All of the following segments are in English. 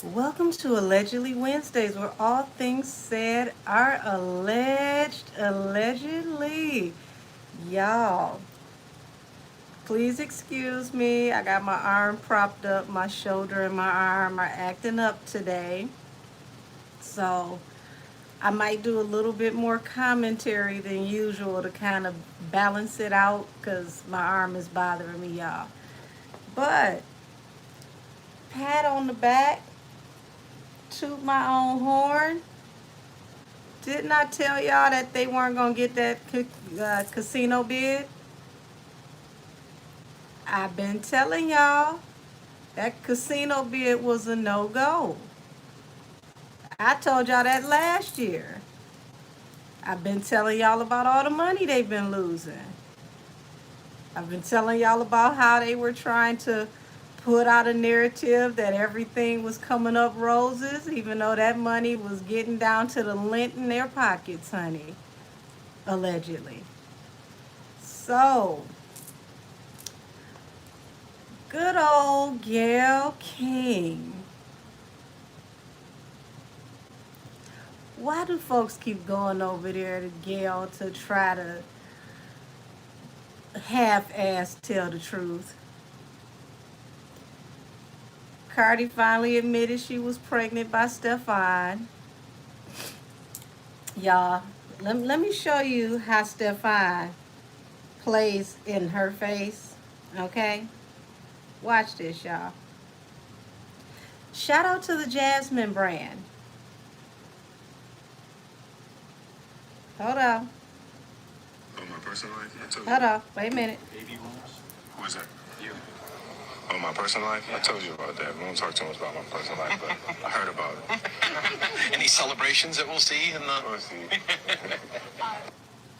Welcome to Allegedly Wednesdays, where all things said are alleged. Allegedly. Y'all, please excuse me. I got my arm propped up. My shoulder and my arm are acting up today. So I might do a little bit more commentary than usual to kind of balance it out because my arm is bothering me, y'all. But pat on the back, toot my own horn. Didn't I tell y'all that they weren't going to get that casino bid? I've been telling y'all that casino bid was a no-go. I told y'all that last year. I've been telling y'all about all the money they've been losing. I've been telling y'all about how they were trying to put out a narrative that everything was coming up roses, even though that money was getting down to the lint in their pockets, honey. Allegedly. So, good old Gayle King. Why do folks keep going over there to Gayle to try to half-ass tell the truth? Cardi finally admitted she was pregnant by Stefan. Y'all, let me show you how Stefan plays in her face, okay? Watch this, y'all. Shout out to the Jasmine brand. Hold on. Oh, my personal life? I told you. Hold on. Wait a minute. Baby rumors? Who is that? You. Oh, my personal life? I told you about that. We won't talk too much about my personal life, but I heard about it. Any celebrations that we'll see in the... We'll see.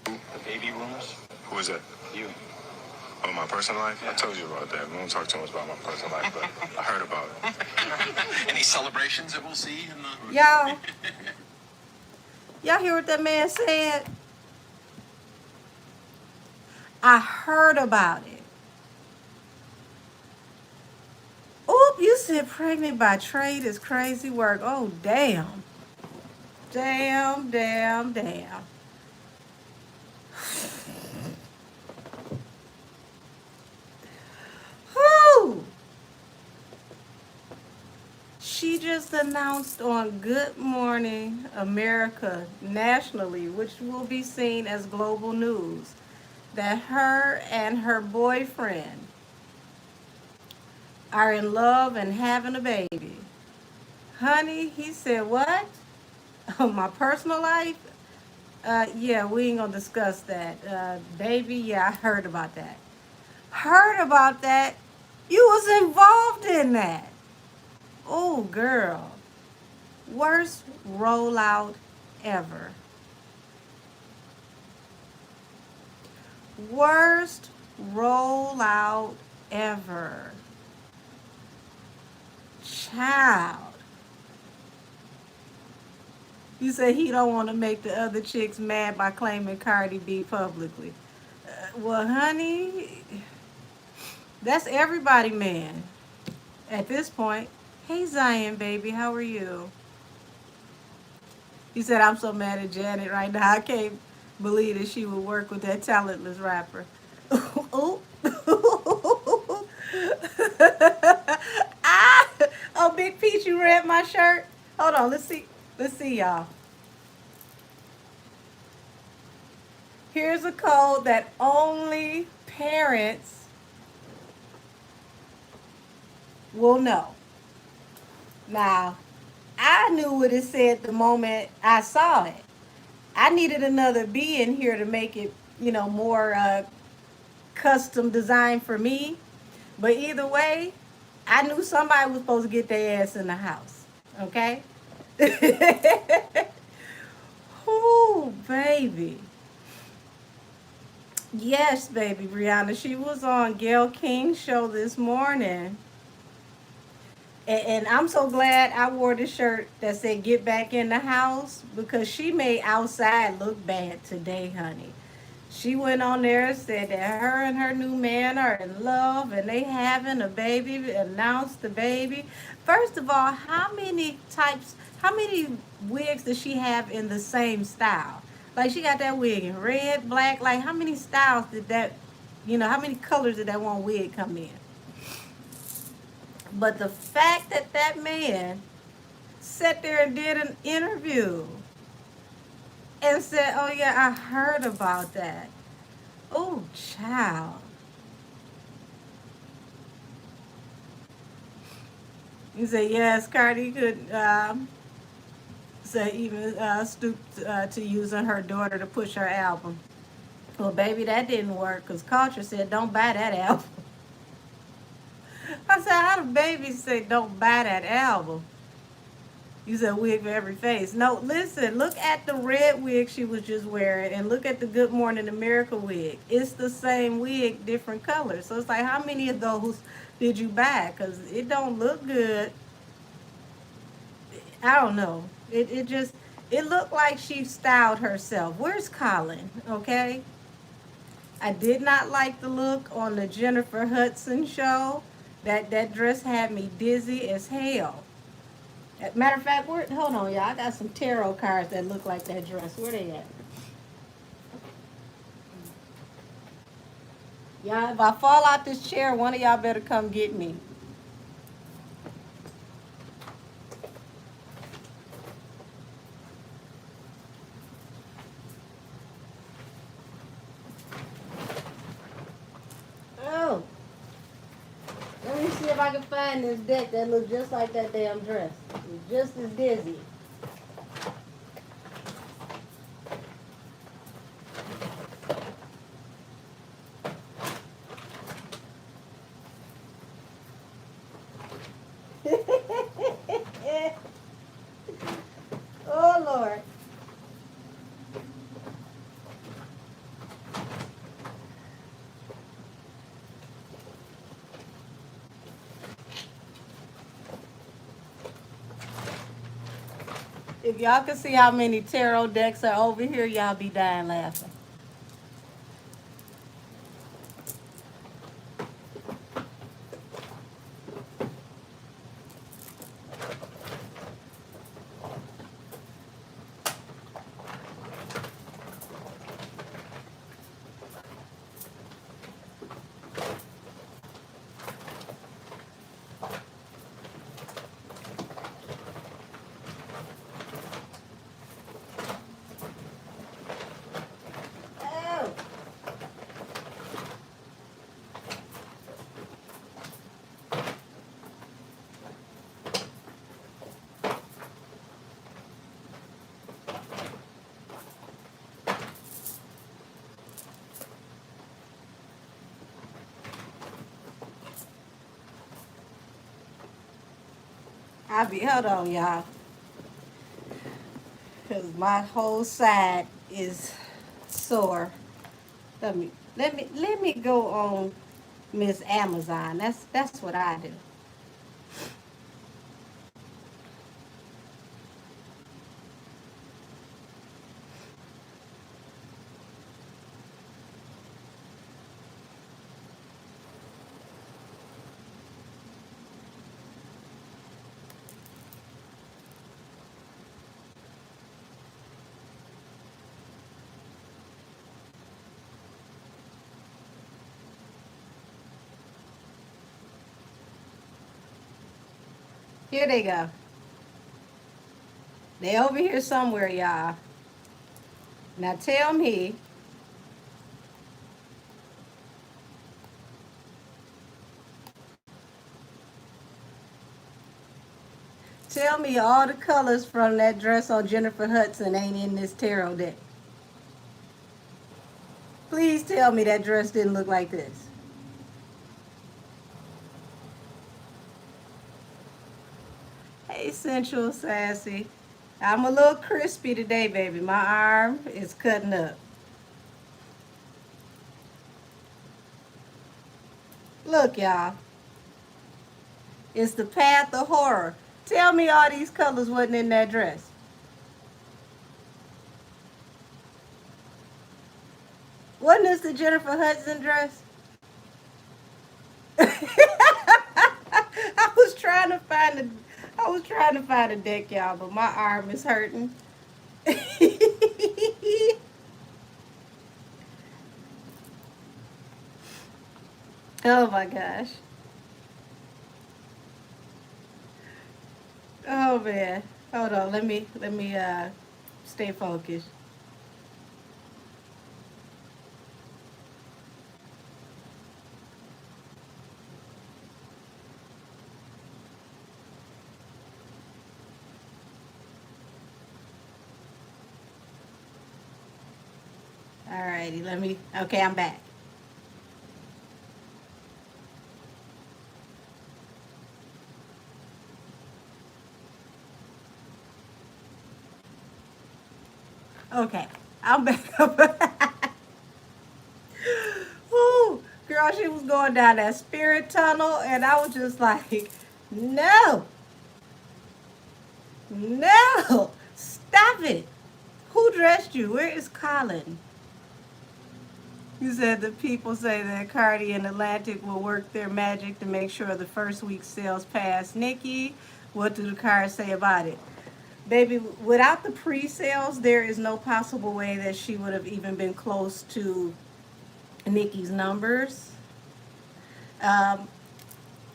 The baby rumors? Who is that? You. Oh, my personal life? I told you about that. We won't talk too much about my personal life, but I heard about it. Any celebrations that we'll see in the... Y'all hear what that man said? I heard about it. Oop, you said pregnant by trade is crazy work. Oh, damn. Damn, damn, damn. Whew. She just announced on Good Morning America nationally, which will be seen as global news, that her and her boyfriend are in love and having a baby. Honey, he said, what? My personal life? Yeah, we ain't gonna discuss that. Baby, yeah, I heard about that. Heard about that? You was involved in that. Oh, girl. Worst rollout ever. Worst rollout ever. Child. You say he don't want to make the other chicks mad by claiming Cardi B publicly. Well, honey, that's everybody, man. At this point, hey Zion, baby, how are you? He said, I'm so mad at Janet right now. I can't believe that she would work with that talentless rapper. Ooh. Ah! Oh, Big Peach, you read my shirt? Hold on, let's see. Let's see, y'all. Here's a code that only parents will know. Now, I knew what it said the moment I saw it. I needed another B in here to make it, more custom designed for me. But either way, I knew somebody was supposed to get their ass in the house. Okay? Ooh, baby. Yes, baby, Brianna. She was on Gayle King's show this morning. And I'm so glad I wore the shirt that said get back in the house because she made outside look bad today, honey. She went on there and said that her and her new man are in love and they having a baby, announced the baby. First of all, how many wigs does she have in the same style? Like she got that wig in red, black, like how many styles did that, how many colors did that one wig come in? But the fact that that man sat there and did an interview and said, oh yeah, I heard about that. Oh, child. He said, yes, Cardi could say even stoop to using her daughter to push her album. Well, baby, that didn't work because Culture said, don't buy that album. I said, how do babies say, don't buy that album? You said wig for every face. No, listen, look at the red wig she was just wearing and look at the Good Morning America wig. It's the same wig, different colors. So it's like, how many of those did you buy? Because it don't look good. I don't know. It looked like she styled herself. Where's Colin? Okay. I did not like the look on the Jennifer Hudson show. That dress had me dizzy as hell. Matter of fact, hold on, y'all. I got some tarot cards that look like that dress. Where they at? Y'all, if I fall out this chair, one of y'all better come get me. Oh, let me see if I can find this deck that looks just like that damn dress. It's just as dizzy. Oh, Lord. If y'all can see how many tarot decks are over here, y'all be dying laughing. Oh. Hold on, y'all. Because my whole side is sore. Let me go on Miss Amazon. That's what I do. Here they go. They over here somewhere, y'all. Now tell me all the colors from that dress on Jennifer Hudson ain't in this tarot deck. Please tell me that dress didn't look like this. Hey, Sensual Sassy. I'm a little crispy today, baby. My arm is cutting up. Look, y'all. It's the path of horror. Tell me all these colors wasn't in that dress. Wasn't this the Jennifer Hudson dress? I was trying to find the I was trying to find a deck, y'all, but my arm is hurting. Oh my gosh. Oh man. Hold on. Let me stay focused. Alrighty, okay, I'm back. Okay. I'm back. Ooh, girl, she was going down that spirit tunnel and I was just like, no, no, stop it. Who dressed you? Where is Colin? You said the people say that Cardi and Atlantic will work their magic to make sure the first week sales pass Nikki. What do the cards say about it? Baby, without the pre-sales, there is no possible way that she would have even been close to Nikki's numbers. Um,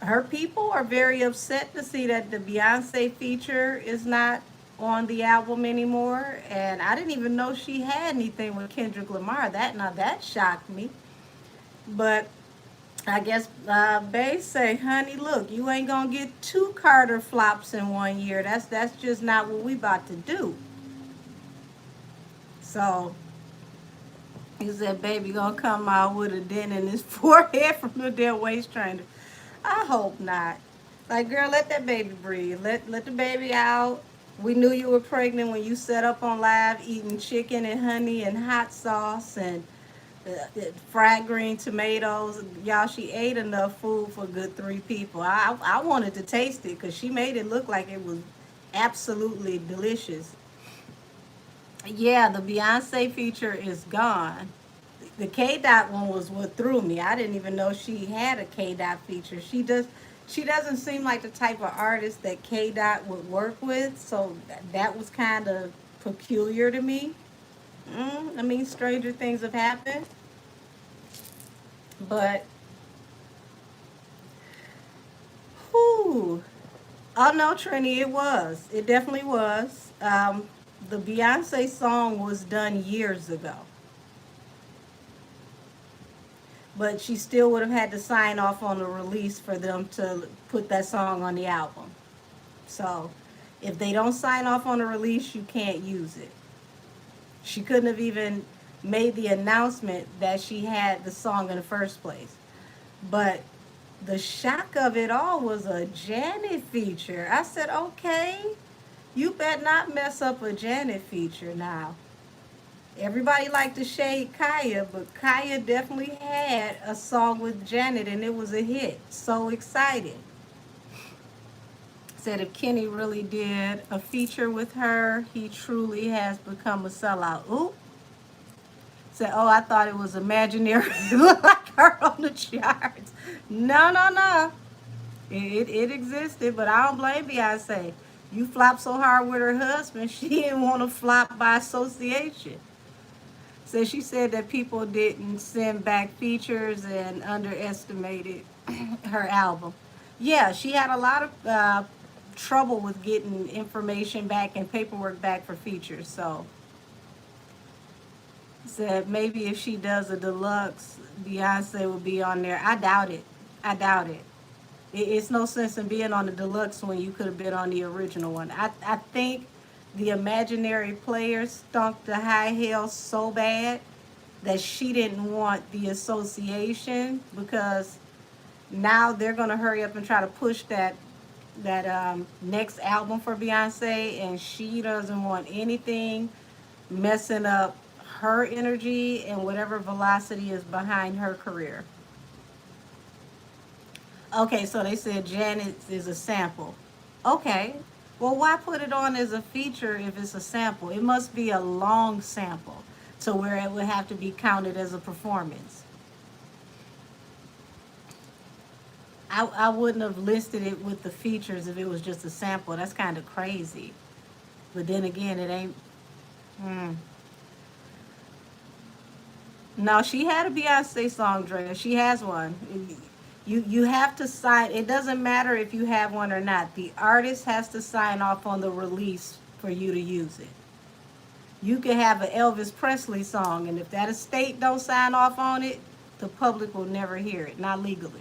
Her people are very upset to see that the Beyonce feature is not on the album anymore. And I didn't even know she had anything with Kendrick Lamar. That shocked me. But I guess Bay say, honey, look, you ain't gonna get two Carter flops in 1 year. That's just not what we about to do. So he said, baby gonna come out with a dent in his forehead from the dead waist trainer. I hope not. Like, girl, let that baby breathe. Let the baby out. We knew you were pregnant when you set up on live eating chicken and honey and hot sauce and fried green tomatoes. Y'all, she ate enough food for a good 3 people. I wanted to taste it because she made it look like it was absolutely delicious. Yeah, the Beyonce feature is gone. The K Dot one was what threw me. I didn't even know she had a K Dot feature. She doesn't seem like the type of artist that K Dot would work with, so that was kind of peculiar to me. I mean, stranger things have happened, but whew. Oh no, Trini, it was. It definitely was. The Beyonce song was done years ago, but she still would have had to sign off on the release for them to put that song on the album. So if they don't sign off on the release, you can't use it. She couldn't have even made the announcement that she had the song in the first place. But the shock of it all was a Janet feature. I said, okay, you better not mess up a Janet feature now. Everybody liked to shade Kaya, but Kaya definitely had a song with Janet and it was a hit. So excited. Said if Kenny really did a feature with her, he truly has become a sellout. Ooh. Said, oh, I thought it was imaginary. Like her on the charts. No, no, no. It existed, but I don't blame Beyonce. You flopped so hard with her husband, she didn't want to flop by association. So she said that people didn't send back features and underestimated her album. Yeah, she had a lot of trouble with getting information back and paperwork back for features. So said maybe if she does a deluxe, Beyonce will be on there. I doubt it. I doubt it. It's no sense in being on the deluxe when you could have been on the original one. I think the imaginary player stunk the high hell so bad that she didn't want the association because now they're gonna hurry up and try to push that next album for Beyonce, and she doesn't want anything messing up her energy and whatever velocity is behind her career. Okay, so they said Janet is a sample. Okay, well, why put it on as a feature if it's a sample? It must be a long sample. So where it would have to be counted as a performance. I wouldn't have listed it with the features if it was just a sample. That's kind of crazy. But then again, it ain't. Hmm. No, she had a Beyonce song, Drea. She has one. You have to sign. It doesn't matter if you have one or not. The artist has to sign off on the release for you to use it. You can have an Elvis Presley song, and if that estate don't sign off on it, the public will never hear it, not legally.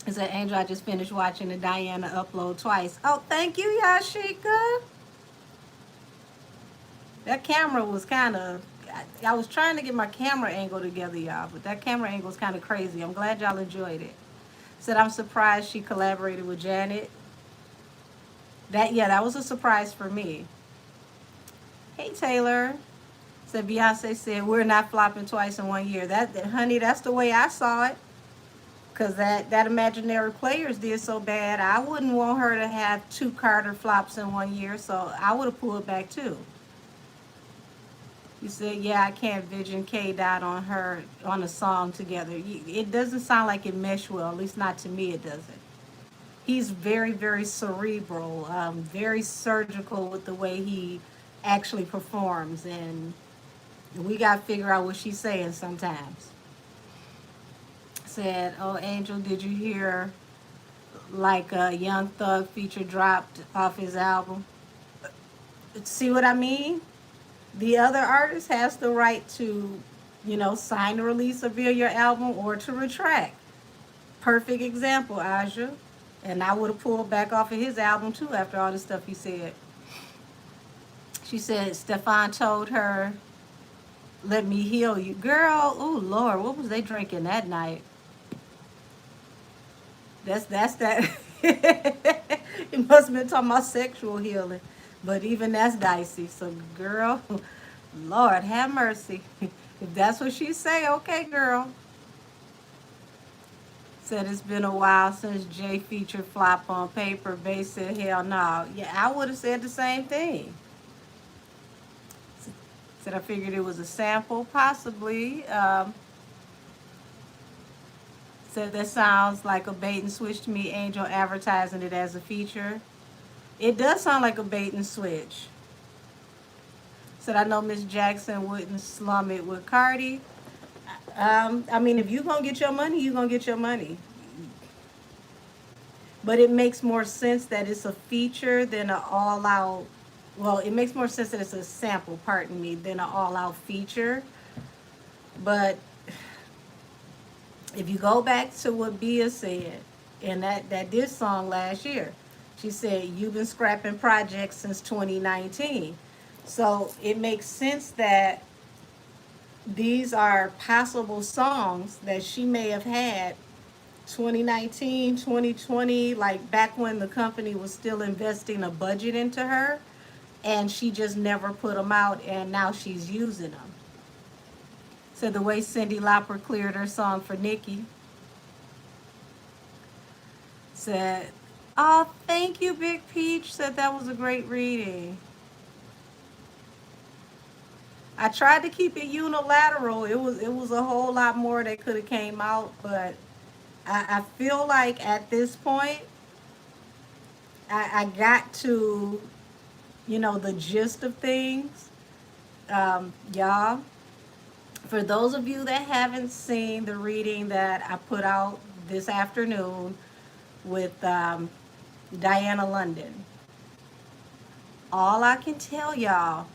It said, Angel, I just finished watching the Diana upload twice. Oh, thank you, Yashika. That camera was kind of, I was trying to get my camera angle together, y'all, but that camera angle was kind of crazy. I'm glad y'all enjoyed it. Said, I'm surprised she collaborated with Janet. That was a surprise for me. Hey, Taylor. Said, Beyonce said, we're not flopping twice in 1 year. Honey, that's the way I saw it. Because that Imaginary Players did so bad, I wouldn't want her to have 2 Carter flops in 1 year, so I would have pulled back too. You said, yeah, I can't vision K Dot on her on a song together. It doesn't sound like it mesh well, at least not to me it doesn't. He's very, very cerebral, very surgical with the way he actually performs, and we got to figure out what she's saying sometimes. Said, oh, Angel, did you hear like a Young Thug feature dropped off his album? See what I mean? The other artist has the right to, sign the release of your album or to retract. Perfect example, Aja. And I would have pulled back off of his album too after all the stuff he said. She said Stefan told her, let me heal you. Girl, oh Lord, what was they drinking that night? That's that. It must have been talking about sexual healing. But even that's dicey. So girl, Lord have mercy. If that's what she say, okay, girl. Said it's been a while since Jay featured flop on paper. Bass said, hell no. Yeah, I would have said the same thing. Said I figured it was a sample, possibly. Said that sounds like a bait and switch to me, Angel advertising it as a feature. It does sound like a bait and switch. Said I know Miss Jackson wouldn't slum it with Cardi. I mean, if you're going to get your money, you're going to get your money. But it makes more sense that it's a feature than an all-out, well, it makes more sense that it's a sample, pardon me, than an all-out feature. But if you go back to what Bia said, and that did song last year, she said, you've been scrapping projects since 2019. So it makes sense that these are possible songs that she may have had 2019, 2020, like back when the company was still investing a budget into her, and she just never put them out, and now she's using them. So the way Cyndi Lauper cleared her song for Nicki. Said, oh, thank you, Big Peach. Said that was a great reading. I tried to keep it unilateral. It was a whole lot more that could have came out, but I feel like at this point, I got to, the gist of things. Y'all, for those of you that haven't seen the reading that I put out this afternoon with Diana London, all I can tell y'all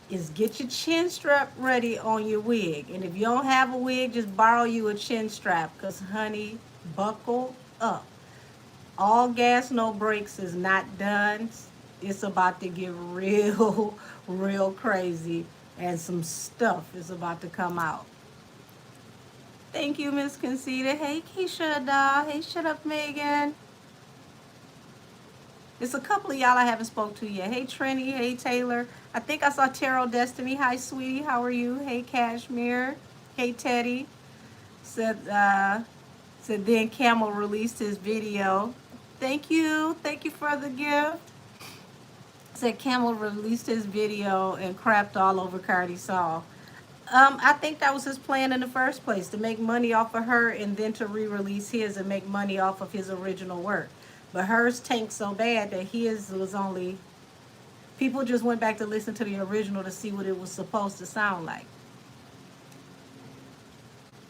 is get your chin strap ready on your wig. And if you don't have a wig, just borrow you a chin strap, because honey, buckle up. All gas, no brakes is not done. It's about to get real, real crazy, and some stuff is about to come out. Thank you, Miss Concita. Hey, Keisha, doll. Hey, shut up, Megan. There's a couple of y'all I haven't spoke to yet. Hey, Trini. Hey, Taylor. I think I saw Tarot Destiny. Hi, sweetie. How are you? Hey, Cashmere. Hey, Teddy. Said then Camel released his video. Thank you. Thank you for the gift. Said Camel released his video and crapped all over Cardi's song. I think that was his plan in the first place, to make money off of her and then to re-release his and make money off of his original work. But hers tanked so bad that his was only, people just went back to listen to the original to see what it was supposed to sound like.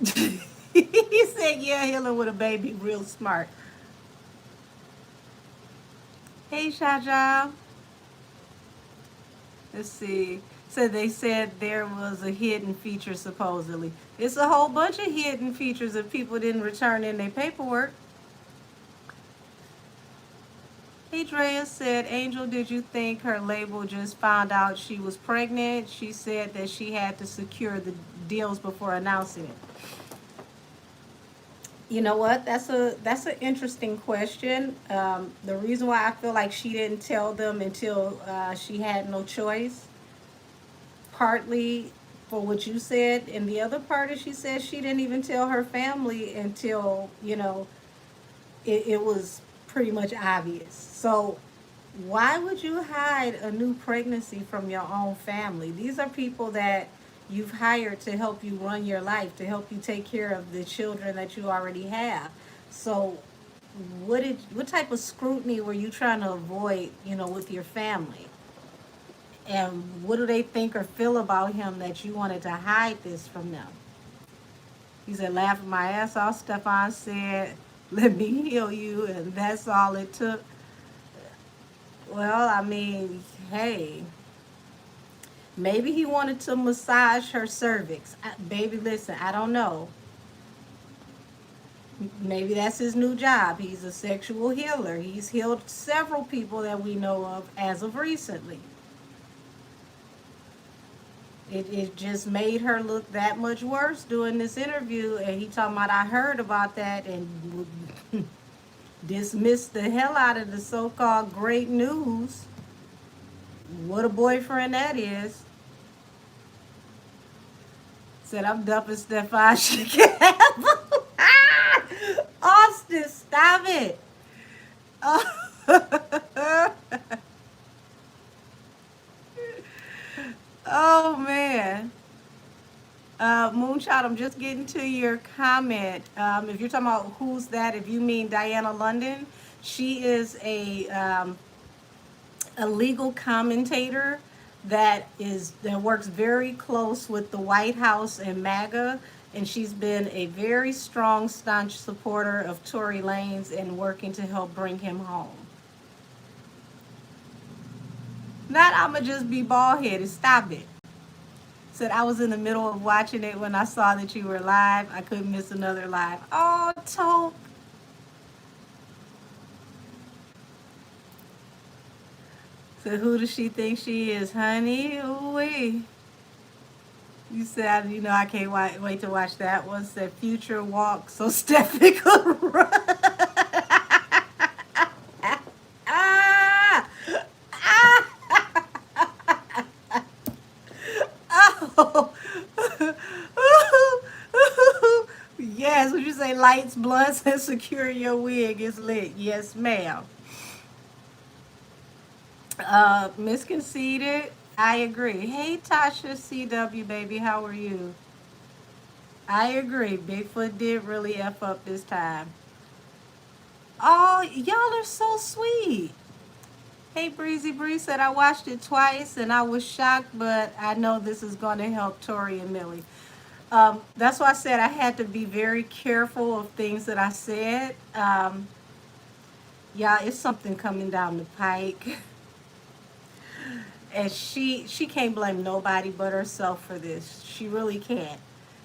He said, yeah, healing with a baby, real smart. Hey, Shaja. Let's see. So they said there was a hidden feature supposedly. It's a whole bunch of hidden features if people didn't return in their paperwork. Hey, Drea said, Angel, did you think her label just found out she was pregnant? She said that she had to secure the deals before announcing it. You know what? That's an interesting question. The reason why I feel like she didn't tell them until she had no choice, partly for what you said, and the other part is she said she didn't even tell her family until, it was pretty much obvious. So why would you hide a new pregnancy from your own family? These are people that you've hired to help you run your life, to help you take care of the children that you already have. So what type of scrutiny were you trying to avoid, with your family? And what do they think or feel about him that you wanted to hide this from them? He said, laughing my ass off. Stefan said, let me heal you, and that's all it took. Well, I mean, hey, maybe he wanted to massage her cervix. Baby, listen, I don't know. Maybe that's his new job. He's a sexual healer. He's healed several people that we know of as of recently. It just made her look that much worse doing this interview, and he talking about, I heard about that, and dismissed the hell out of the so-called great news. What a boyfriend that is. Said, I'm dumping Stefan. She can have Austin, stop it. Oh. Oh, man. Moonshot, I'm just getting to your comment. If you're talking about who's that, if you mean Diana London, she is a legal commentator that works very close with the White House and MAGA, and she's been a very strong, staunch supporter of Tory Lanez and working to help bring him home. Not I'ma just be bald-headed. Stop it. Said I was in the middle of watching it when I saw that you were live. I couldn't miss another live. Oh, Taupe. So who does she think she is, honey? Ooh-wee. You said, I can't wait to watch that one. Said Future Walk so Stephanie could run. Ah! Ah! Oh. Yes, would you say lights, blunts, and secure your wig is lit? Yes, ma'am. Misconceited, I agree. Hey, Tasha CW, baby, how are you? I agree. Bigfoot did really F up this time. Oh, y'all are so sweet. Hey, Breezy Bree said, I watched it twice and I was shocked, but I know this is going to help Tori and Millie. That's why I said I had to be very careful of things that I said. Yeah, it's something coming down the pike. And she can't blame nobody but herself for this. She really can't.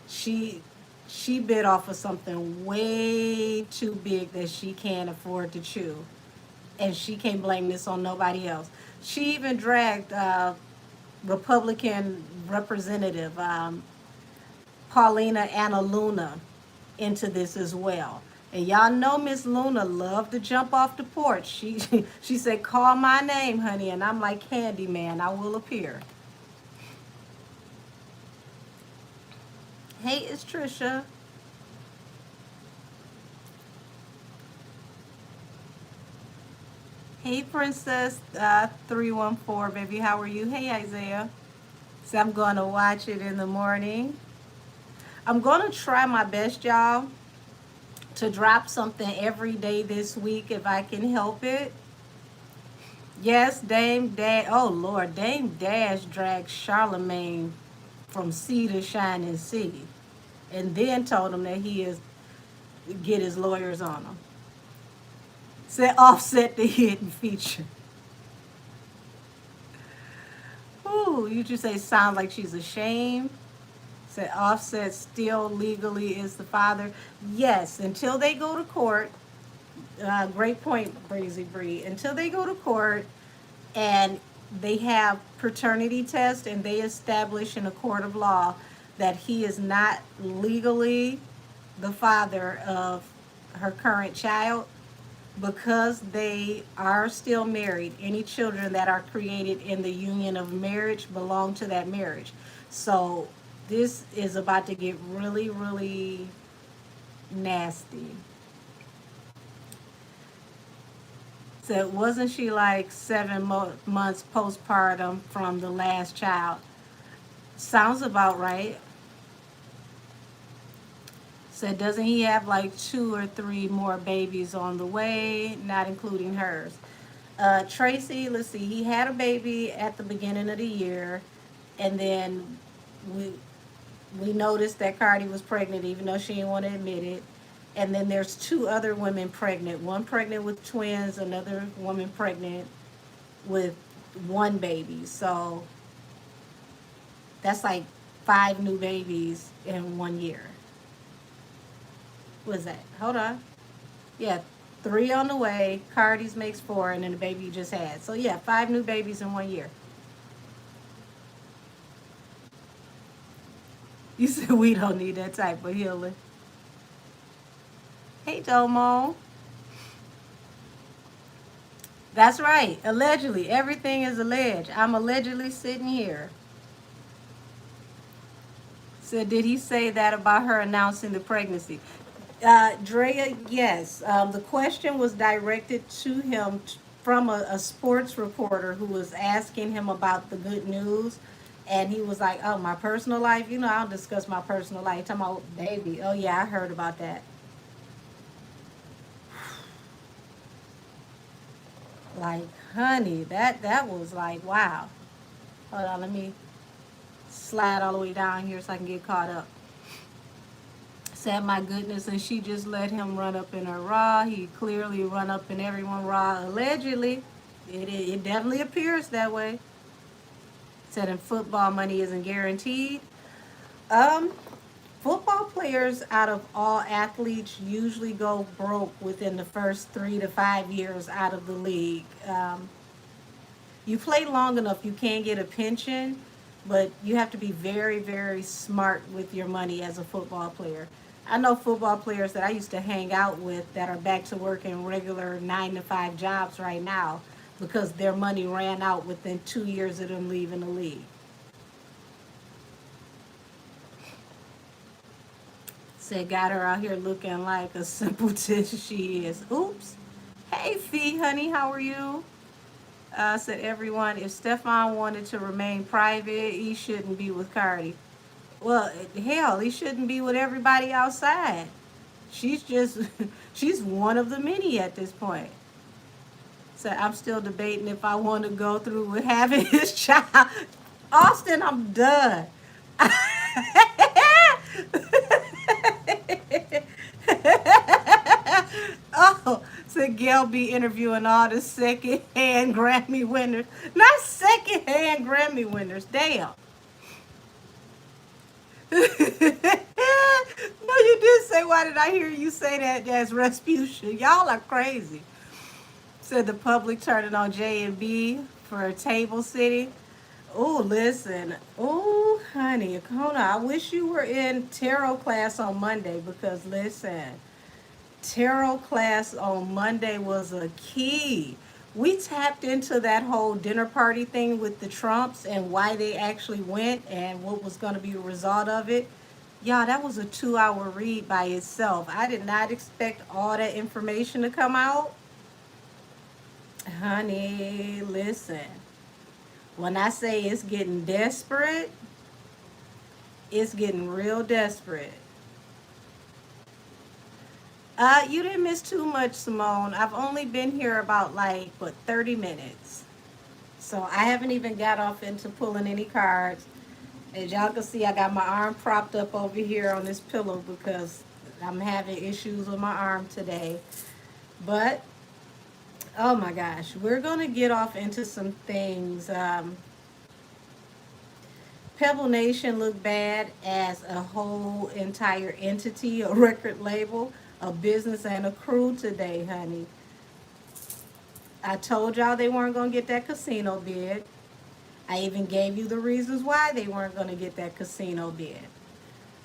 She bit off of something way too big that she can't afford to chew. And she can't blame this on nobody else. She even dragged Republican Representative Paulina Anna Luna into this as well. And y'all know Miss Luna loved to jump off the porch. She said, call my name, honey. And I'm like, Candyman, I will appear. Hey, it's Trisha. Hey, Princess 314, baby. How are you? Hey, Isaiah. So I'm going to watch it in the morning. I'm going to try my best, y'all, to drop something every day this week if I can help it. Yes, Dame Dash. Oh, Lord. Dame Dash dragged Charlemagne from sea to shining sea and then told him that he is get his lawyers on him. Said Offset the hidden feature. Ooh, you just say sounds like she's ashamed. Said Offset still legally is the father. Yes, until they go to court. Great point, Breezy Bree. Until they go to court and they have paternity test and they establish in a court of law that he is not legally the father of her current child, because they are still married, any children that are created in the union of marriage belong to that marriage. So this is about to get really, really nasty. So wasn't she like 7 months postpartum from the last child? Sounds about right. So doesn't he have like 2 or 3 more babies on the way, not including hers? Tracy, let's see, he had a baby at the beginning of the year, and then we we noticed that Cardi was pregnant, even though she didn't want to admit it. And then there's 2 other women pregnant. One pregnant with twins, another woman pregnant with one baby. So that's like 5 new babies in 1 year. What is that? Hold on. Yeah, 3 on the way. Cardi's makes 4, and then the baby you just had. So yeah, 5 new babies in 1 year. You said we don't need that type of healing. Hey, Domo. That's right. Allegedly. Everything is alleged. I'm allegedly sitting here. Said, did he say that about her announcing the pregnancy? Drea, yes. The question was directed to him from a sports reporter who was asking him about the good news. And he was like, oh, my personal life? You know, I don't discuss my personal life. Talking about baby. Oh, yeah, I heard about that. Like, honey, that was like, wow. Hold on, let me slide all the way down here so I can get caught up. Said, my goodness, and she just let him run up in her raw. He clearly run up in everyone raw. Allegedly, it definitely appears that way. Said, in football, money isn't guaranteed. Um, Football players out of all athletes usually go broke within the first 3 to 5 years out of the league. You play long enough, you can get a pension, but you have to be very, very smart with your money as a football player. I know football players that I used to hang out with that are back to working regular 9 to 5 jobs right now because their money ran out within 2 years of them leaving the league. Said, got her out here looking like a simpleton she is. Oops. Hey, Fee, honey, how are you? Said, everyone, if Stefan wanted to remain private, he shouldn't be with Cardi. Well, hell, he shouldn't be with everybody outside. She's just, she's one of the many at this point. So I'm still debating if I want to go through with having his child. Austin, I'm done. Oh, so Gail be interviewing all the second-hand Grammy winners. Not second-hand Grammy winners. Damn. No, you did say, why did I hear you say that as Rasputia? Y'all are crazy. Said the public turning on J and B for a table city. Oh, listen. Oh, honey, Kona, I wish you were in tarot class on Monday because, listen, tarot class on Monday was a key. We tapped into that whole dinner party thing with the Trumps and why they actually went and what was going to be the result of it. Y'all, that was a 2 hour read by itself. I did not expect all that information to come out. Honey, listen. When I say it's getting desperate, it's getting real desperate. You didn't miss too much, Simone. I've only been here about like, what, 30 minutes. So I haven't even got off into pulling any cards. As y'all can see, I got my arm propped up over here on this pillow because I'm having issues with my arm today. But, oh my gosh, we're going to get off into some things. Pebble Nation looked bad as a whole entire entity, a record label, a business, and a crew today, honey. I told y'all they weren't going to get that casino bid. I even gave you the reasons why they weren't going to get that casino bid.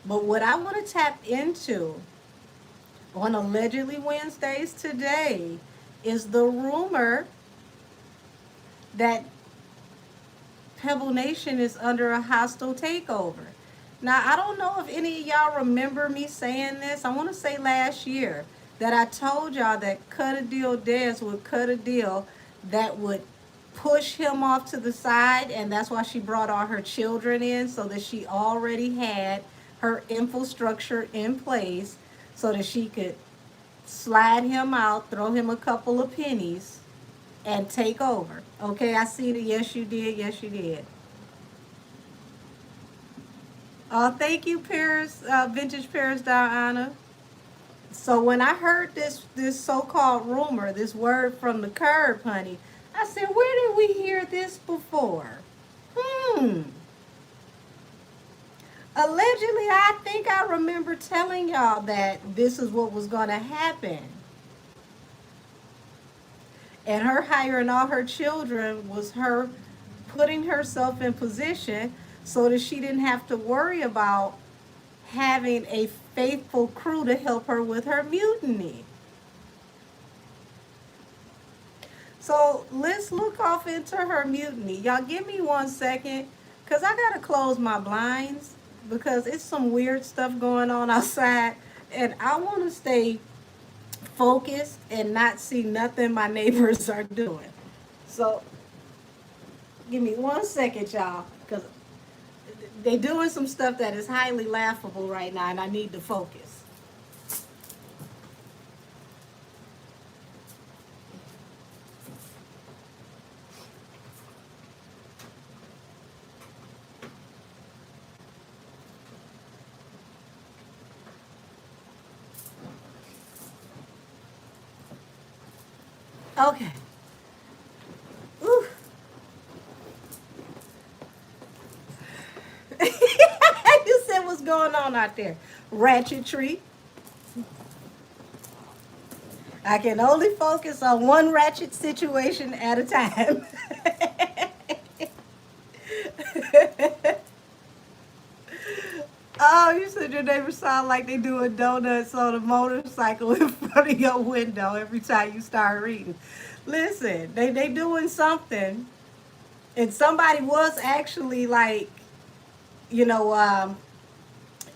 But what I want to tap into on Allegedly Wednesdays today is the rumor that Pebble Nation is under a hostile takeover. Now, I don't know if any of y'all remember me saying this. I want to say last year that I told y'all that Cut a Deal Des would cut a deal that would push him off to the side, and that's why she brought all her children in, so that she already had her infrastructure in place so that she could slide him out, throw him a couple of pennies, and take over. Okay, I see that. Yes, you did. Yes, you did. Thank you, Paris, Vintage Paris Diana. So when I heard this so-called rumor, this word from the curb, honey, I said, where did we hear this before? Hmm. Allegedly, I think I remember telling y'all that this is what was going to happen. And her hiring all her children was her putting herself in position so that she didn't have to worry about having a faithful crew to help her with her mutiny. So let's look off into her mutiny. Y'all give me 1 second, because I got to close my blinds because it's some weird stuff going on outside. And I want to stay focused and not see nothing my neighbors are doing. So give me 1 second, y'all, because they're doing some stuff that is highly laughable right now, and I need to focus. Okay. Ooh. You said what's going on out there? Ratchet tree. I can only focus on one ratchet situation at a time. Oh, you said your neighbors sound like they doing donuts on a motorcycle in front of your window every time you start reading. Listen, they doing something, and somebody was actually like, you know, I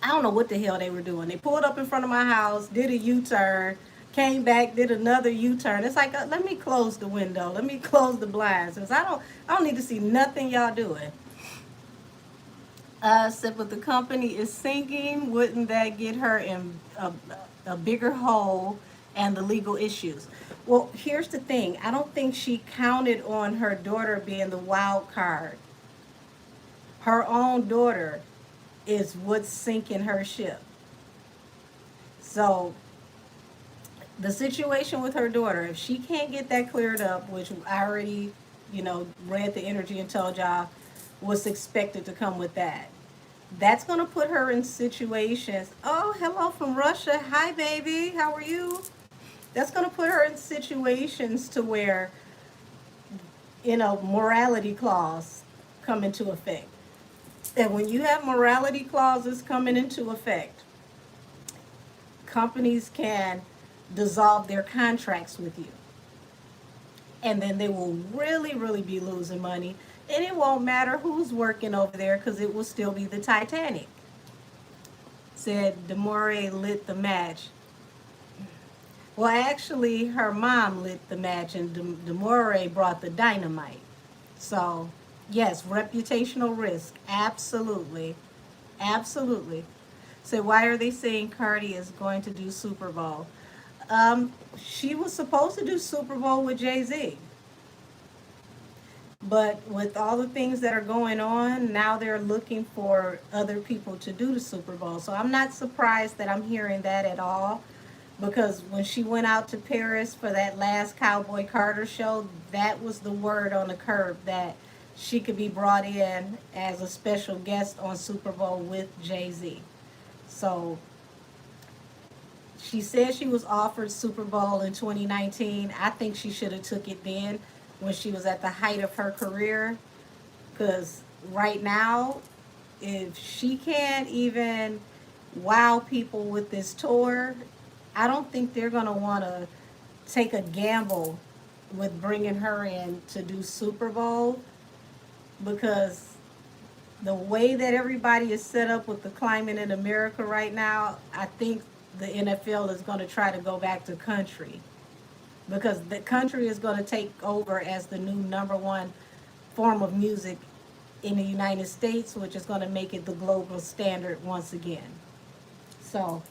don't know what the hell they were doing. They pulled up in front of my house, did a U-turn, came back, did another U-turn. It's like, let me close the window, let me close the blinds, cause I don't need to see nothing y'all doing. Said, but the company is sinking. Wouldn't that get her in a bigger hole and the legal issues? Well, here's the thing. I don't think she counted on her daughter being the wild card. Her own daughter is what's sinking her ship. So the situation with her daughter, if she can't get that cleared up, which I already, read the energy and told y'all was expected to come with that. That's going to put her in situations. Oh, hello from Russia. Hi, baby. How are you? That's going to put her in situations to where, morality clause come into effect. And when you have morality clauses coming into effect, companies can dissolve their contracts with you. And then they will really, really be losing money. And it won't matter who's working over there because it will still be the Titanic. Said Demore lit the match. Well, actually, her mom lit the match, and Demore brought the dynamite. So, yes, reputational risk, absolutely, absolutely. So, why are they saying Cardi is going to do Super Bowl? She was supposed to do Super Bowl with Jay Z. But with all the things that are going on, now they're looking for other people to do the Super Bowl. So I'm not surprised that I'm hearing that at all. Because when she went out to Paris for that last Cowboy Carter show, that was the word on the curb that she could be brought in as a special guest on Super Bowl with Jay Z. So she said she was offered Super Bowl in 2019. I think she should have took it then when she was at the height of her career. Because right now, if she can't even wow people with this tour, I don't think they're going to want to take a gamble with bringing her in to do Super Bowl, because the way that everybody is set up with the climate in America right now, I think the NFL is going to try to go back to country, because the country is going to take over as the new number one form of music in the United States, which is going to make it the global standard once again. So,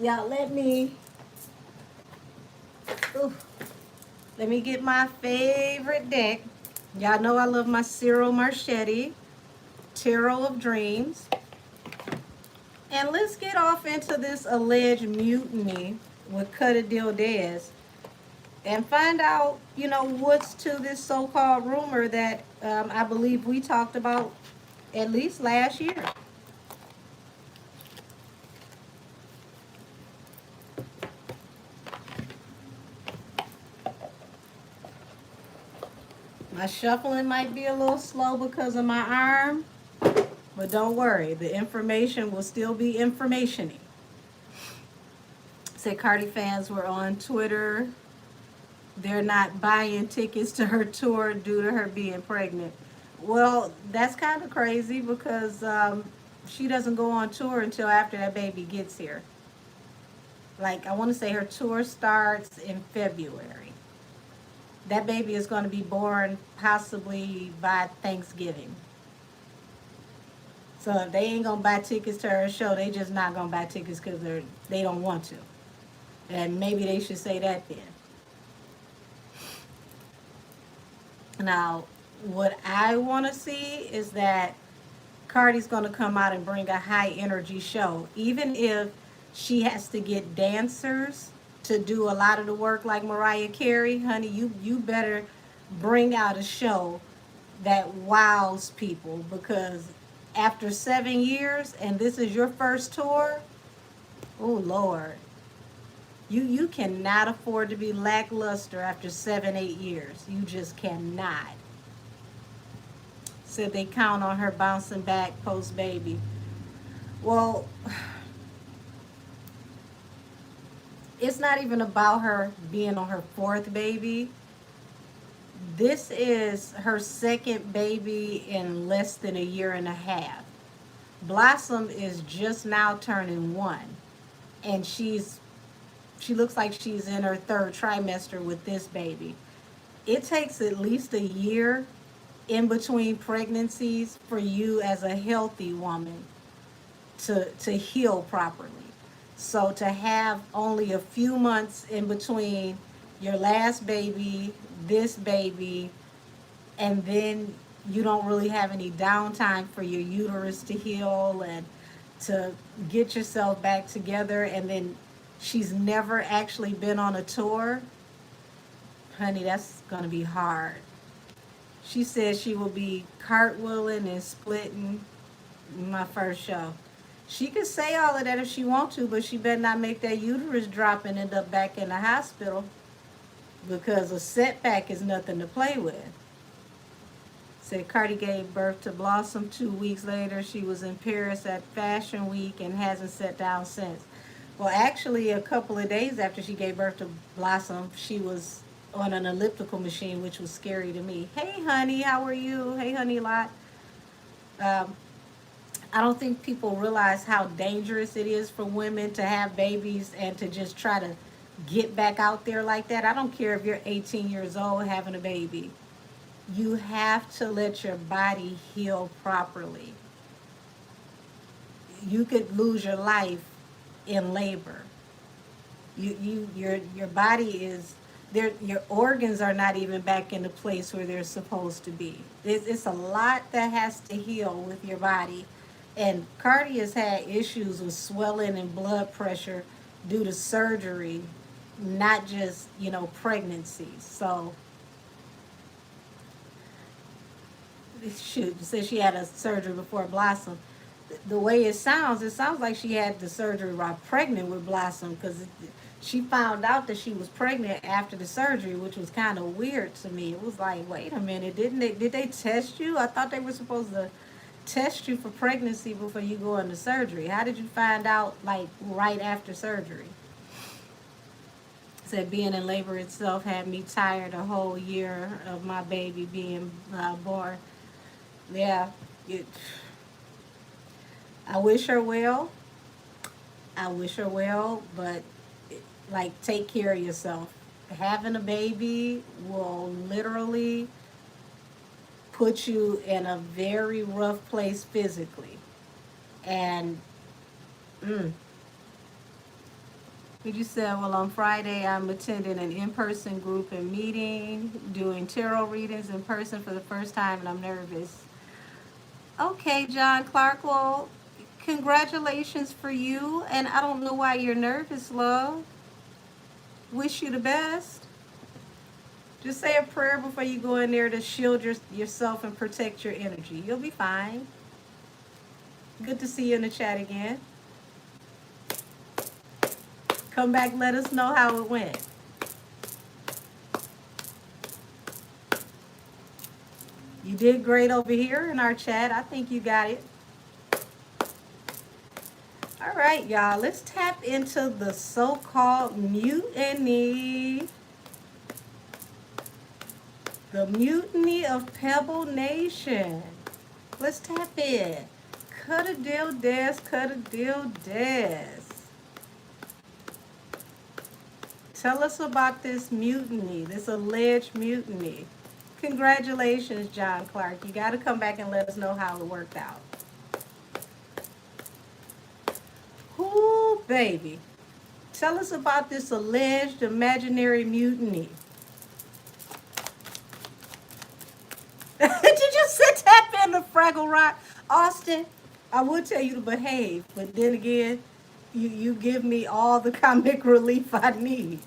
yeah, oof, let me get my favorite deck. Y'all know I love my Cyril Marchetti, Tarot of Dreams. And let's get off into this alleged mutiny with Cutta Dez and find out, what's to this so-called rumor that I believe we talked about at least last year. My shuffling might be a little slow because of my arm, but don't worry, the information will still be information-y. Said Cardi fans were on Twitter. They're not buying tickets to her tour due to her being pregnant. Well, that's kind of crazy because she doesn't go on tour until after that baby gets here. Like, I want to say her tour starts in February. That baby is going to be born possibly by Thanksgiving. So if they ain't gonna buy tickets to her show, they just not gonna buy tickets because they don't want to. And maybe they should say that then. Now, what I want to see is that Cardi's gonna come out and bring a high energy show, even if she has to get dancers to do a lot of the work like Mariah Carey. Honey, you better bring out a show that wows people, because after 7 years and this is your first tour, oh Lord, you cannot afford to be lackluster after 7, 8 years. You just cannot. Said they count on her bouncing back post baby. Well, it's not even about her being on her fourth baby. This is her second baby in less than a year and a half. Blossom is just now turning 1, and she looks like she's in her third trimester with this baby. It takes at least a year in between pregnancies for you as a healthy woman to heal properly. So to have only a few months in between your last baby, this baby, and then you don't really have any downtime for your uterus to heal and to get yourself back together, and then she's never actually been on a tour, honey, that's gonna be hard. She said she will be cartwheeling and splitting my first show. She could say all of that if she wants to, but she better not make that uterus drop and end up back in the hospital, because a setback is nothing to play with. Said Cardi gave birth to Blossom 2 weeks later. She was in Paris at Fashion Week and hasn't sat down since. Well, actually, a couple of days after she gave birth to Blossom, she was on an elliptical machine, which was scary to me. Hey, honey, how are you? Hey, honey, lot. Um, I don't think people realize how dangerous it is for women to have babies and to just try to get back out there like that. I don't care if you're 18 years old having a baby. You have to let your body heal properly. You could lose your life in labor. Your body is there. Your organs are not even back in the place where they're supposed to be. It's a lot that has to heal with your body. And Cardi has had issues with swelling and blood pressure due to surgery, not just, pregnancy. So shoot, said she had a surgery before Blossom. The way it sounds like she had the surgery while pregnant with Blossom, because she found out that she was pregnant after the surgery, which was kind of weird to me. It was like, wait a minute, did they test you? I thought they were supposed to test you for pregnancy before you go into surgery. How did you find out, like, right after surgery? Said being in labor itself had me tired a whole year of my baby being born. Yeah, it, I wish her well. I wish her well, but like, take care of yourself. Having a baby will literally put you in a very rough place physically. And you said, well, on Friday I'm attending an in-person group and meeting, doing tarot readings in person for the first time, and I'm nervous. Okay, John Clark, well, congratulations for you, and I don't know why you're nervous, love. Wish you the best. Just say a prayer before you go in there to shield yourself and protect your energy. You'll be fine. Good to see you in the chat again. Come back, let us know how it went. You did great over here in our chat. I think you got it. All right, y'all. Let's tap into the so-called mutiny. The mutiny of Pebble Nation. Let's tap in. Cut a deal, Des. Cut a deal, Des. Tell us about this mutiny, this alleged mutiny. Congratulations, John Clark. You got to come back and let us know how it worked out. Ooh, baby. Tell us about this alleged imaginary mutiny. Did you sit tap in the Fraggle Rock? Austin, I would tell you to behave, but then again, you give me all the comic relief I need.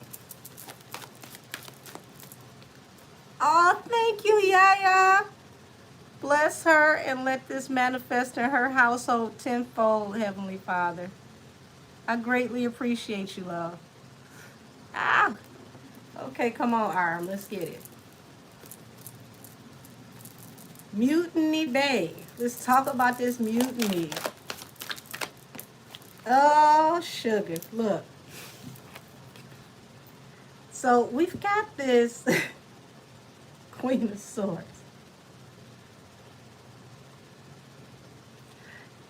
Oh, thank you, Yaya. Bless her and let this manifest in her household tenfold, Heavenly Father. I greatly appreciate you, love. Ah, okay, come on, Arm. Let's get it. Mutiny Bay. Let's talk about this mutiny. Oh, sugar. Look. So we've got this Queen of Swords.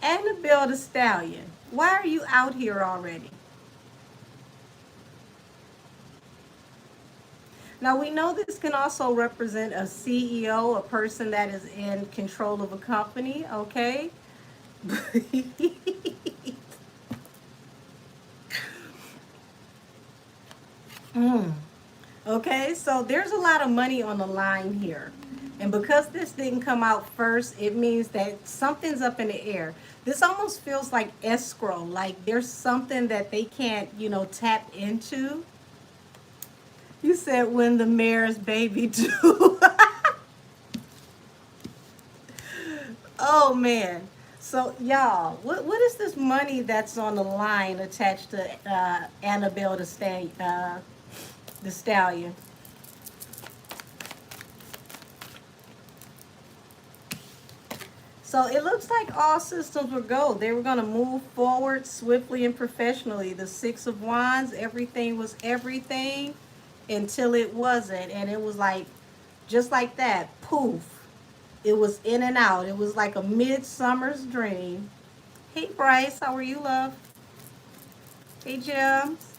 Annabelle the Stallion. Why are you out here already? Now, we know this can also represent a CEO, a person that is in control of a company, okay? Okay, so there's a lot of money on the line here. And because this didn't come out first, it means that something's up in the air. This almost feels like escrow, like there's something that they can't, tap into. You said when the mayor's baby too. Oh man. So y'all, what is this money that's on the line attached to Annabelle the Stallion? So it looks like all systems were go. They were going to move forward swiftly and professionally. The Six of Wands, everything was everything until it wasn't. And it was like, just like that, poof. It was in and out. It was like a midsummer's dream. Hey, Bryce, how are you, love? Hey, Gems.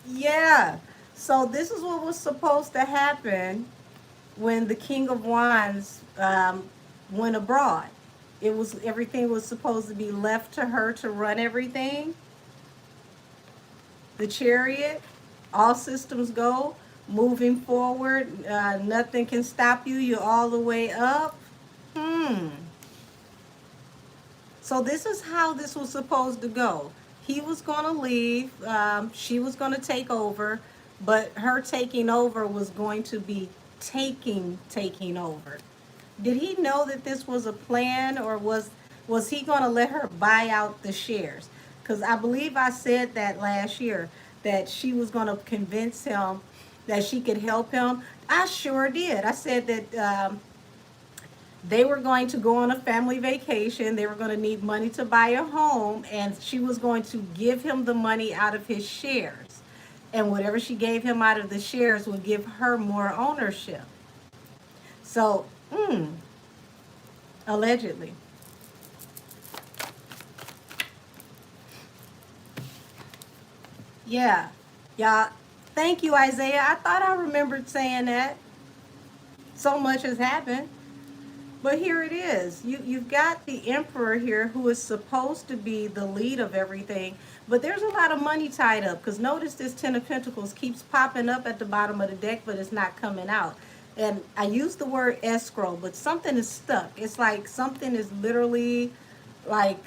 Yeah. So this is what was supposed to happen when the King of Wands went abroad. It was everything was supposed to be left to her to run everything. The Chariot, all systems go, moving forward. Nothing can stop you. You're all the way up. Hmm. So this is how this was supposed to go. He was going to leave. She was going to take over, but her taking over was going to be taking over. Did he know that this was a plan, or was he going to let her buy out the shares? Because I believe I said that last year that she was going to convince him that she could help him. I sure did. I said that they were going to go on a family vacation. They were going to need money to buy a home, and she was going to give him the money out of his shares. And whatever she gave him out of the shares would give her more ownership. So, allegedly. Yeah. Yeah. Thank you, Isaiah. I thought I remembered saying that. So much has happened. But here it is. You've got the emperor here who is supposed to be the lead of everything, but there's a lot of money tied up because notice this Ten of Pentacles keeps popping up at the bottom of the deck, but it's not coming out. And I use the word escrow, but something is stuck. It's like something is literally like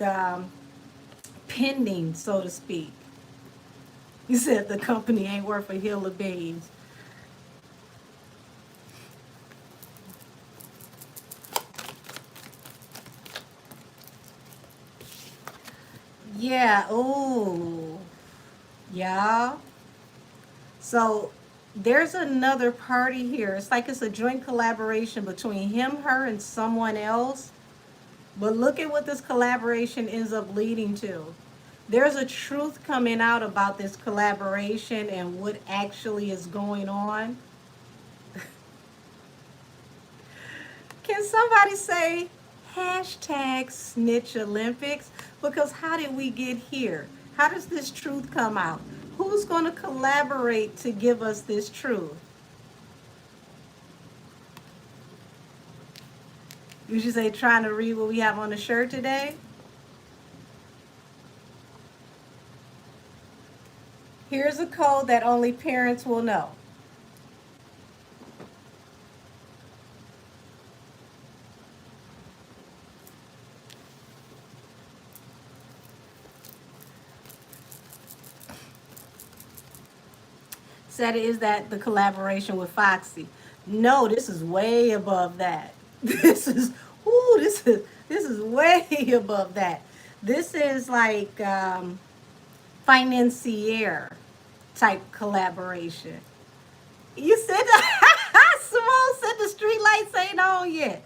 pending, so to speak. You said the company ain't worth a hill of beans. Yeah. Oh, yeah. So there's another party here. It's like it's a joint collaboration between him, her, and someone else. But look at what this collaboration ends up leading to. There's a truth coming out about this collaboration and what actually is going on. Can somebody say hashtag snitch Olympics? Because how did we get here? How does this truth come out? Who's going to collaborate to give us this truth? You should say trying to read what we have on the shirt today. Here's a code that only parents will know. Said is that the collaboration with Foxy? No, this is way above that. This is this is way above that. This is like financier type collaboration. You said Simone said the street lights ain't on yet.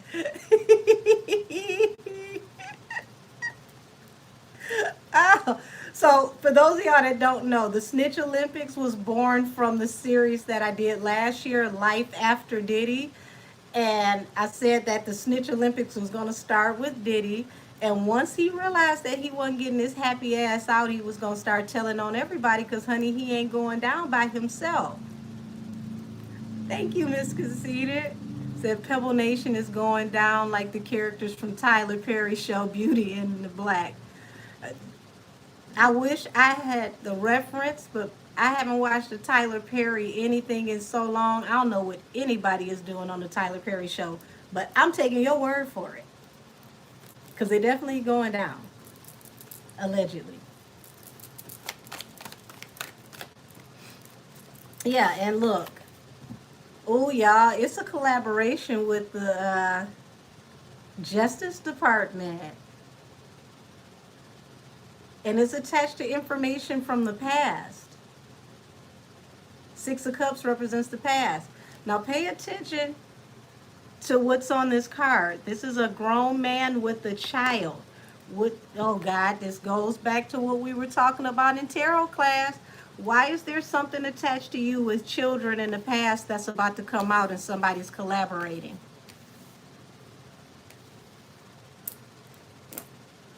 Oh, so for those of y'all that don't know, the Snitch Olympics was born from the series that I did last year, Life After Diddy. And I said that the Snitch Olympics was going to start with Diddy. And once he realized that he wasn't getting his happy ass out, he was going to start telling on everybody because, honey, he ain't going down by himself. Thank you, Miss Conceited. Said Pebble Nation is going down like the characters from Tyler Perry's show Beauty in the Black. I wish I had the reference, but I haven't watched the Tyler Perry anything in so long. I don't know what anybody is doing on the Tyler Perry show, but I'm taking your word for it because they're definitely going down, allegedly. Yeah, and look, oh y'all, it's a collaboration with the Justice Department, and it's attached to information from the past. Six of Cups represents the past. Now pay attention to what's on this card. This is a grown man with a child. What, oh God, this goes back to what we were talking about in tarot class. Why is there something attached to you with children in the past that's about to come out and somebody's collaborating?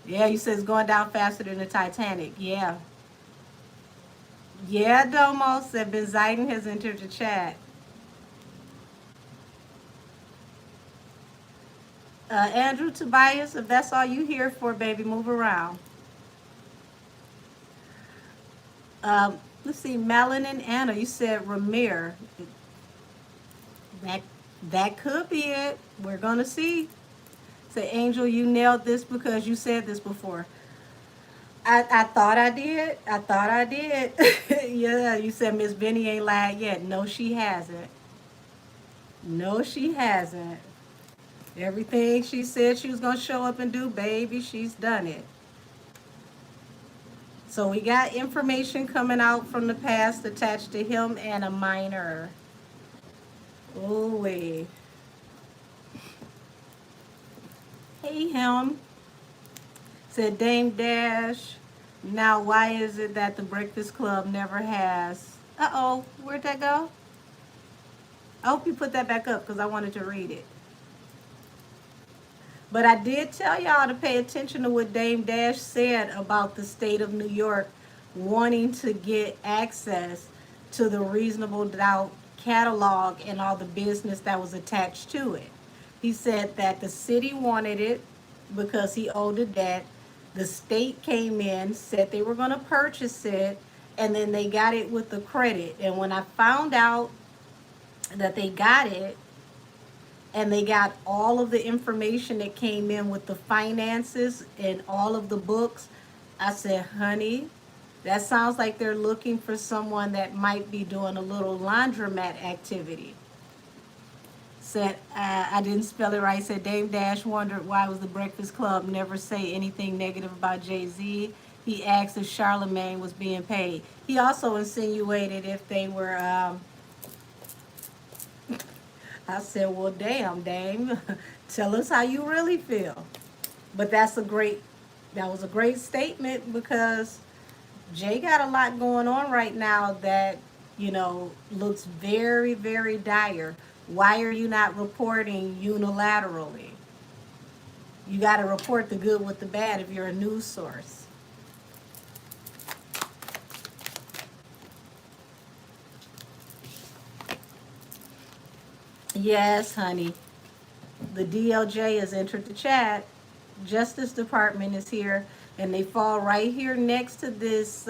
Yeah, you said it's going down faster than the Titanic. Yeah. Yeah, Domo said Ben Zayden has entered the chat. Andrew Tobias, if that's all you here for, baby, move around. Let's see, Malin and Anna, you said Ramir. That that could be it. We're gonna see. Say, Angel, you nailed this because you said this before. I thought I did. I thought I did. Yeah, you said Miss Benny ain't lied yet. No, she hasn't. No, she hasn't. Everything she said she was gonna show up and do, baby, she's done it. So we got information coming out from the past attached to him and a minor. Ooh wee. Hey him. Said Dame Dash. Now why is it that the Breakfast Club never has? Uh-oh, where'd that go? I hope you put that back up because I wanted to read it. But I did tell y'all to pay attention to what Dame Dash said about the state of New York wanting to get access to the reasonable doubt catalog and all the business that was attached to it. He said that the city wanted it because he owed a debt. The state came in, said they were going to purchase it, and then they got it with the credit. And when I found out that they got it, and they got all of the information that came in with the finances and all of the books, I said, honey, that sounds like they're looking for someone that might be doing a little laundromat activity. Said, I didn't spell it right. Said, Dame Dash wondered why was the Breakfast Club never say anything negative about Jay-Z. He asked if Charlemagne was being paid. He also insinuated if they were, I said, well, damn, Dame, tell us how you really feel. But that was a great statement because Jay got a lot going on right now that, looks very, very dire. Why are you not reporting unilaterally? You got to report the good with the bad if you're a news source. Yes, honey. The DLJ has entered the chat. Justice Department is here, and they fall right here next to this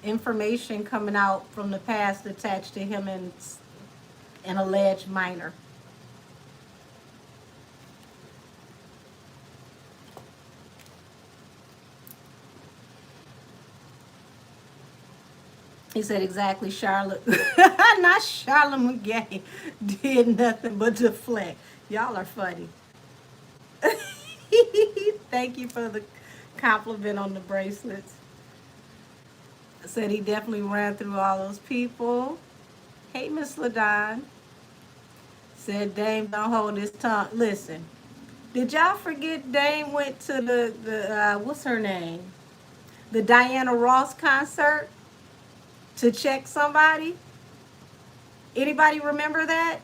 information coming out from the past attached to him and an alleged minor. He said exactly, Charlotte, not Charlotte McGay, did nothing but deflect. Y'all are funny. Thank you for the compliment on the bracelets. Said he definitely ran through all those people. Hey, Miss LaDon. Said Dame don't hold his tongue. Listen, did y'all forget Dame went to the what's her name? The Diana Ross concert to check somebody? Anybody remember that?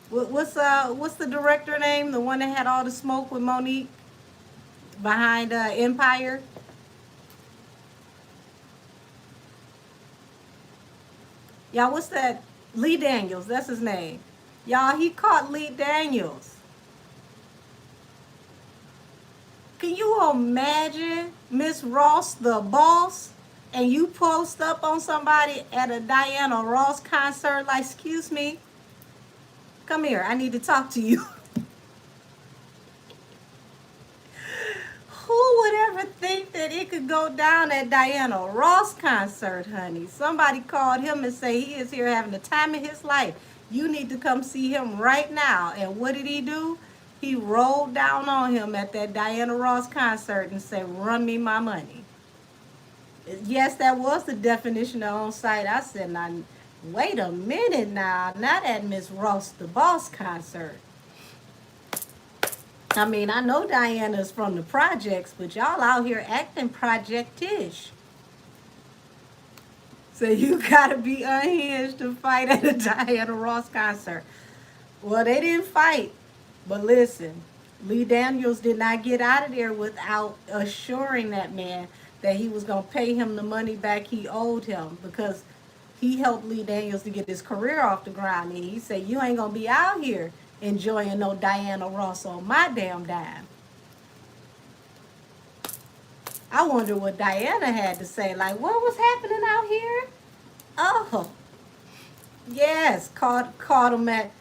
What's the director name? The one that had all the smoke with Monique behind Empire? Y'all, what's that? Lee Daniels, that's his name. Y'all, he caught Lee Daniels. Can you imagine Miss Ross, the boss, and you post up on somebody at a Diana Ross concert like, excuse me, come here, I need to talk to you. Who would ever think that it could go down at Diana Ross concert, honey? Somebody called him and say he is here having the time of his life. You need to come see him right now. And what did he do? He rolled down on him at that Diana Ross concert and said, run me my money. Yes, that was the definition of on site. I said, now, wait a minute now. Not at Miss Ross the Boss concert. I mean, I know Diana's from the projects, but y'all out here acting project-ish. So you gotta be unhinged to fight at a Diana Ross concert. Well, they didn't fight. But listen, Lee Daniels did not get out of there without assuring that man that he was going to pay him the money back he owed him because he helped Lee Daniels to get his career off the ground. And he said, you ain't going to be out here enjoying no Diana Ross on my damn dime. I wonder what Diana had to say. Like, what was happening out here? Oh, yes, caught him at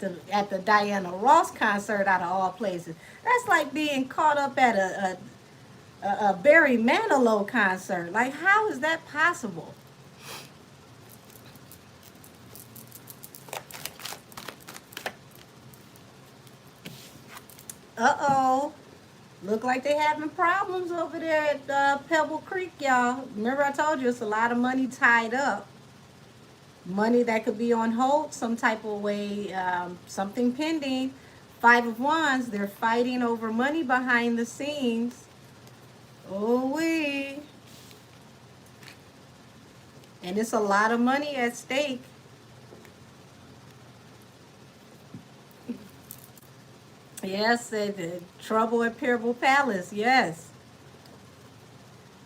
the Diana Ross concert out of all places. That's like being caught up at a Barry Manilow concert. Like, how is that possible? Uh-oh. Look like they having problems over there at Pebble Creek, y'all. Remember I told you it's a lot of money tied up. Money that could be on hold some type of way, something pending. Five of Wands, they're fighting over money behind the scenes. Oh, wee. And it's a lot of money at stake. Yes, the trouble at Pearable Palace, yes.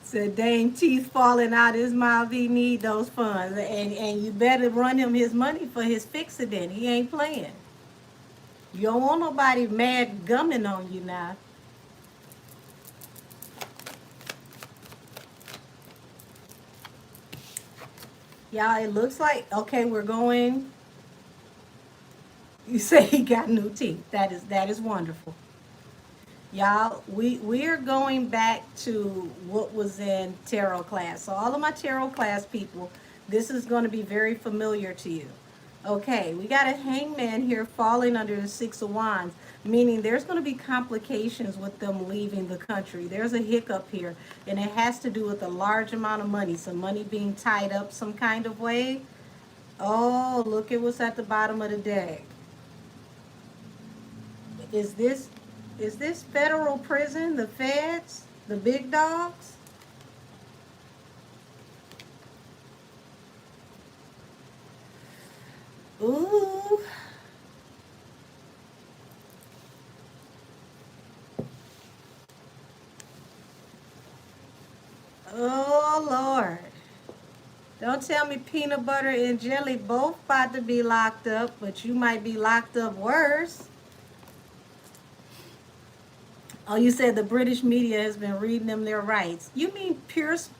Said dang teeth falling out his mouth, he need those funds. And you better run him his money for his fix-it-in. He ain't playing. You don't want nobody mad gumming on you now. Y'all, it looks like, okay, we're going. You say he got new teeth. That is wonderful. Y'all, we are going back to what was in tarot class. So all of my tarot class people, this is going to be very familiar to you. Okay, we got a hangman here falling under the Six of Wands, meaning there's going to be complications with them leaving the country. There's a hiccup here, and it has to do with a large amount of money, some money being tied up some kind of way. Oh, look at what's at the bottom of the deck. Is this federal prison, the feds, the big dogs? Ooh. Oh, Lord. Don't tell me peanut butter and jelly both about to be locked up, but you might be locked up worse. Oh, you said the British media has been reading them their rights. You mean Pierce,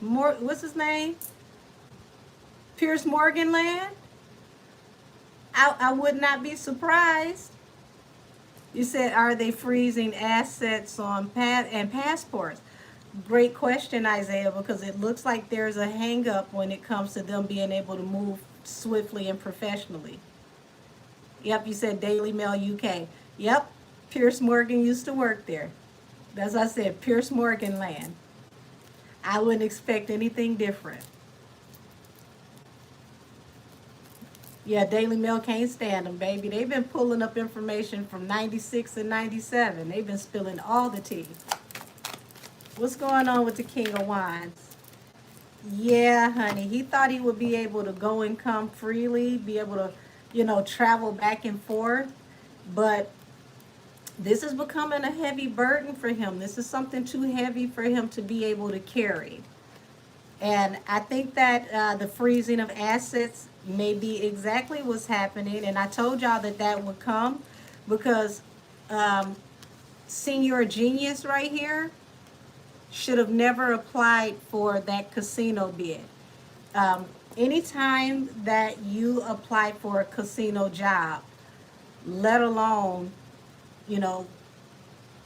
what's his name? Pierce Morganland? I would not be surprised. You said, are they freezing assets on passports? Great question, Isaiah, because it looks like there's a hang up when it comes to them being able to move swiftly and professionally. Yep, you said Daily Mail UK. Yep, Pierce Morgan used to work there. As I said, Pierce Morgan land. I wouldn't expect anything different. Yeah, Daily Mail can't stand them, baby. They've been pulling up information from 96 and 97. They've been spilling all the tea. What's going on with the King of Wands? Yeah, honey. He thought he would be able to go and come freely, be able to, travel back and forth. But this is becoming a heavy burden for him. This is something too heavy for him to be able to carry. And I think that the freezing of assets may be exactly what's happening. And I told y'all that would come because Senior Genius right here should have never applied for that casino bid. Anytime that you apply for a casino job, let alone,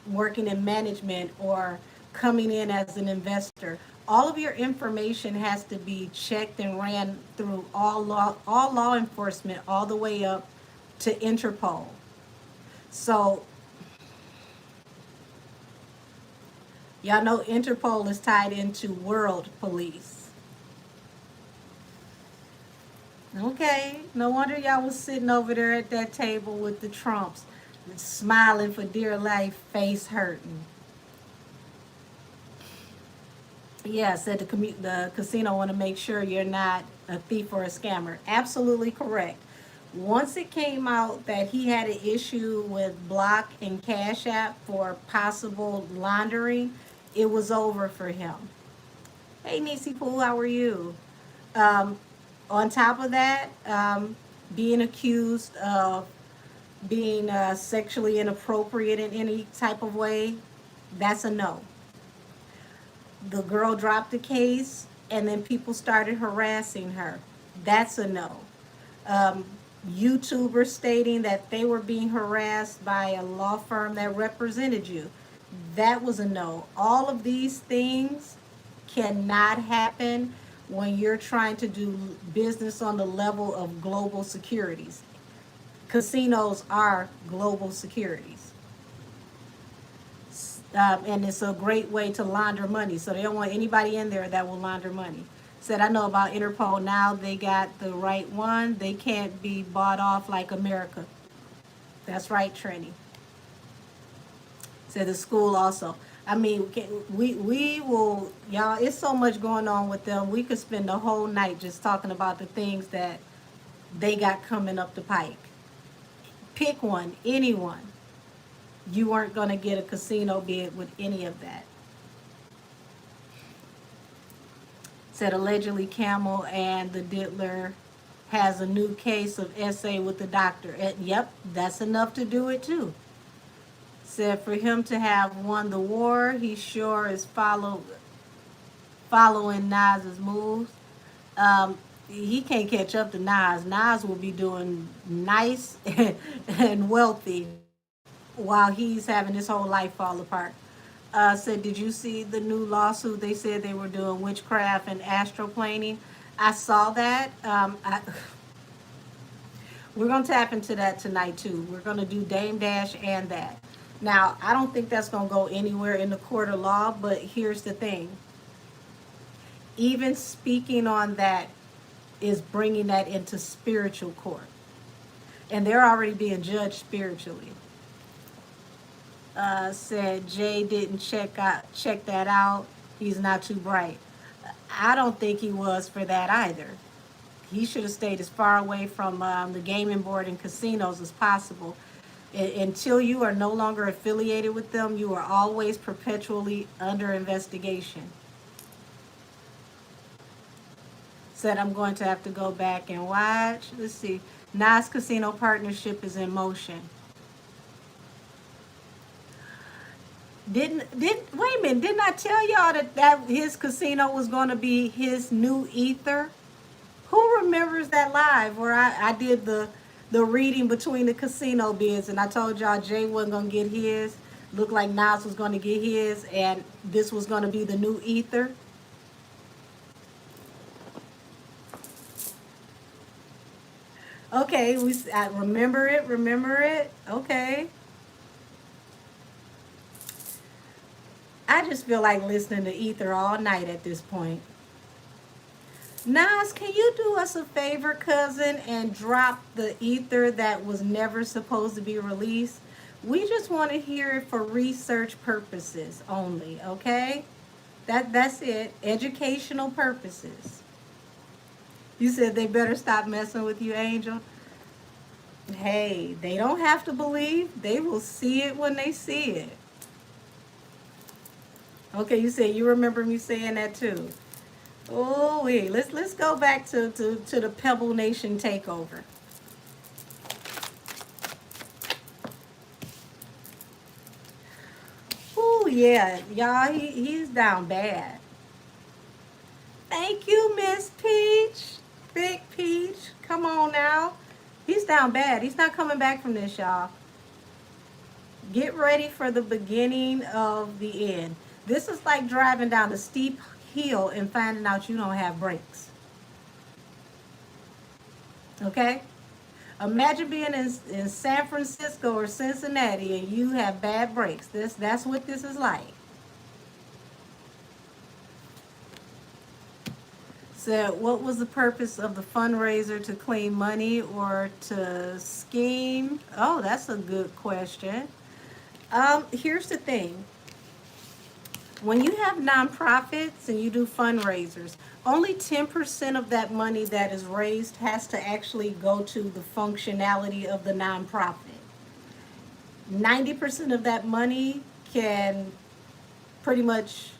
working in management or coming in as an investor, all of your information has to be checked and ran through all law enforcement, all the way up to Interpol. So y'all know Interpol is tied into World Police. Okay, no wonder y'all was sitting over there at that table with the Trumps, smiling for dear life, face hurting. Yeah, said the casino want to make sure you're not a thief or a scammer. Absolutely correct. Once it came out that he had an issue with Block and Cash App for possible laundering, it was over for him. Hey, Niecy Pooh, how are you? Um, on top of that, being accused of being sexually inappropriate in any type of way, that's a no. The girl dropped the case, and then people started harassing her. That's a no. Um, YouTubers stating that they were being harassed by a law firm that represented you. That was a no. All of these things cannot happen when you're trying to do business on the level of global securities. Casinos are global securities. And it's a great way to launder money. So they don't want anybody in there that will launder money. Said, I know about Interpol now. They got the right one. They can't be bought off like America. That's right, Trini. Said the school also. I mean, we will, y'all, it's so much going on with them. We could spend the whole night just talking about the things that they got coming up the pike. Pick one, anyone. You weren't going to get a casino bid with any of that. Said allegedly Camel and the Diddler has a new case of SA with the doctor. And yep, that's enough to do it too. Said for him to have won the war, he sure is following Nas's moves. He can't catch up to Nas. Nas will be doing nice and wealthy while he's having his whole life fall apart. Said, did you see the new lawsuit? They said they were doing witchcraft and astroplaning. I saw that. We're going to tap into that tonight, too. We're going to do Dame Dash and that. Now, I don't think that's going to go anywhere in the court of law, but here's the thing. Even speaking on that is bringing that into spiritual court. And they're already being judged spiritually. Said Jay didn't check that out. He's not too bright. I don't think he was for that either. He should have stayed as far away from the gaming board and casinos as possible. Until you are no longer affiliated with them, you are always perpetually under investigation. Said I'm going to have to go back and watch. Let's see. Nas Casino partnership is in motion. Wait a minute, didn't I tell y'all that his casino was going to be his new ether? Who remembers that live where I did the reading between the casino bids, and I told y'all Jay wasn't going to get his, looked like Nas was going to get his, and this was going to be the new ether? Okay, I remember it, okay. I just feel like listening to Ether all night at this point. Nas, can you do us a favor, cousin, and drop the Ether that was never supposed to be released? We just want to hear it for research purposes only, okay? That's it. Educational purposes. You said they better stop messing with you, Angel. Hey, they don't have to believe. They will see it when they see it. Okay, you said you remember me saying that too. Oh wait, let's go back to the Pebble Nation takeover. Oh yeah, y'all, he's down bad. Thank you, Miss Peach. Big Peach. Come on now. He's down bad. He's not coming back from this, y'all. Get ready for the beginning of the end. This is like driving down a steep hill and finding out you don't have brakes. Okay? Imagine being in San Francisco or Cincinnati and you have bad brakes. That's what this is like. So what was the purpose of the fundraiser, to clean money or to scheme? Oh, that's a good question. Here's the thing. When you have nonprofits and you do fundraisers, only 10% of that money that is raised has to actually go to the functionality of the nonprofit. 90% of that money can pretty much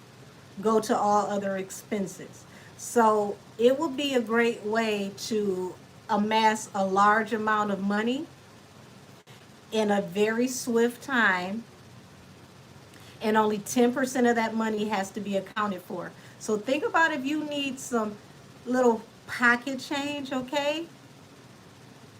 go to all other expenses. So it would be a great way to amass a large amount of money in a very swift time, and only 10% of that money has to be accounted for. So think about if you need some little pocket change, okay?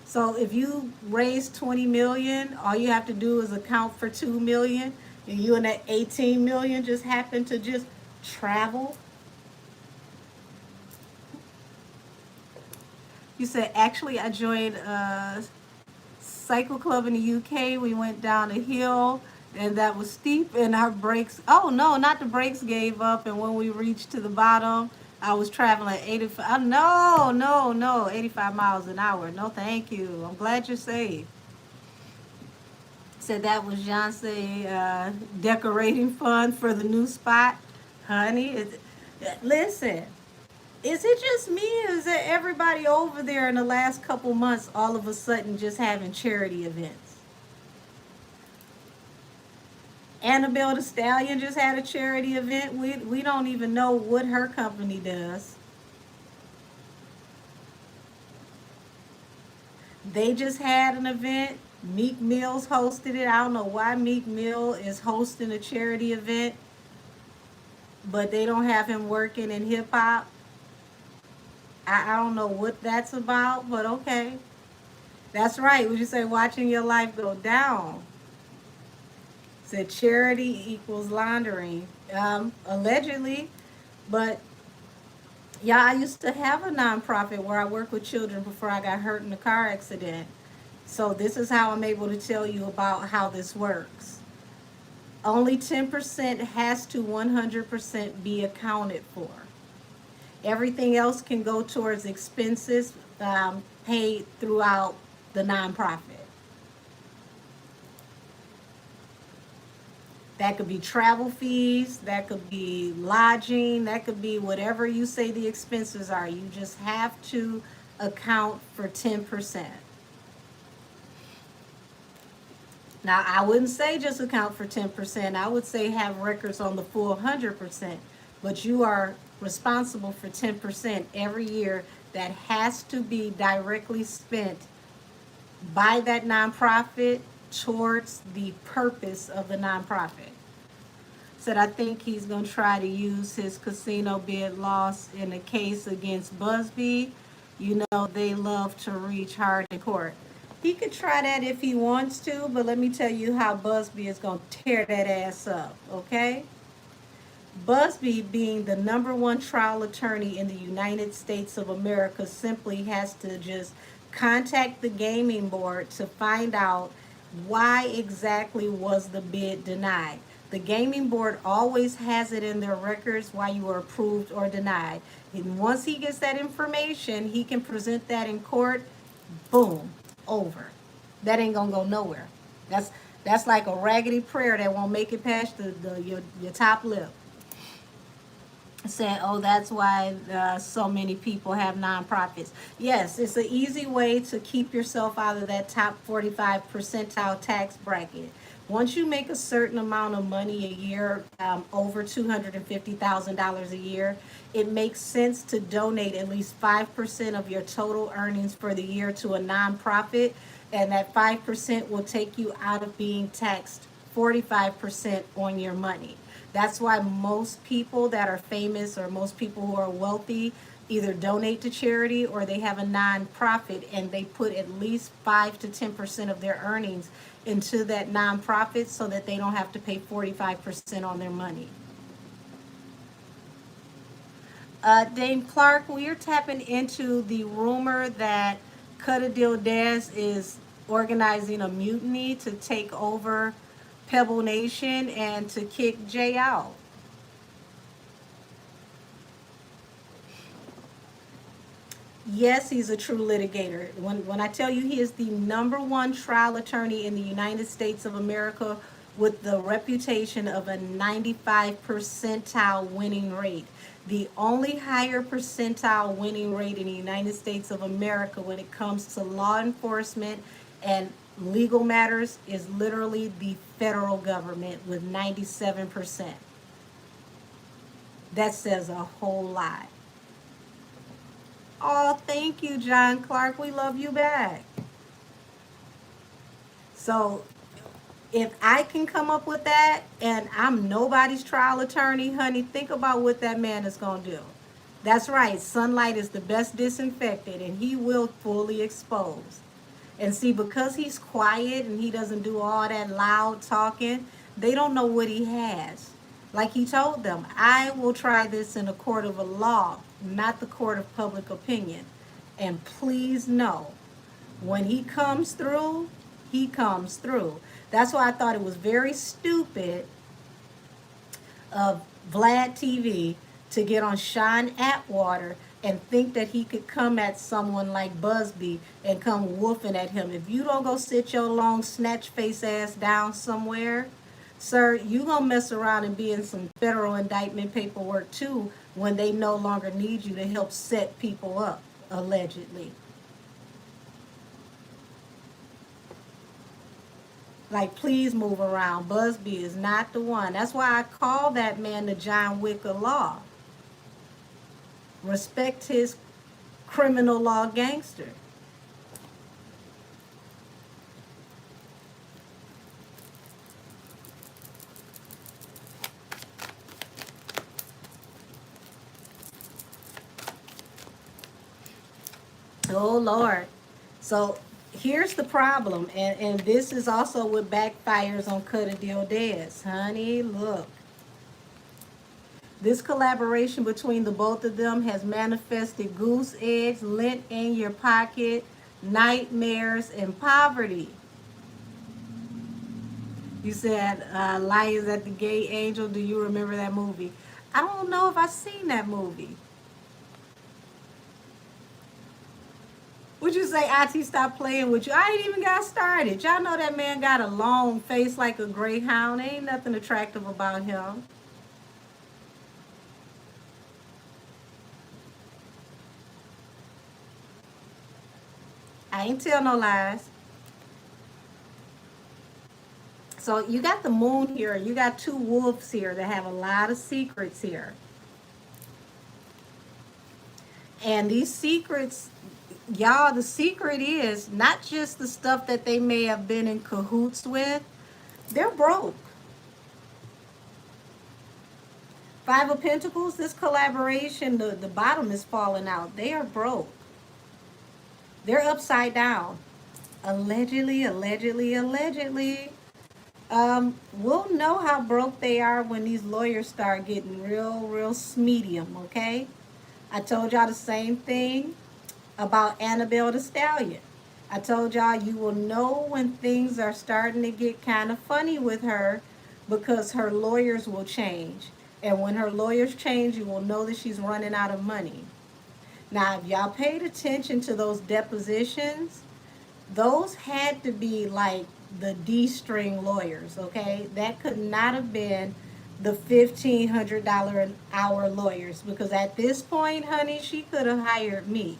So if you raise 20 million, all you have to do is account for 2 million, and you and that 18 million just happen to just travel. You said, actually, I joined a cycle club in the UK. We went down a hill and that was steep, and our brakes, oh no, not the brakes gave up. And when we reached to the bottom, I was traveling 85, no, no, no, 85 miles an hour. No, thank you. I'm glad you're safe. Said that was Beyonce decorating fund for the new spot. Honey, listen, is it just me, or is it everybody over there in the last couple months all of a sudden just having charity events? Annabelle the Stallion just had a charity event. We don't even know what her company does. They just had an event. Meek Mill's hosted it. I don't know why Meek Mill is hosting a charity event, but they don't have him working in hip hop. I don't know what that's about, but okay. That's right. Would you say watching your life go down? Said charity equals laundering. Allegedly, but yeah, I used to have a nonprofit where I worked with children before I got hurt in a car accident. So this is how I'm able to tell you about how this works. Only 10% has to 100% be accounted for. Everything else can go towards expenses paid throughout the nonprofit. That could be travel fees, that could be lodging, that could be whatever you say the expenses are. You just have to account for 10%. Now, I wouldn't say just account for 10%. I would say have records on the full 100%. But you are responsible for 10% every year that has to be directly spent by that nonprofit towards the purpose of the nonprofit. Said, I think he's going to try to use his casino bid loss in a case against Busby. You know, they love to reach hard in court. He could try that if he wants to, but let me tell you how Busby is going to tear that ass up, okay? Busby, being the #1 trial attorney in the United States of America, simply has to just contact the gaming board to find out why exactly was the bid denied. The gaming board always has it in their records why you were approved or denied. And once he gets that information, he can present that in court. Boom, over. That ain't gonna go nowhere. That's like a raggedy prayer that won't make it past your top lip. Said, oh, that's why so many people have nonprofits. Yes, it's an easy way to keep yourself out of that top 45 percentile tax bracket. Once you make a certain amount of money a year, over $250,000 a year, it makes sense to donate at least 5% of your total earnings for the year to a nonprofit, and that 5% will take you out of being taxed 45% on your money. That's why most people that are famous or most people who are wealthy either donate to charity or they have a nonprofit and they put at least 5 to 10% of their earnings into that nonprofit so that they don't have to pay 45% on their money. Dame Clark, we're tapping into the rumor that Cuttadille Des is organizing a mutiny to take over Pebble Nation and to kick Jay out. Yes, he's a true litigator. When I tell you he is the #1 trial attorney in the United States of America with the reputation of a 95 percentile winning rate. The only higher percentile winning rate in the United States of America when it comes to law enforcement and legal matters is literally the federal government with 97%. That says a whole lot. Oh, thank you, John Clark. We love you back. So if I can come up with that and I'm nobody's trial attorney, honey, think about what that man is going to do. That's right. Sunlight is the best disinfectant and he will fully expose. And see, because he's quiet and he doesn't do all that loud talking, they don't know what he has. Like he told them, I will try this in a court of a law, not the court of public opinion. And please know, when he comes through, he comes through. That's why I thought it was very stupid of Vlad TV to get on Sean Atwater and think that he could come at someone like Busby and come woofing at him. If you don't go sit your long snatch face ass down somewhere, sir, you gonna mess around and be in some federal indictment paperwork too when they no longer need you to help set people up, allegedly. Like, please move around. Busby is not the one. That's why I call that man the John Wick of law. Respect his criminal law gangster. Oh, Lord. So here's the problem, and this is also what backfires on Cut a Deal Dez. Honey, look. This collaboration between the both of them has manifested goose eggs, lint in your pocket, nightmares, and poverty. You said Lions at the Gate Angel. Do you remember that movie? I don't know if I've seen that movie. Would you say Ati stop playing with you? I ain't even got started. Y'all know that man got a long face like a greyhound. Ain't nothing attractive about him. I ain't tell no lies. So you got the moon here. You got two wolves here that have a lot of secrets here. And these secrets, y'all, the secret is not just the stuff that they may have been in cahoots with. They're broke. Five of Pentacles, this collaboration, the bottom is falling out. They are broke. They're upside down. Allegedly, allegedly, allegedly. We'll know how broke they are when these lawyers start getting real smedium, okay? I told y'all the same thing about Annabelle the Stallion. I told y'all you will know when things are starting to get kind of funny with her because her lawyers will change. And when her lawyers change, you will know that she's running out of money. Now, if y'all paid attention to those depositions, those had to be like the D-string lawyers, okay? That could not have been the $1,500 an hour lawyers because at this point, honey, she could have hired me.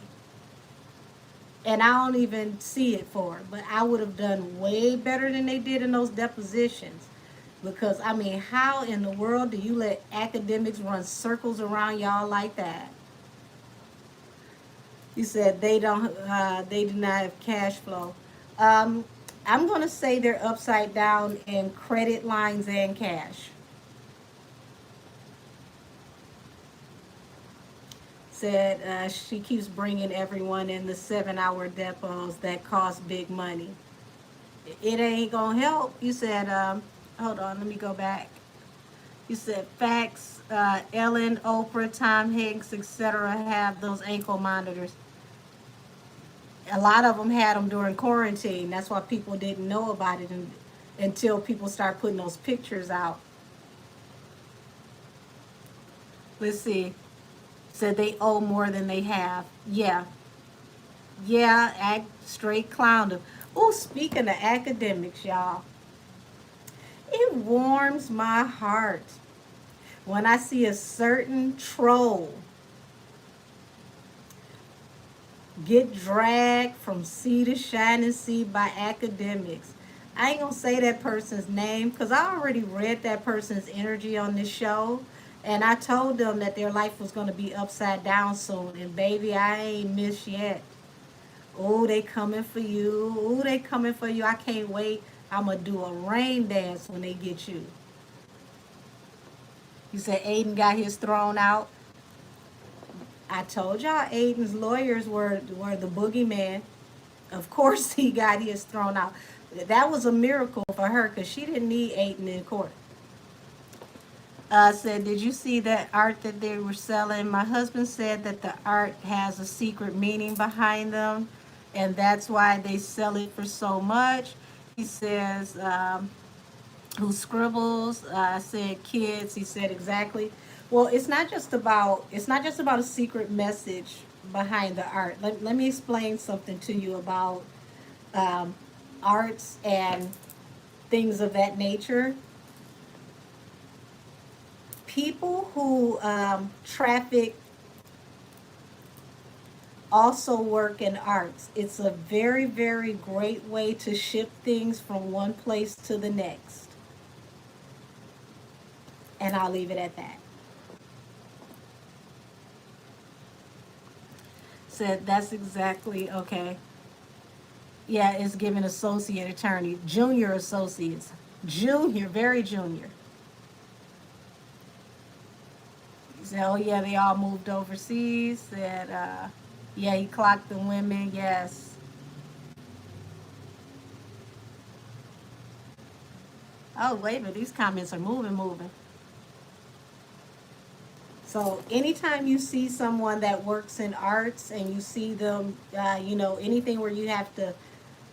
And I don't even see it for her, but I would have done way better than they did in those depositions. Because, I mean, how in the world do you let academics run circles around y'all like that? You said they do not have cash flow. I'm going to say they're upside down in credit lines and cash. Said she keeps bringing everyone in the 7-hour depots that cost big money. It ain't going to help. You said, hold on, let me go back. You said facts, Ellen, Oprah, Tom Hanks, etc. have those ankle monitors. A lot of them had them during quarantine. That's why people didn't know about it until people start putting those pictures out. Let's see. Said they owe more than they have. Yeah. Yeah, act straight clown. Oh, speaking of academics, y'all. It warms my heart when I see a certain troll get dragged from sea to shining sea by academics. I ain't gonna say that person's name because I already read that person's energy on this show. And I told them that their life was going to be upside down soon. And baby, I ain't missed yet. Oh, they coming for you. Oh, they coming for you. I can't wait. I'm going to do a rain dance when they get you. You said Aiden got his thrown out. I told y'all Aiden's lawyers were the boogeyman. Of course he got his thrown out. That was a miracle for her because she didn't need Aiden in court. Said, did you see that art that they were selling? My husband said that the art has a secret meaning behind them, and that's why they sell it for so much. He says, who scribbles? I said kids. He said exactly. Well, it's not just about a secret message behind the art. Let me explain something to you about um, arts and things of that nature. People who traffic also work in arts. It's a very, very great way to ship things from one place to the next. And I'll leave it at that. Said that's exactly okay. Yeah, it's given associate attorney, junior associates, junior, very junior. He said, oh yeah, they all moved overseas. Said, yeah, he clocked the women. Yes. Oh wait a minute, these comments are moving, moving. So anytime you see someone that works in arts and you see them, anything where you have the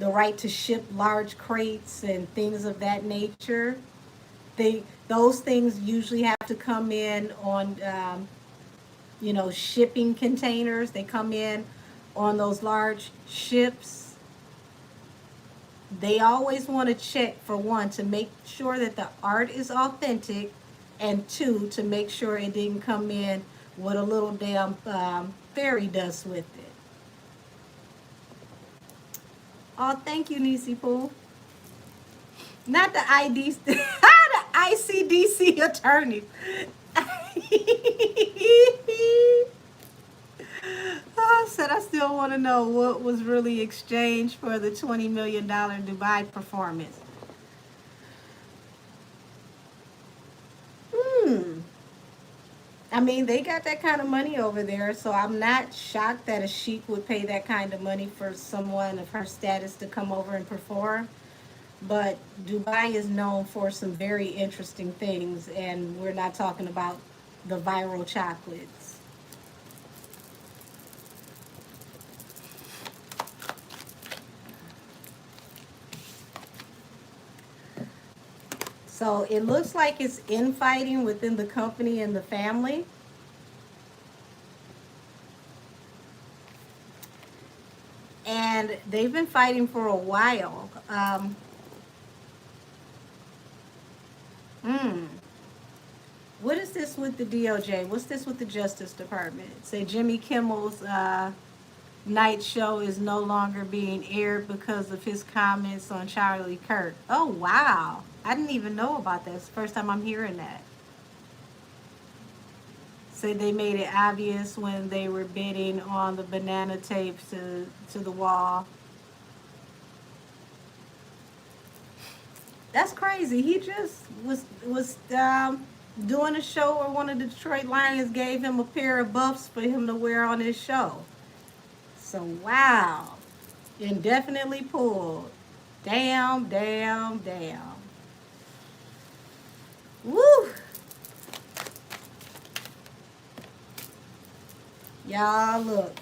right to ship large crates and things of that nature, those things usually have to come in on, shipping containers. They come in on those large ships. They always want to check, for one, to make sure that the art is authentic, and two, to make sure it didn't come in with a little damn fairy dust with it. Oh, thank you, Nisi Pooh. Not the ID, the ICDC attorney. I said I still want to know what was really exchanged for the $20 million Dubai performance. Hmm. I mean, they got that kind of money over there, so I'm not shocked that a sheik would pay that kind of money for someone of her status to come over and perform. But Dubai is known for some very interesting things, and we're not talking about the viral chocolates. So it looks like it's infighting within the company and the family. And they've been fighting for a while. Hmm. What is this with the DOJ? What's this with the Justice Department? Say Jimmy Kimmel's night show is no longer being aired because of his comments on Charlie Kirk. Oh, wow. I didn't even know about that. It's the first time I'm hearing that. Say they made it obvious when they were bidding on the banana tape to the wall. That's crazy. He just was doing a show where one of the Detroit Lions gave him a pair of buffs for him to wear on his show. So wow, indefinitely pulled. Damn, damn, damn. Woo! Y'all look.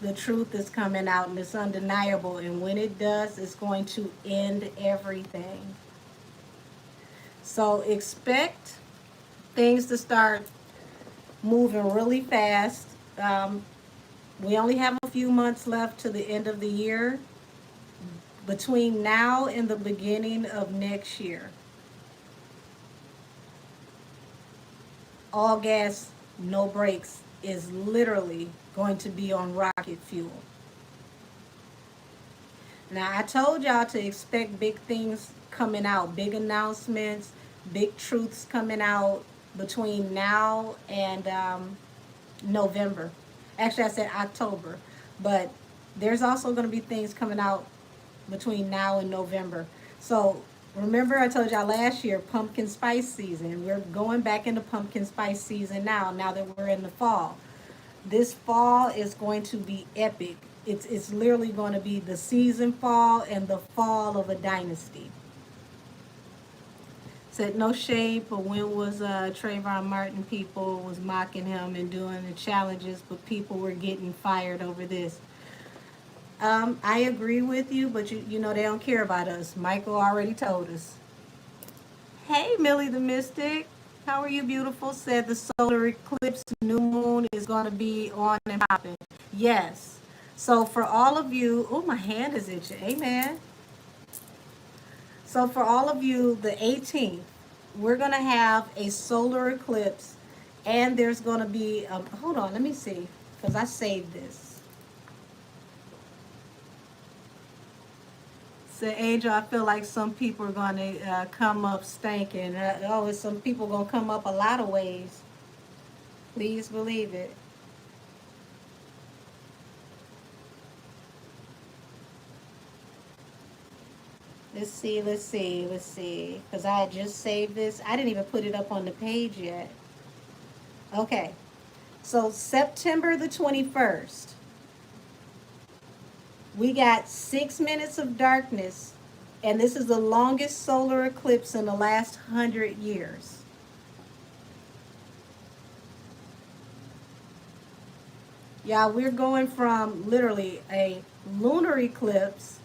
The truth is coming out and it's undeniable, and when it does, it's going to end everything. So expect things to start moving really fast. Um, we only have a few months left to the end of the year. Between now and the beginning of next year, all gas, no brakes is literally going to be on rocket fuel. Now, I told y'all to expect big things coming out, big announcements, big truths coming out between now and November. Actually, I said October, but there's also going to be things coming out between now and November. So remember, I told y'all last year, pumpkin spice season. We're going back into pumpkin spice season now. Now that we're in the fall, this fall is going to be epic. It's literally going to be the season fall and the fall of a dynasty. Said no shade, but when was Trayvon Martin, people was mocking him and doing the challenges, but people were getting fired over this. I agree with you, but you know they don't care about us. Michael already told us. Hey, Millie the Mystic. How are you, beautiful? Said the solar eclipse new moon is going to be on and popping. Yes. So for all of you, oh, my hand is itching. Amen. So for all of you, the 18th, we're going to have a solar eclipse, and there's going to be, hold on, let me see, because I saved this. So, Angel, I feel like some people are going to come up stinking. Some people going to come up a lot of ways. Please believe it. Let's see. Because I had just saved this. I didn't even put it up on the page yet. Okay. So, September the 21st, we got 6 minutes of darkness, and this is the longest solar eclipse in the last 100 years. Yeah, we're going from literally a lunar eclipse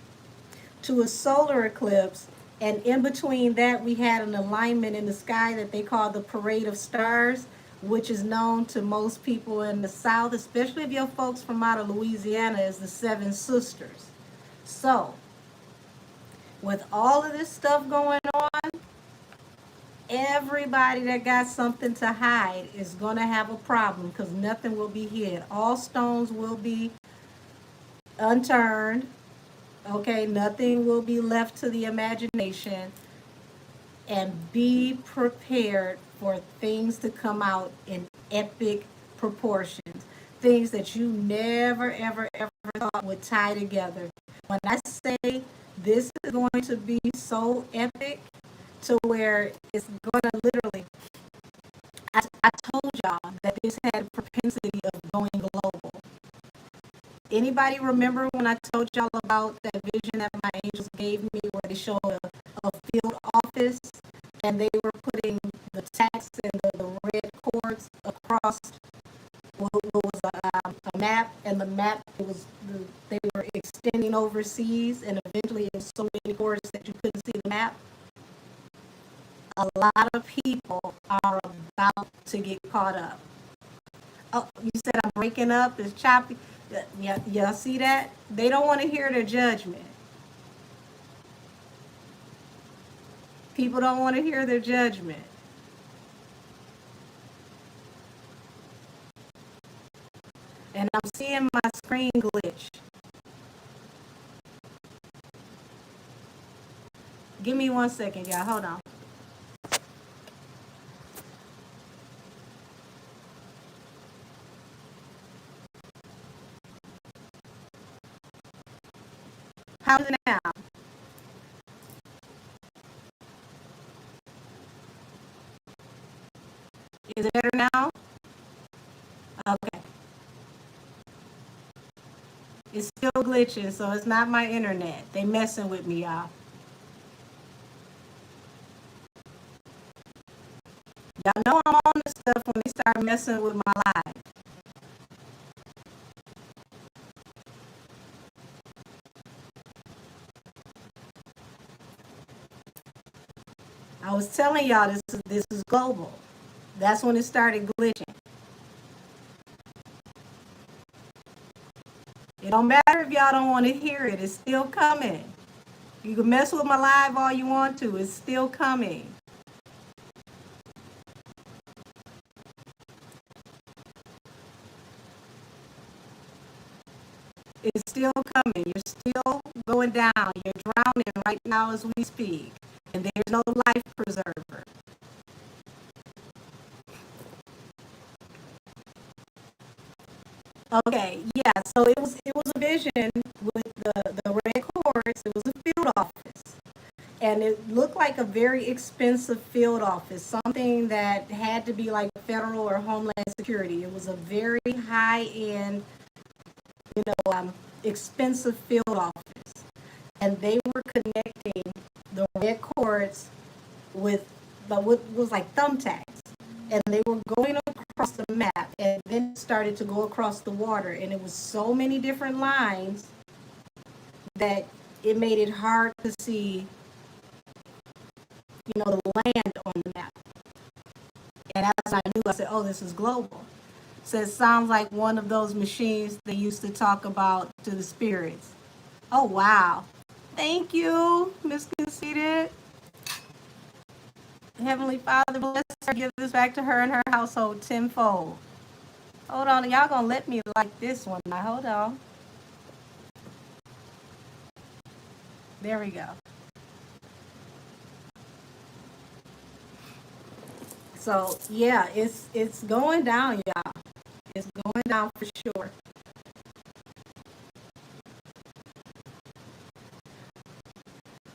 to a solar eclipse, and in between that, we had an alignment in the sky that they call the Parade of Stars, which is known to most people in the South, especially if your folks from out of Louisiana, as the Seven Sisters. So, with all of this stuff going on, everybody that got something to hide is going to have a problem because nothing will be hid. All stones will be unturned. Okay, nothing will be left to the imagination. And be prepared for things to come out in epic proportions. Things that you never, ever, ever thought would tie together. When I say this is going to be so epic to where it's going to literally, I told y'all that this had a propensity of going global. Anybody remember when I told y'all about that vision that my angels gave me where they showed a field office and they were putting the tacks and the red cords across what was a map, and the map they were extending overseas, and eventually it was so many cords that you couldn't see the map. A lot of people are about to get caught up. Oh, you said I'm breaking up. It's choppy. Yeah, y'all see that? They don't want to hear their judgment. People don't want to hear their judgment. And I'm seeing my screen glitch. Give me 1 second, y'all. Hold on. How's it now? Is it better now? Okay. It's still glitching, so it's not my internet. They messing with me, y'all. Y'all know I'm on this stuff when they start messing with my live. I was telling y'all this is global. That's when it started glitching. It don't matter if y'all don't want to hear it. It's still coming. You can mess with my live all you want to. It's still coming. It's still coming. You're still going down. You're drowning right now as we speak. and there's no life preserver. Okay, yeah, so it was a vision with the red cords. It was a field office. And it looked like a very expensive field office, something that had to be like federal or homeland security. It was a very high end, expensive field office. And they were connecting the red cords with what was like thumbtacks. And they were going across the map and then it started to go across the water. And it was so many different lines that it made it hard to see, the land on the map. And as I knew, I said, oh, this is global. So it sounds like one of those machines they used to talk about to the spirits. Oh, wow. Thank you, Miss Conceited. Heavenly Father, bless her, give this back to her and her household tenfold. Hold on, y'all gonna let me like this one. Now, hold on. There we go. So yeah, it's going down, y'all. It's going down for sure.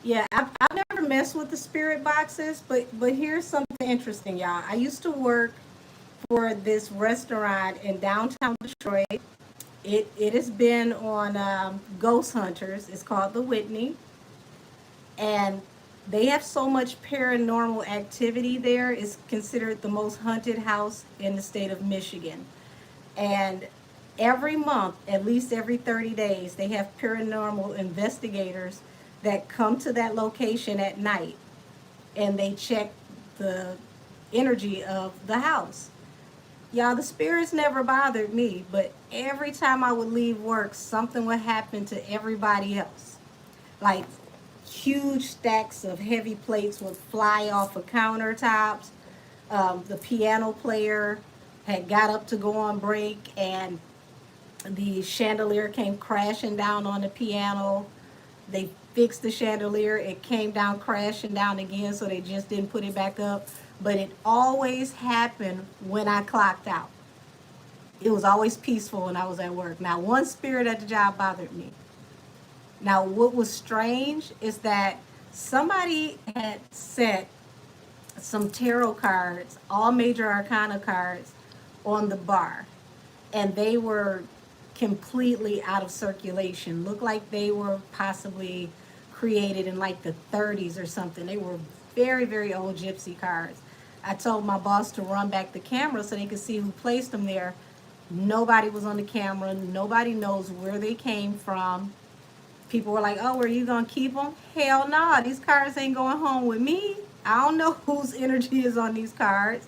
Yeah, I've never messed with the spirit boxes, but here's something interesting, y'all. I used to work for this restaurant in downtown Detroit. It has been on Ghost Hunters. It's called the Whitney, and they have so much paranormal activity there. It's considered the most haunted house in the state of Michigan. And every month, at least every 30 days, they have paranormal investigators that come to that location at night and they check the energy of the house. Y'all, the spirits never bothered me, but every time I would leave work, something would happen to everybody else. Like huge stacks of heavy plates would fly off of countertops. The piano player had got up to go on break and the chandelier came crashing down on the piano. They fixed the chandelier. It came down crashing down again, so they just didn't put it back up. But it always happened when I clocked out. It was always peaceful when I was at work. Now, one spirit at the job bothered me. Now, what was strange is that somebody had set some tarot cards, all major arcana cards, on the bar. And they were completely out of circulation. Looked like they were possibly created in like the 30s or something. They were very, very old gypsy cards. I told my boss to run back the camera so they could see who placed them there. Nobody was on the camera. Nobody knows where they came from. People were like, oh, are you going to keep them? Hell no, nah, these cards ain't going home with me. I don't know whose energy is on these cards.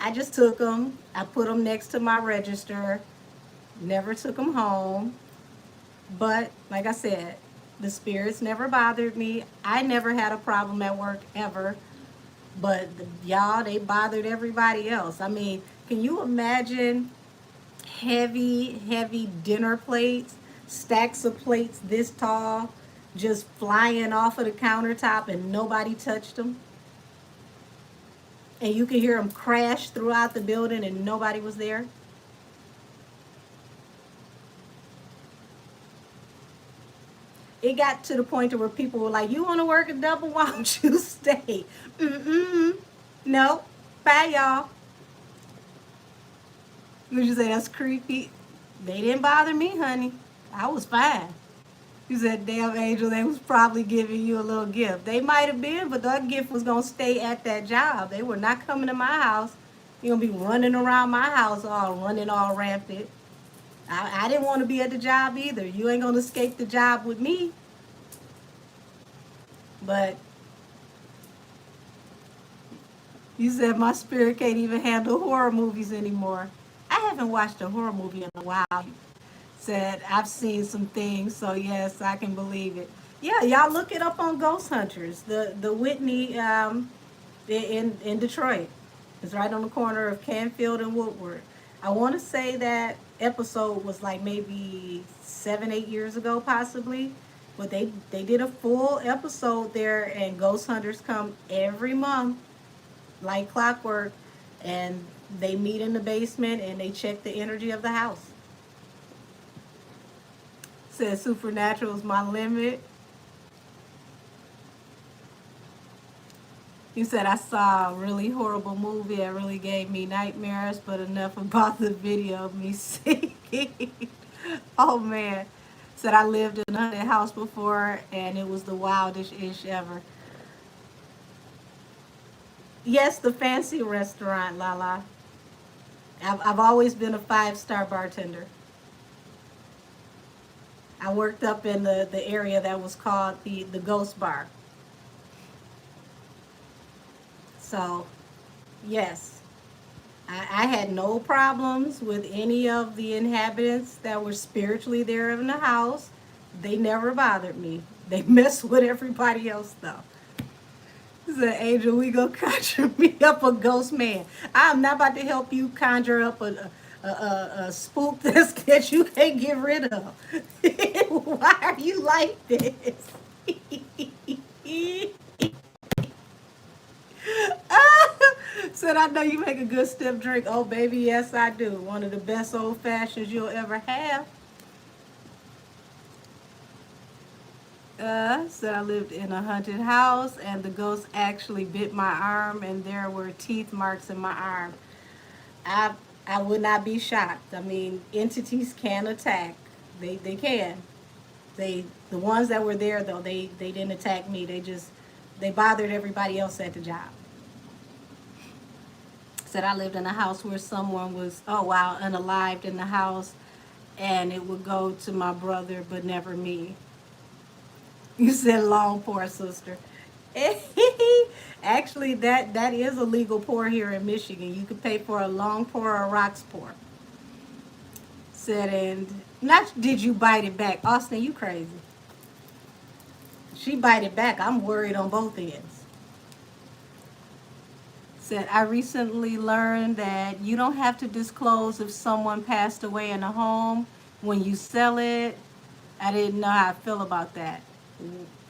I just took them. I put them next to my register. Never took them home. But like I said, the spirits never bothered me. I never had a problem at work ever. But y'all, they bothered everybody else. I mean, can you imagine heavy, heavy dinner plates, stacks of plates this tall, just flying off of the countertop and nobody touched them? And you can hear them crash throughout the building and nobody was there? It got to the point to where people were like, you want to work a double? Why don't you stay? No. Bye, y'all. Would you say that's creepy? They didn't bother me, honey. I was fine. You said, damn angel, they was probably giving you a little gift. They might have been, but that gift was going to stay at that job. They were not coming to my house. You're going to be running around my house running all rampant. I didn't want to be at the job either. You ain't going to escape the job with me. But you said my spirit can't even handle horror movies anymore. I haven't watched a horror movie in a while. Said I've seen some things, so yes, I can believe it. Yeah, y'all look it up on Ghost Hunters. The Whitney in Detroit. It's right on the corner of Canfield and Woodward. I want to say that episode was like maybe 7, 8 years ago, possibly. But they did a full episode there, and ghost hunters come every month like clockwork, and they meet in the basement and they check the energy of the house. Says supernatural is my limit. You said I saw a really horrible movie that really gave me nightmares, but enough about the video of me singing. Oh man. Said I lived in a haunted house before and it was the wildest ish ever. Yes, the fancy restaurant, Lala. I've always been a 5-star bartender. I worked up in the area that was called the Ghost Bar. So, yes, I had no problems with any of the inhabitants that were spiritually there in the house. They never bothered me. They messed with everybody else though. Said Angel, we go conjure me up a ghost man. I'm not about to help you conjure up a spook that you can't get rid of. Why are you like this? Said I know you make a good stiff drink. Oh baby, yes I do. One of the best old fashions you'll ever have. Said I lived in a haunted house and the ghost actually bit my arm and there were teeth marks in my arm. I I would not be shocked. I mean, entities can attack. They can. The ones that were there though, they didn't attack me. They bothered everybody else at the job. Said I lived in a house where someone was, oh wow, unalived in the house and it would go to my brother but never me. You said long pour, sister. Actually, that is a legal pour here in Michigan. You could pay for a long pour or a rocks pour. Said, and not did you bite it back. Austin, you crazy. She bite it back. I'm worried on both ends. Said, I recently learned that you don't have to disclose if someone passed away in a home when you sell it. I didn't know how I feel about that.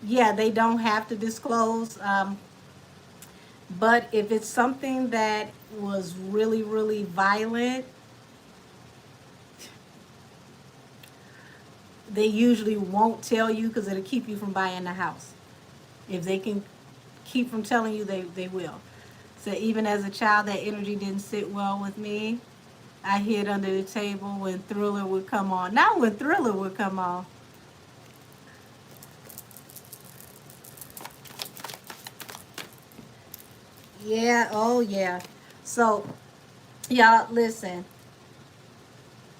Yeah, they don't have to disclose. But if it's something that was really, really violent, they usually won't tell you because it'll keep you from buying the house. If they can keep from telling you, they will. So even as a child, that energy didn't sit well with me. I hid under the table when Thriller would come on. Not when Thriller would come on. Yeah, oh yeah. So, y'all, listen.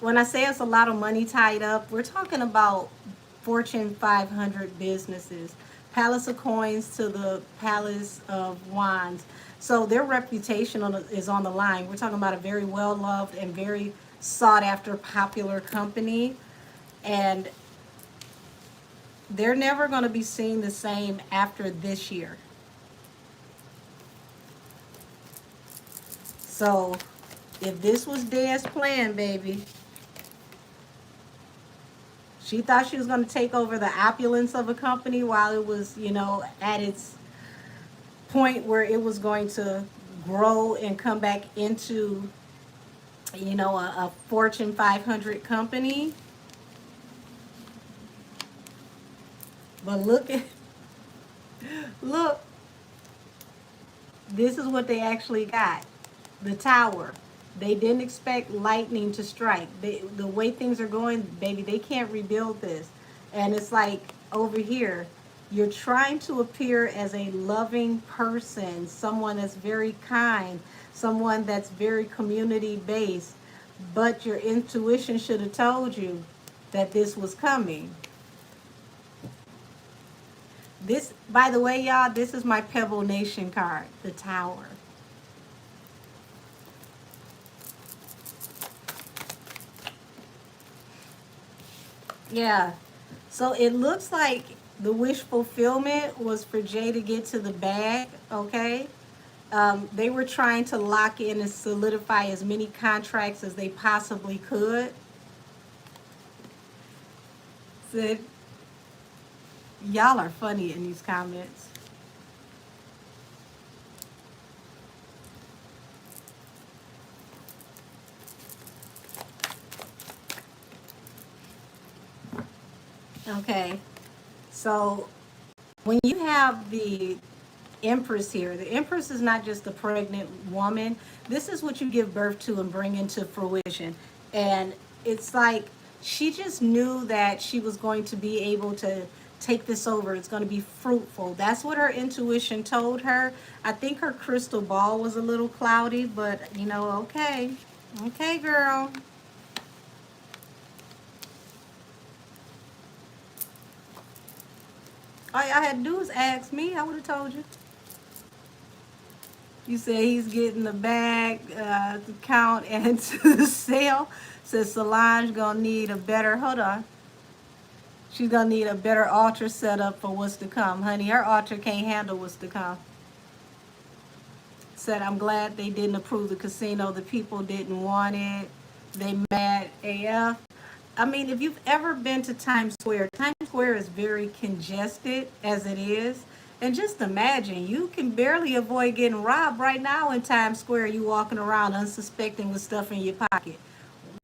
When I say it's a lot of money tied up, we're talking about Fortune 500 businesses. Palace of Coins to the Palace of Wands. So their reputation is on the line. We're talking about a very well loved and very sought after popular company. And they're never going to be seen the same after this year. So if this was Dad's plan, baby, she thought she was going to take over the opulence of a company while it was, at its point where it was going to grow and come back into, a Fortune 500 company. But look, this is what they actually got. The tower. They didn't expect lightning to strike. The way things are going, baby, they can't rebuild this. And it's like over here, you're trying to appear as a loving person, someone that's very kind, someone that's very community based, but your intuition should have told you that this was coming. This, by the way, y'all, this is my Pebble Nation card, the tower. Yeah. So it looks like the wish fulfillment was for Jay to get to the bag, okay? They were trying to lock in and solidify as many contracts as they possibly could. Said, Y'all are funny in these comments. Okay, so when you have the Empress here, the Empress is not just a pregnant woman. This is what you give birth to and bring into fruition. And it's like she just knew that she was going to be able to take this over. It's going to be fruitful. That's what her intuition told her. I think her crystal ball was a little cloudy, but you know, okay. Okay, girl. All y'all had to do was ask me. I would have told you. You say he's getting the bag to count and to sell. Says Solange gonna need a better, hold on. She's gonna need a better altar setup for what's to come. Honey, her altar can't handle what's to come. Said, I'm glad they didn't approve the casino. The people didn't want it. They mad AF. I mean, if you've ever been to Times Square is very congested as it is. And just imagine, you can barely avoid getting robbed right now in Times Square. You walking around unsuspecting with stuff in your pocket.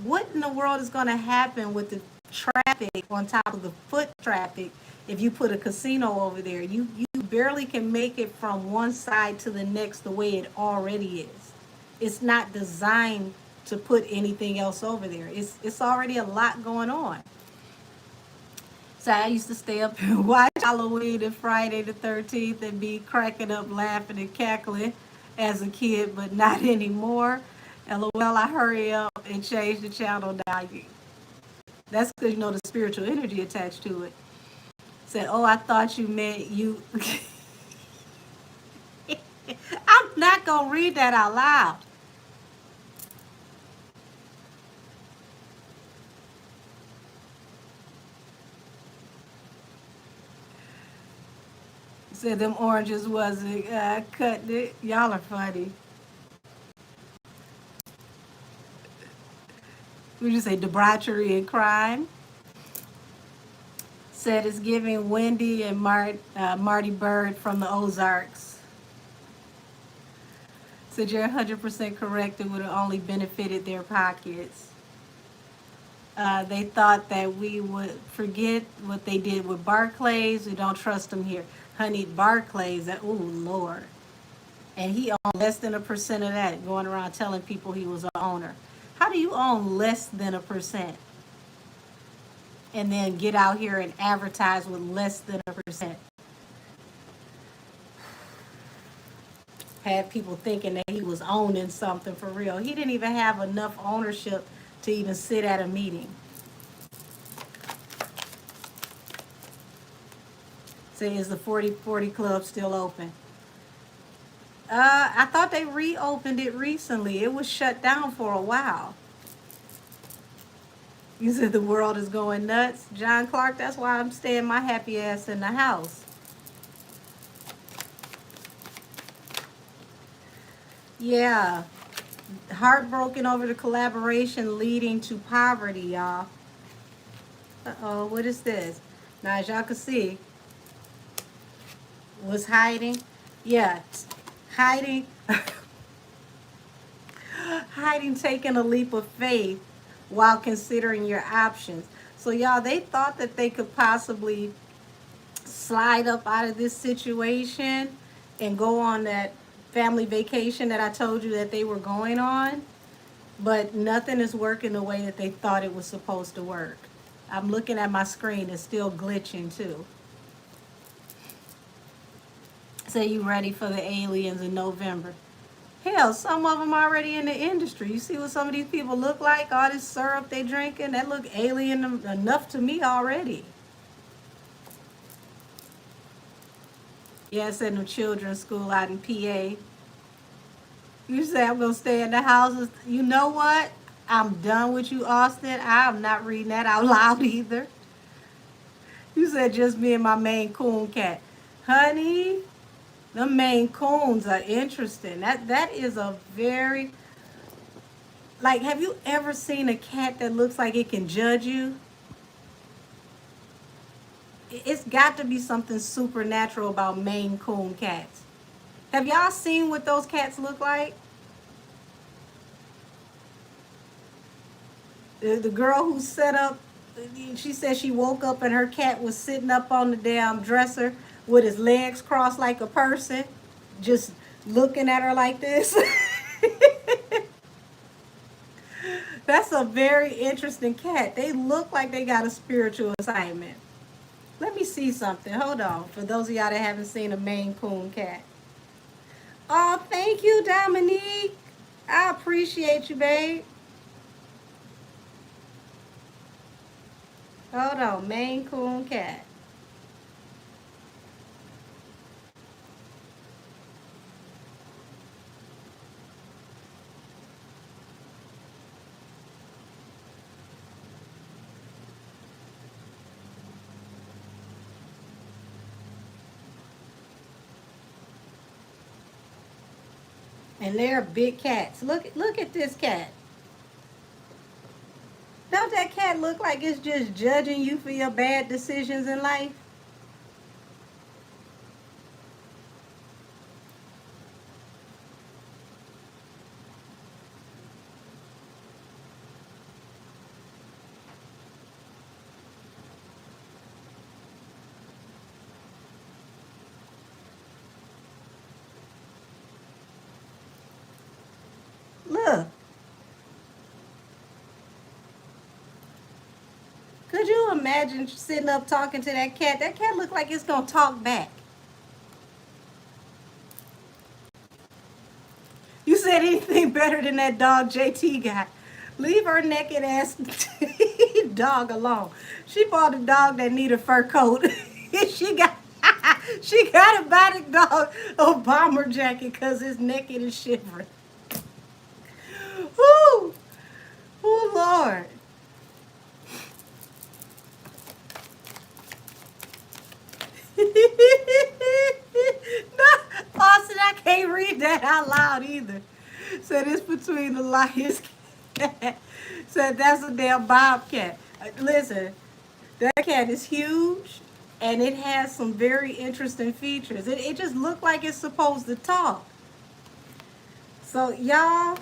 What in the world is going to happen with the traffic on top of the foot traffic if you put a casino over there? You barely can make it from one side to the next the way it already is. It's not designed to put anything else over there. It's already a lot going on. So I used to stay up and watch Halloween and Friday the 13th and be cracking up, laughing and cackling as a kid, but not anymore. LOL, I hurry up and change the channel now. That's because you know the spiritual energy attached to it. Said, oh, I thought you meant you. I'm not going to read that out loud. Said them oranges wasn't cutting it. Y'all are funny. We just say debauchery and crime. Said it's giving Wendy and Marty Bird from the Ozarks. Said you're 100% correct. It would have only benefited their pockets. They thought that we would forget what they did with Barclays. We don't trust them here. Honey, Barclays, oh Lord. And he owned less than 1% of that, going around telling people he was an owner. How do you own less than 1%? And then get out here and advertise with less than 1%? Had people thinking that he was owning something for real. He didn't even have enough ownership to even sit at a meeting. Say, is the 40/40 club still open? I thought they reopened it recently. It was shut down for a while. You said the world is going nuts. John Clark, that's why I'm staying my happy ass in the house. Yeah. Heartbroken over the collaboration leading to poverty, y'all. Uh-oh, what is this? Now, as y'all can see, was hiding. Yeah, hiding. Hiding, taking a leap of faith while considering your options. So, y'all, they thought that they could possibly slide up out of this situation and go on that family vacation that I told you that they were going on. But nothing is working the way that they thought it was supposed to work. I'm looking at my screen. It's still glitching, too. Say you ready for the aliens in November. Hell, some of them already in the industry. You see what some of these people look like? All this syrup they drinking, that look alien enough to me already. Yeah, I said no children's school out in PA. You say I'm going to stay in the houses. You know what? I'm done with you, Austin. I'm not reading that out loud either. You said just me and my Maine Coon cat. Honey, the Maine Coons are interesting. That is a very... Like, have you ever seen a cat that looks like it can judge you? it's got to be something supernatural about Maine Coon cats. Have y'all seen what those cats look like? The girl who set up, she said she woke up and her cat was sitting up on the damn dresser with his legs crossed like a person, just looking at her like this. That's a very interesting cat. They look like they got a spiritual assignment. Let me see something. Hold on. For those of y'all that haven't seen a Maine Coon cat. Oh, thank you, Dominique. I appreciate you, babe. Hold on. Maine Coon cat. And they're big cats. Look at this cat. Don't that cat look like it's just judging you for your bad decisions in life? Look. Could you imagine sitting up talking to that cat? That cat look like it's gonna talk back. You said anything better than that dog JT got. Leave her naked ass dog alone. She bought a dog that need a fur coat. she got she got to buy the dog a bomber jacket because it's naked and shivering. Whoo! Oh Lord. No, Austin, I can't read that out loud either. Said it's between the lions cat. Said that's a damn bobcat. Listen, that cat is huge and it has some very interesting features. It just looked like it's supposed to talk. So y'all,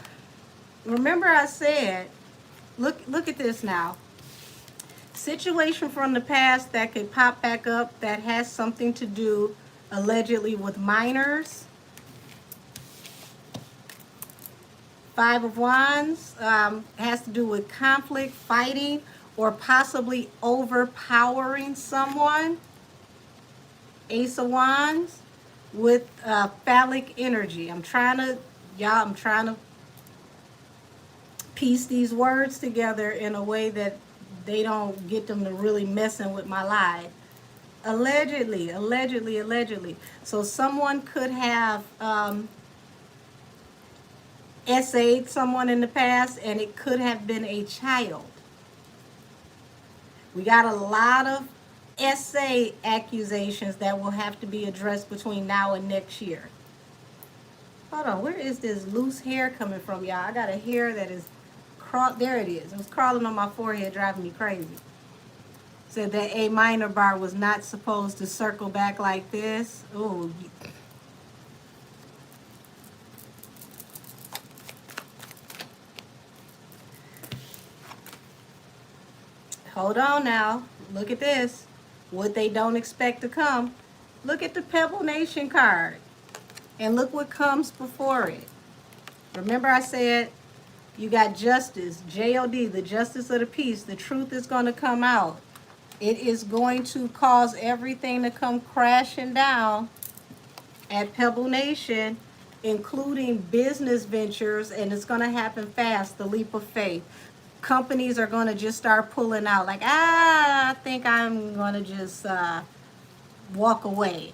remember I said, look at this now. Situation from the past that could pop back up that has something to do allegedly with minors. Five of Wands has to do with conflict, fighting, or possibly overpowering someone. Ace of Wands with phallic energy. I'm trying to piece these words together in a way that they don't get them to really messing with my life. Allegedly. So someone could have essayed someone in the past, and it could have been a child. We got a lot of essay accusations that will have to be addressed between now and next year. Hold on, where is this loose hair coming from, y'all? I got a hair that is there it is. It was crawling on my forehead, driving me crazy. Said that A minor bar was not supposed to circle back like this. Ooh. Hold on now. Look at this. What they don't expect to come. Look at the Pebble Nation card. And look what comes before it. Remember I said you got justice, J-O-D, the justice of the peace. The truth is going to come out. It is going to cause everything to come crashing down at Pebble Nation, including business ventures, and it's going to happen fast, the leap of faith. Companies are going to just start pulling out, like, I think I'm going to just walk away.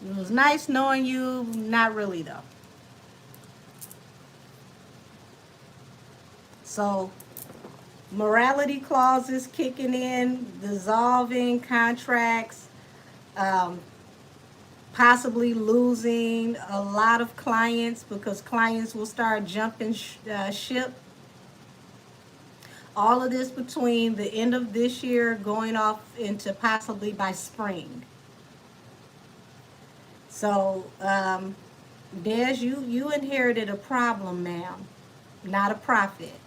It was nice knowing you, not really though. So, morality clauses kicking in, dissolving contracts, possibly losing a lot of clients because clients will start jumping ship. All of this between the end of this year going off into possibly by spring. So, Des, you inherited a problem, ma'am, not a profit.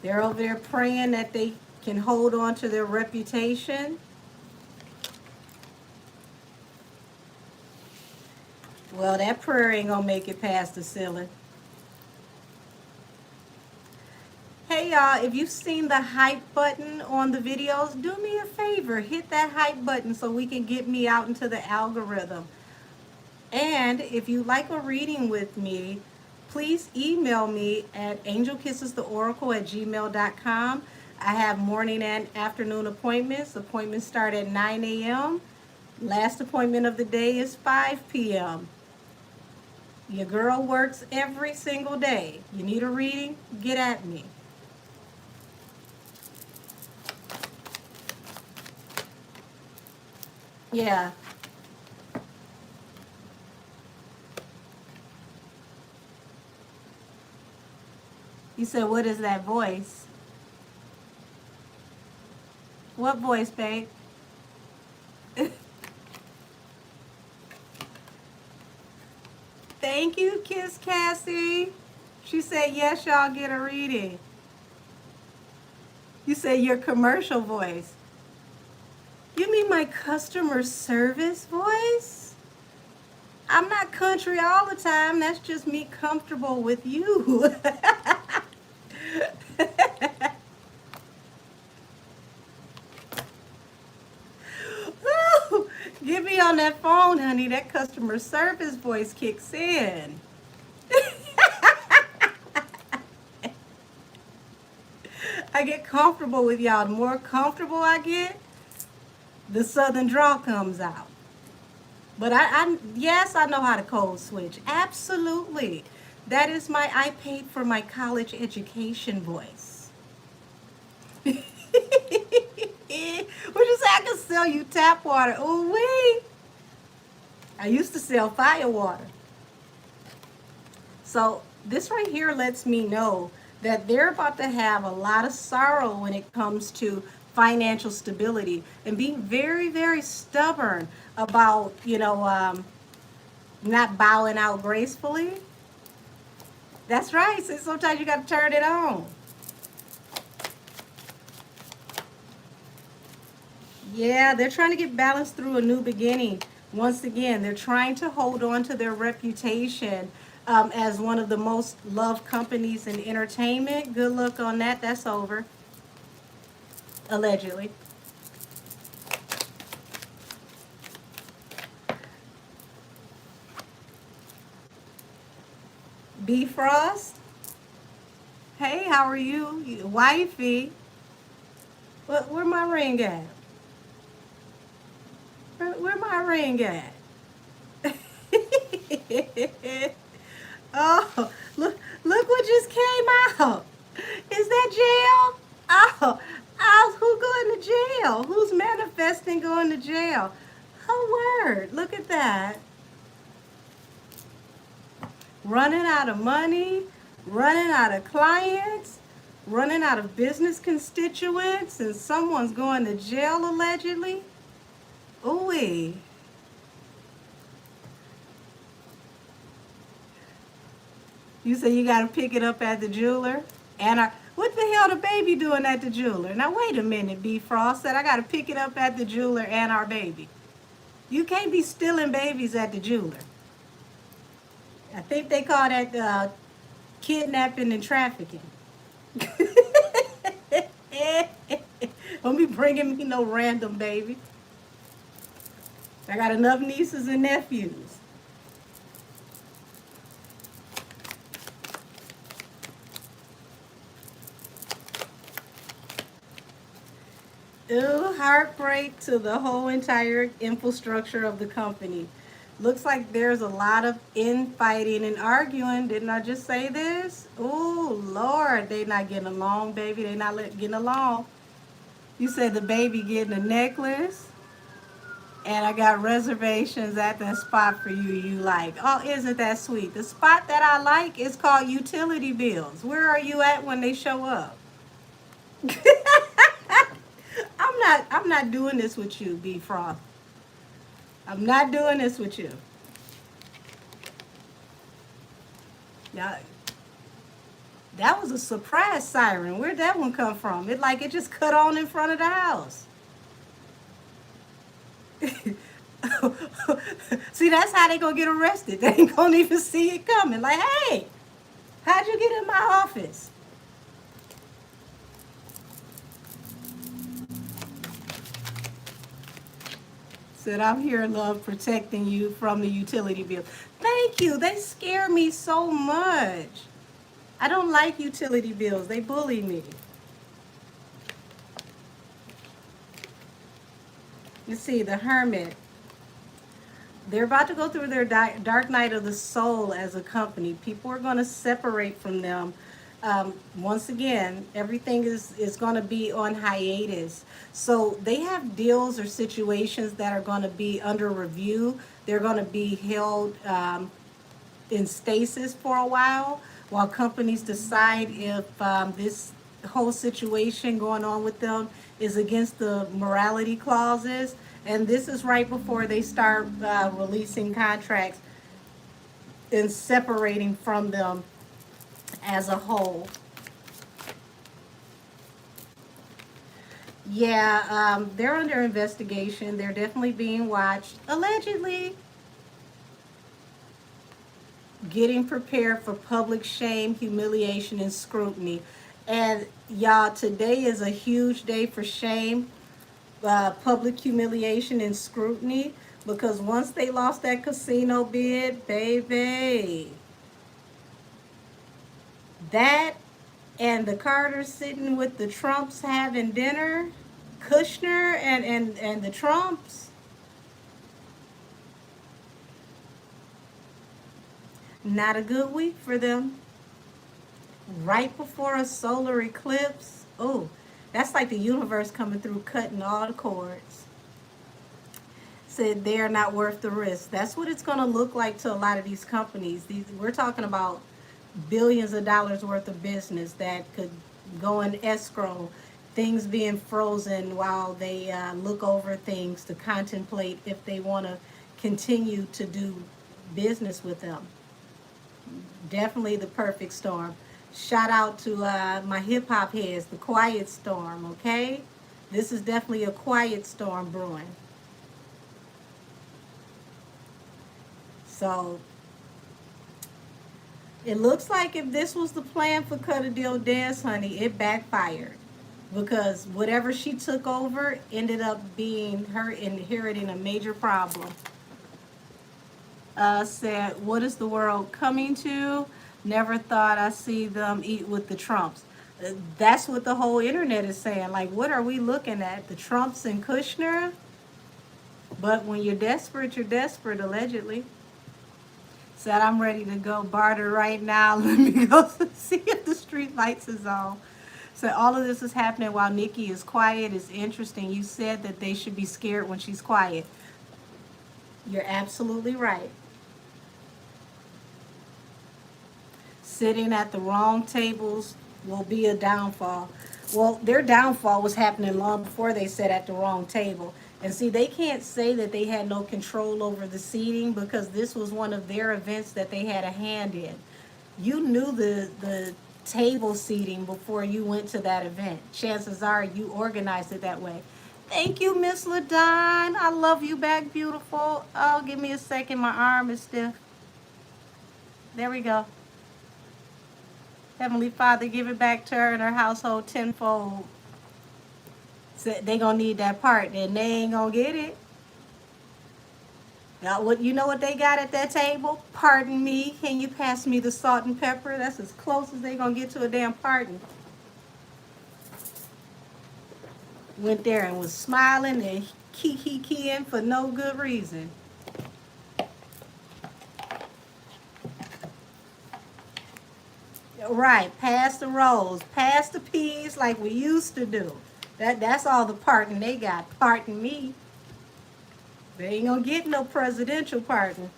They're over there praying that they can hold on to their reputation. Well, that prayer ain't gonna make it past the ceiling. Hey y'all, if you've seen the hype button on the videos, do me a favor, hit that hype button so we can get me out into the algorithm. And if you like a reading with me, please email me at angelkissestheoracle@gmail.com. I have morning and afternoon appointments. Appointments start at 9 a.m. Last appointment of the day is 5 p.m. Your girl works every single day. You need a reading? Get at me. Yeah. You said, what is that voice? What voice, babe? Thank you, Kiss Cassie. She said, yes, y'all get a reading. You said your commercial voice. You mean my customer service voice? I'm not country all the time. That's just me comfortable with you. Woo! Get me on that phone, honey. That customer service voice kicks in. I get comfortable with y'all. The more comfortable I get, the southern drawl comes out. But yes, I know how to code switch. Absolutely. That is my I paid for my college education voice. Would you say I can sell you tap water? Ooh wee. I used to sell fire water. So this right here lets me know that they're about to have a lot of sorrow when it comes to financial stability and being very, very stubborn about, not bowing out gracefully. That's right. So sometimes you got to turn it on. Yeah, they're trying to get balanced through a new beginning. Once again, they're trying to hold on to their reputation as one of the most loved companies in entertainment. Good luck on that. That's over. Allegedly. B Frost. Hey, how are you? Wifey. Where my ring at? Where my ring at? Oh, look what just came out. Is that jail? Oh, who going to jail? Who's manifesting going to jail? Oh, word. Look at that. Running out of money, running out of clients, running out of business constituents, and someone's going to jail allegedly. Ooh. You say you got to pick it up at the jeweler? What the hell the baby doing at the jeweler? Now wait a minute, B Frost said I got to pick it up at the jeweler and our baby. You can't be stealing babies at the jeweler. I think they call that kidnapping and trafficking. Don't be bringing me no random baby. I got enough nieces and nephews. Ooh, heartbreak to the whole entire infrastructure of the company. Looks like there's a lot of infighting and arguing. Didn't I just say this? Ooh, Lord, they not getting along, baby. They not getting along. You said the baby getting a necklace. And I got reservations at that spot for you you like. Oh, isn't that sweet? The spot that I like is called Utility Bills. Where are you at when they show up? I'm not doing this with you, B Frost. I'm not doing this with you. Now, that was a surprise siren. Where'd that one come from? It just cut on in front of the house. See, that's how they gonna get arrested. They ain't gonna even see it coming. Like, hey, how'd you get in my office? Said, I'm here, love, protecting you from the utility bill. Thank you. They scare me so much. I don't like utility bills. They bully me. You see, the Hermit. They're about to go through their dark night of the soul as a company. People are going to separate from them. Once again, everything is going to be on hiatus. So they have deals or situations that are going to be under review. They're going to be held in stasis for a while companies decide if this whole situation going on with them is against the morality clauses. And this is right before they start releasing contracts and separating from them as a whole. Yeah, they're under investigation. They're definitely being watched, allegedly. Getting prepared for public shame, humiliation, and scrutiny. And y'all, today is a huge day for shame, public humiliation, and scrutiny. Because once they lost that casino bid, baby, that and the Carters sitting with the Trumps having dinner, Kushner and the Trumps, not a good week for them. Right before a solar eclipse. Oh, that's like the universe coming through, cutting all the cords. Said they are not worth the risk. That's what it's going to look like to a lot of these companies. We're talking about billions of dollars worth of business that could go in escrow, things being frozen while they look over things to contemplate if they want to continue to do business with them. Definitely the perfect storm. Shout out to my hip hop heads, the quiet storm, okay? This is definitely a quiet storm brewing. So it looks like if this was the plan for Cut a Deal Dance, honey, it backfired. Because whatever she took over ended up being her inheriting a major problem. Said, what is the world coming to? Never thought I'd see them eat with the Trumps. That's what the whole internet is saying. Like, what are we looking at? The Trumps and Kushner? But when you're desperate, allegedly. Said, I'm ready to go barter right now. Let me go see if the street lights is on. So all of this is happening while Nikki is quiet. It's interesting. You said that they should be scared when she's quiet. You're absolutely right. Sitting at the wrong tables will be a downfall. Well, their downfall was happening long before they sat at the wrong table. And see, they can't say that they had no control over the seating because this was one of their events that they had a hand in. You knew the table seating before you went to that event. Chances are you organized it that way. Thank you, Miss LaDon. I love you back, beautiful. Oh, give me a second. My arm is stiff. There we go. Heavenly Father, give it back to her and her household tenfold. So they gonna need that part, and they ain't gonna get it. Now, what you know what they got at that table? Pardon me. Can you pass me the salt and pepper? That's as close as they gonna get to a damn pardon. Went there and was smiling and keying for no good reason. Right, pass the rolls, pass the peas like we used to do. That's all the pardon they got. Pardon me. They ain't gonna get no presidential pardon.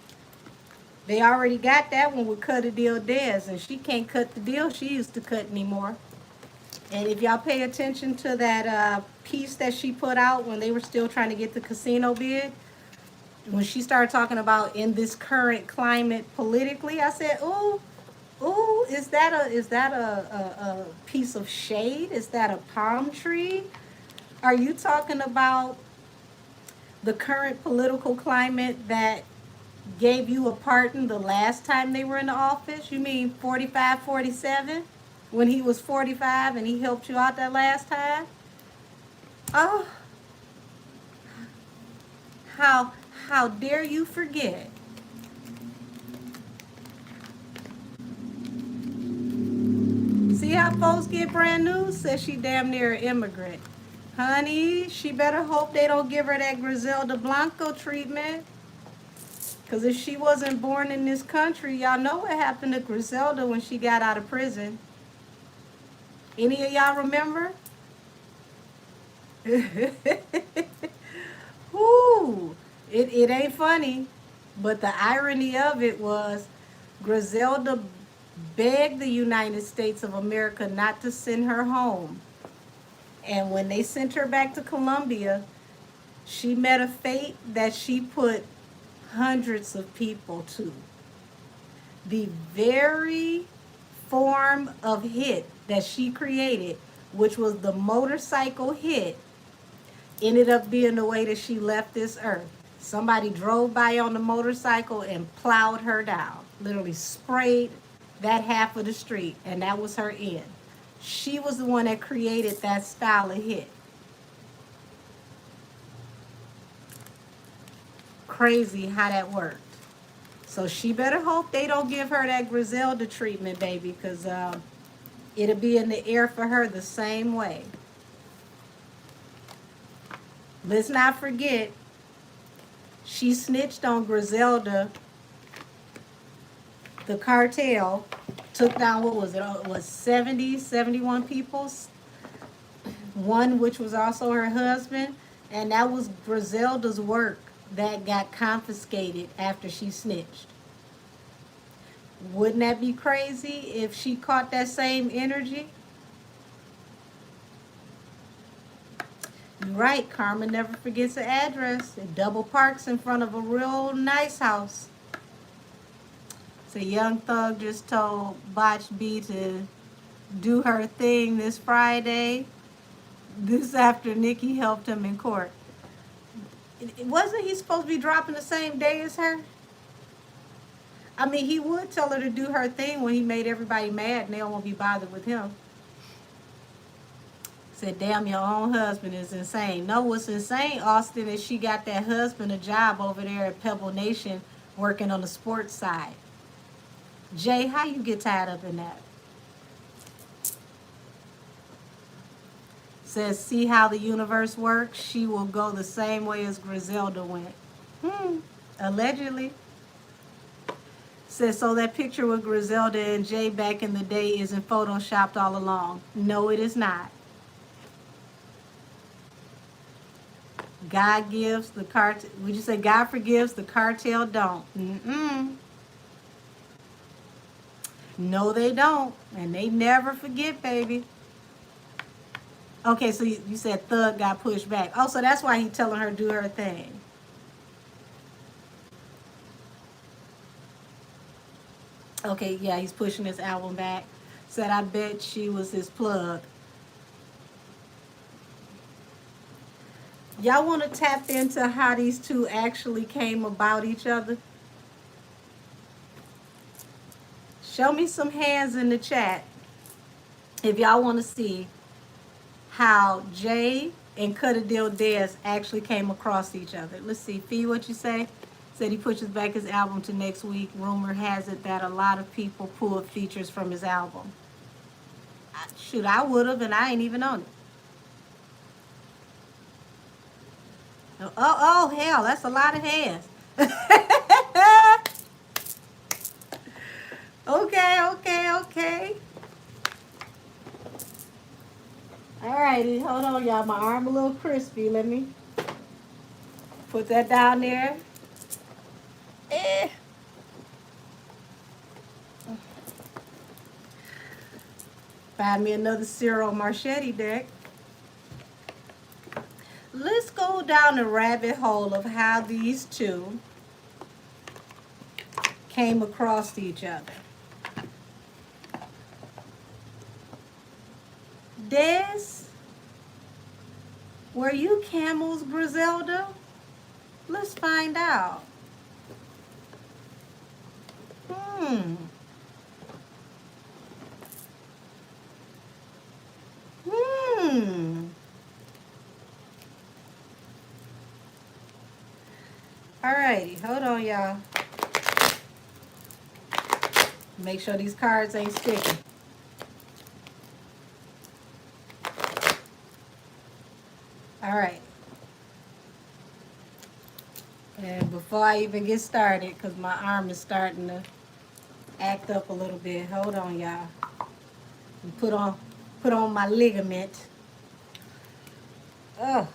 They already got that one with Cut a Deal Dez, and she can't cut the deal she used to cut anymore. And if y'all pay attention to that piece that she put out when they were still trying to get the casino bid, when she started talking about in this current climate politically, I said, "Ooh, ooh, is that a piece of shade? Is that a palm tree? Are you talking about the current political climate that gave you a pardon the last time they were in the office? You mean 45, 47? When he was 45 and he helped you out that last time? Oh, how how dare you forget? See how folks get brand new? Says she damn near an immigrant. Honey, she better hope they don't give her that Griselda Blanco treatment. Because if she wasn't born in this country, y'all know what happened to Griselda when she got out of prison. Any of y'all remember? Whoo! It ain't funny, but the irony of it was Griselda begged the United States of America not to send her home. And when they sent her back to Colombia, she met a fate that she put hundreds of people to. The very form of hit that she created, which was the motorcycle hit, ended up being the way that she left this earth. Somebody drove by on the motorcycle and plowed her down, literally sprayed that half of the street, and that was her end. She was the one that created that style of hit. Crazy how that worked. So she better hope they don't give her that Griselda treatment, baby, because it'll be in the air for her the same way. Let's not forget, she snitched on Griselda, the cartel, took down, what was it, was 70, 71 people, one which was also her husband, and that was Griselda's work that got confiscated after she snitched. Wouldn't that be crazy if she caught that same energy? You're right, karma never forgets the address. It double parks in front of a real nice house. So Young Thug just told Botch B to do her thing this Friday. This after Nikki helped him in court. Wasn't he supposed to be dropping the same day as her? I mean, he would tell her to do her thing when he made everybody mad and they don't want to be bothered with him. Said, damn, your own husband is insane. No, what's insane, Austin, is she got that husband a job over there at Pebble Nation working on the sports side. Jay, how you get tied up in that? Says, see how the universe works? She will go the same way as Griselda went. Allegedly. Says, so that picture with Griselda and Jay back in the day isn't photoshopped all along. No, it is not. God gives, the cartel. Would you say God forgives, the cartel don't? No, they don't. And they never forget, baby. Okay, so you said Thug got pushed back. Oh, so that's why he's telling her to do her thing. Okay, yeah, he's pushing his album back. Said, I bet she was his plug. Y'all want to tap into how these two actually came about each other? Show me some hands in the chat if y'all want to see how Jay and Cut a Deal Dez actually came across each other. Let's see. Fee, what you say? Said he pushes back his album to next week. Rumor has it that a lot of people pulled features from his album. Shoot, I would have, and I ain't even on it. Oh, hell, that's a lot of hands. Okay. All righty, hold on, y'all. My arm a little crispy. Let me Put that down there. Eh. Find me another Cyril Marchetti deck. Let's go down the rabbit hole of how these two came across each other. Des, were you Camel's Griselda? Let's find out. Hmm. Alrighty, hold on, y'all. Make sure these cards ain't sticking. Alright. And before I even get started, because my arm is starting to act up a little bit. Hold on, y'all. Put on my ligament. Oh.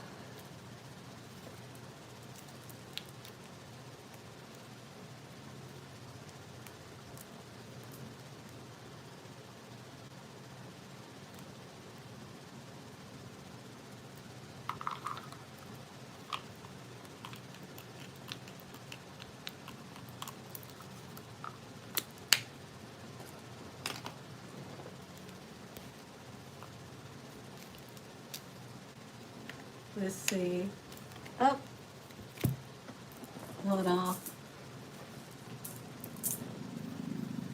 Let's see. Oh. Hold on.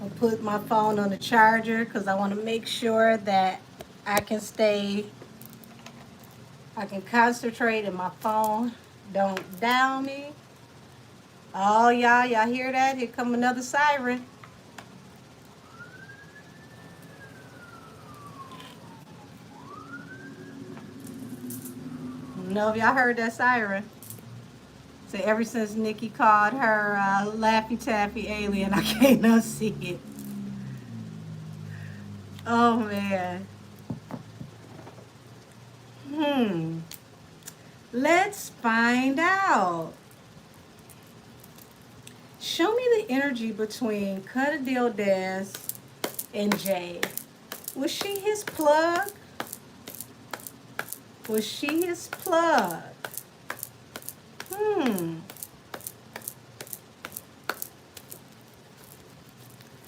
I'll put my phone on the charger because I want to make sure that I can concentrate and my phone don't down me. Oh, y'all hear that? Here come another siren. I don't know if y'all heard that siren. So ever since Nikki called her Laffy Taffy alien, I can't unsee it. Oh, man. Let's find out. Show me the energy between Cut a Deal Des and Jay. Was she his plug? Was she his plug?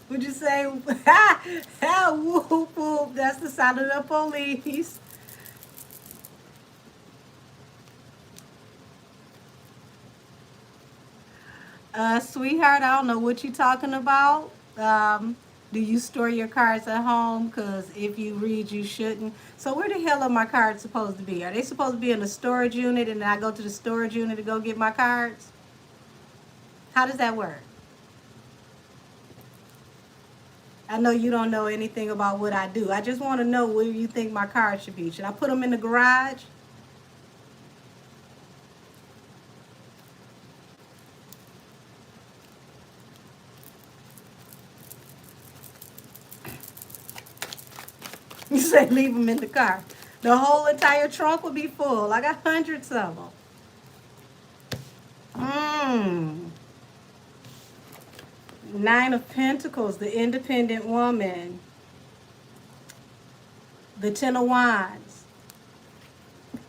Would you say, whoop, whoop, that's the sound of the police. Sweetheart, I don't know what you're talking about. Do you store your cards at home? Because if you read, you shouldn't. So where the hell are my cards supposed to be? Are they supposed to be in the storage unit and I go to the storage unit to go get my cards? How does that work? I know you don't know anything about what I do. I just want to know where you think my cards should be. Should I put them in the garage? You say leave them in the car. The whole entire trunk would be full. I got hundreds of them. Nine of Pentacles, the independent woman. The Ten of Wands.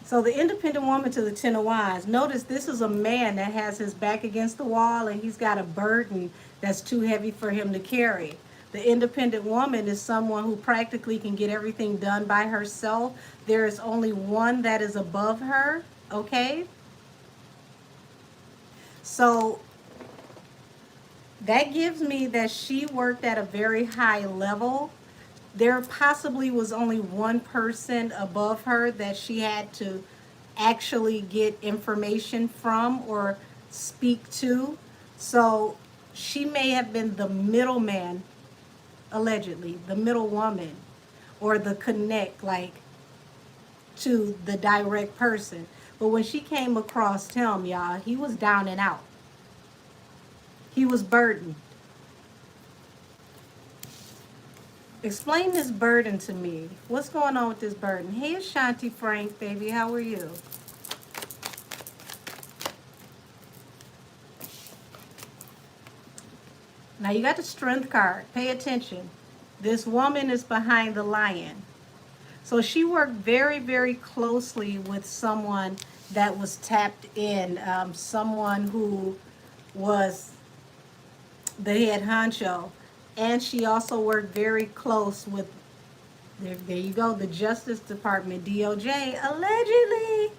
So the independent woman to the Ten of Wands. Notice this is a man that has his back against the wall and he's got a burden that's too heavy for him to carry. The independent woman is someone who practically can get everything done by herself. There is only one that is above her, okay? So that gives me that she worked at a very high level. There possibly was only one person above her that she had to actually get information from or speak to. So she may have been the middleman, allegedly, the middle woman, or the connect, like, to the direct person. But when she came across him, y'all, he was down and out. He was burdened. Explain this burden to me. What's going on with this burden? Hey, Ashanti Frank, baby, how are you? Now you got the strength card. Pay attention. This woman is behind the lion. So she worked very, very closely with someone that was tapped in, someone who was the head honcho. And she also worked very close with, there you go, the Justice Department, DOJ, allegedly.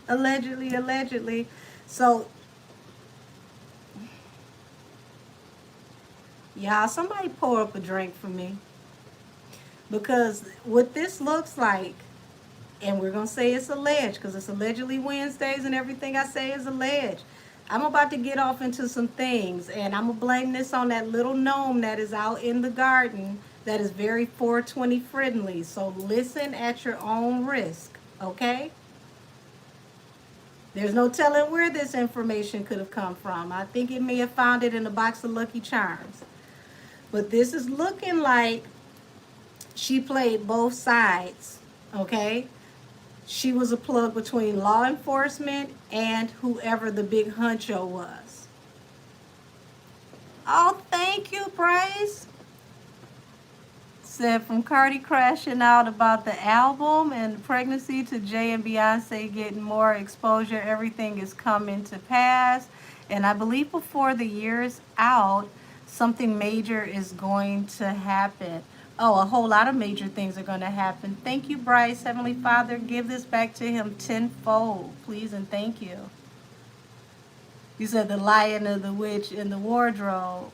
Allegedly, allegedly. So, y'all, somebody pour up a drink for me. Because what this looks like, and we're going to say it's alleged because it's allegedly Wednesdays and everything I say is alleged. I'm about to get off into some things, and I'm going to blame this on that little gnome that is out in the garden that is very 420 friendly. So listen at your own risk, okay? There's no telling where this information could have come from. I think it may have found it in a box of Lucky Charms. But this is looking like she played both sides, okay? She was a plug between law enforcement and whoever the big honcho was. Oh, thank you, Bryce. Said from Cardi crashing out about the album and pregnancy to Jay and Beyonce getting more exposure, everything is coming to pass. And I believe before the year is out, something major is going to happen. Oh, a whole lot of major things are going to happen. Thank you, Bryce. Heavenly Father, give this back to him tenfold, please, and thank you. You said the lion of the witch in the wardrobe.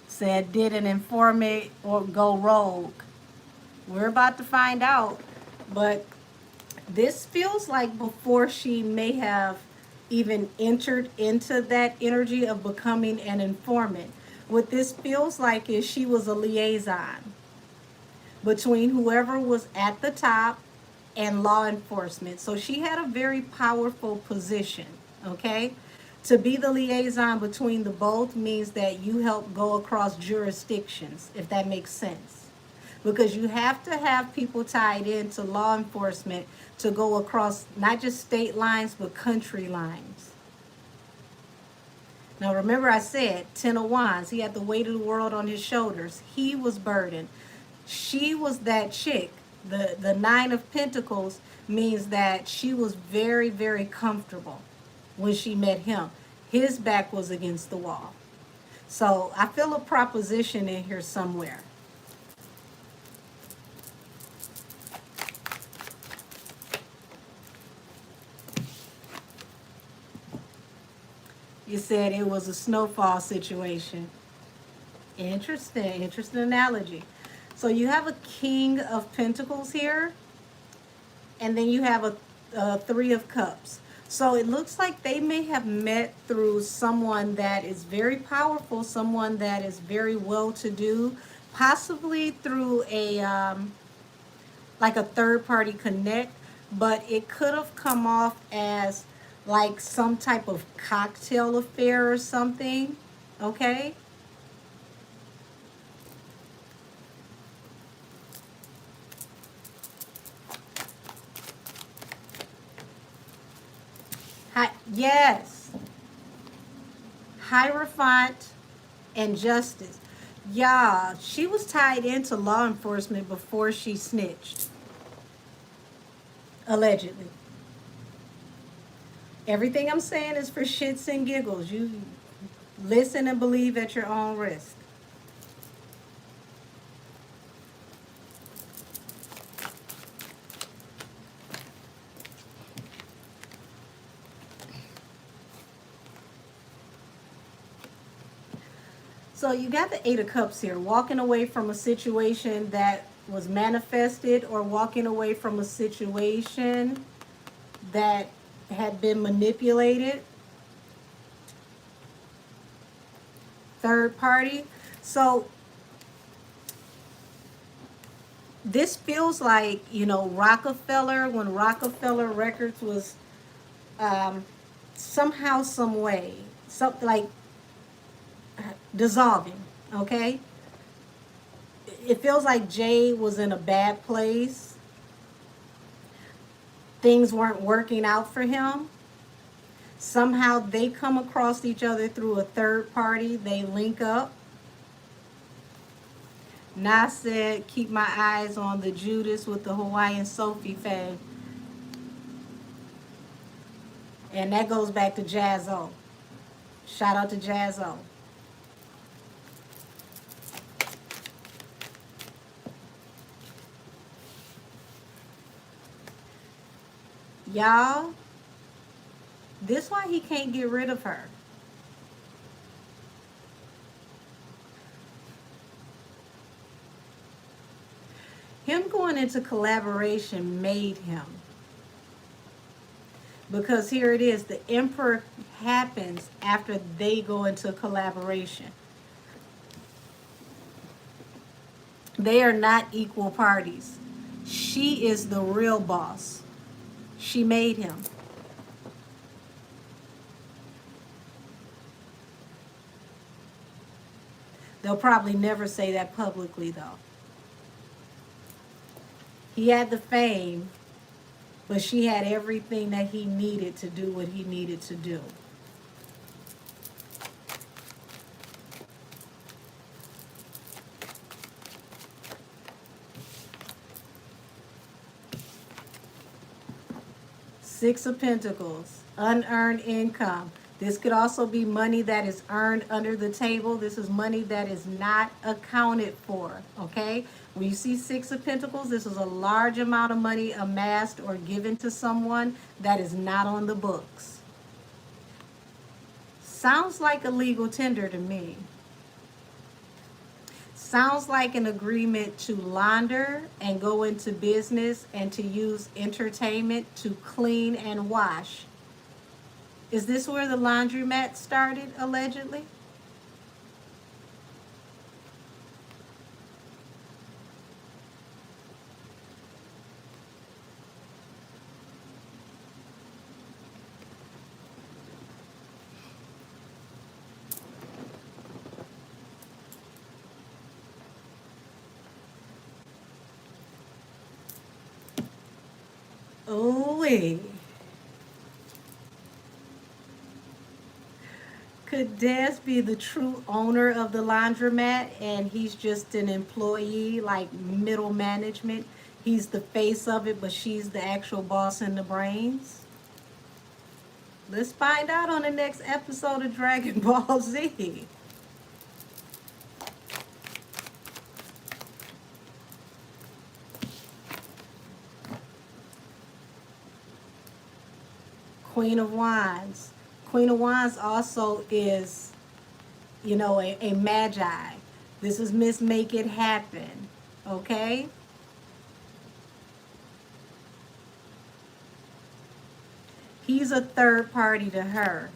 Said, did an informant or go rogue? We're about to find out. But this feels like before she may have even entered into that energy of becoming an informant. What this feels like is she was a liaison between whoever was at the top and law enforcement. So she had a very powerful position, okay? To be the liaison between the both means that you help go across jurisdictions, if that makes sense. Because you have to have people tied into law enforcement to go across not just state lines, but country lines. Now remember I said, 10 of Wands, he had the weight of the world on his shoulders. He was burdened. She was that chick. The 9 of Pentacles means that she was very, very comfortable when she met him. His back was against the wall. So I feel a proposition in here somewhere. You said it was a snowfall situation. Interesting, interesting analogy. So you have a King of Pentacles here, and then you have a 3 of Cups. So it looks like they may have met through someone that is very powerful, someone that is very well-to-do, possibly through a like a third-party connect, but it could have come off as like some type of cocktail affair or something, okay? Yes. Hierophant and Justice. Yeah, she was tied into law enforcement before she snitched. Allegedly. Everything I'm saying is for shits and giggles. You listen and believe at your own risk. So you got the 8 of Cups here, walking away from a situation that was manifested or walking away from a situation that had been manipulated. Third party. So this feels like, you know, Rockefeller, when Rockefeller Records was somehow, some way, something like dissolving, okay? It feels like Jay was in a bad place. Things weren't working out for him. Somehow they come across each other through a third party. They link up. Nas said, keep my eyes on the Judas with the Hawaiian Sophie fame. And that goes back to Jazzo. Shout out to Jazzo. Y'all, this why he can't get rid of her. Him going into collaboration made him. Because here it is, the emperor happens after they go into collaboration. They are not equal parties. She is the real boss. She made him. They'll probably never say that publicly, though. He had the fame, but she had everything that he needed to do what he needed to do. Six of Pentacles, unearned income. This could also be money that is earned under the table. This is money that is not accounted for, okay? When you see Six of Pentacles, this is a large amount of money amassed or given to someone that is not on the books. Sounds like a legal tender to me. Sounds like an agreement to launder and go into business and to use entertainment to clean and wash. Is this where the laundromat started, allegedly? Ooh-wee. Could Des be the true owner of the laundromat and he's just an employee, like middle management? He's the face of it, but she's the actual boss and the brains? Let's find out on the next episode of Dragon Ball Z. Queen of Wands. Queen of Wands also is, you know, a magi. This is Miss Make It Happen, okay? He's a third party to her.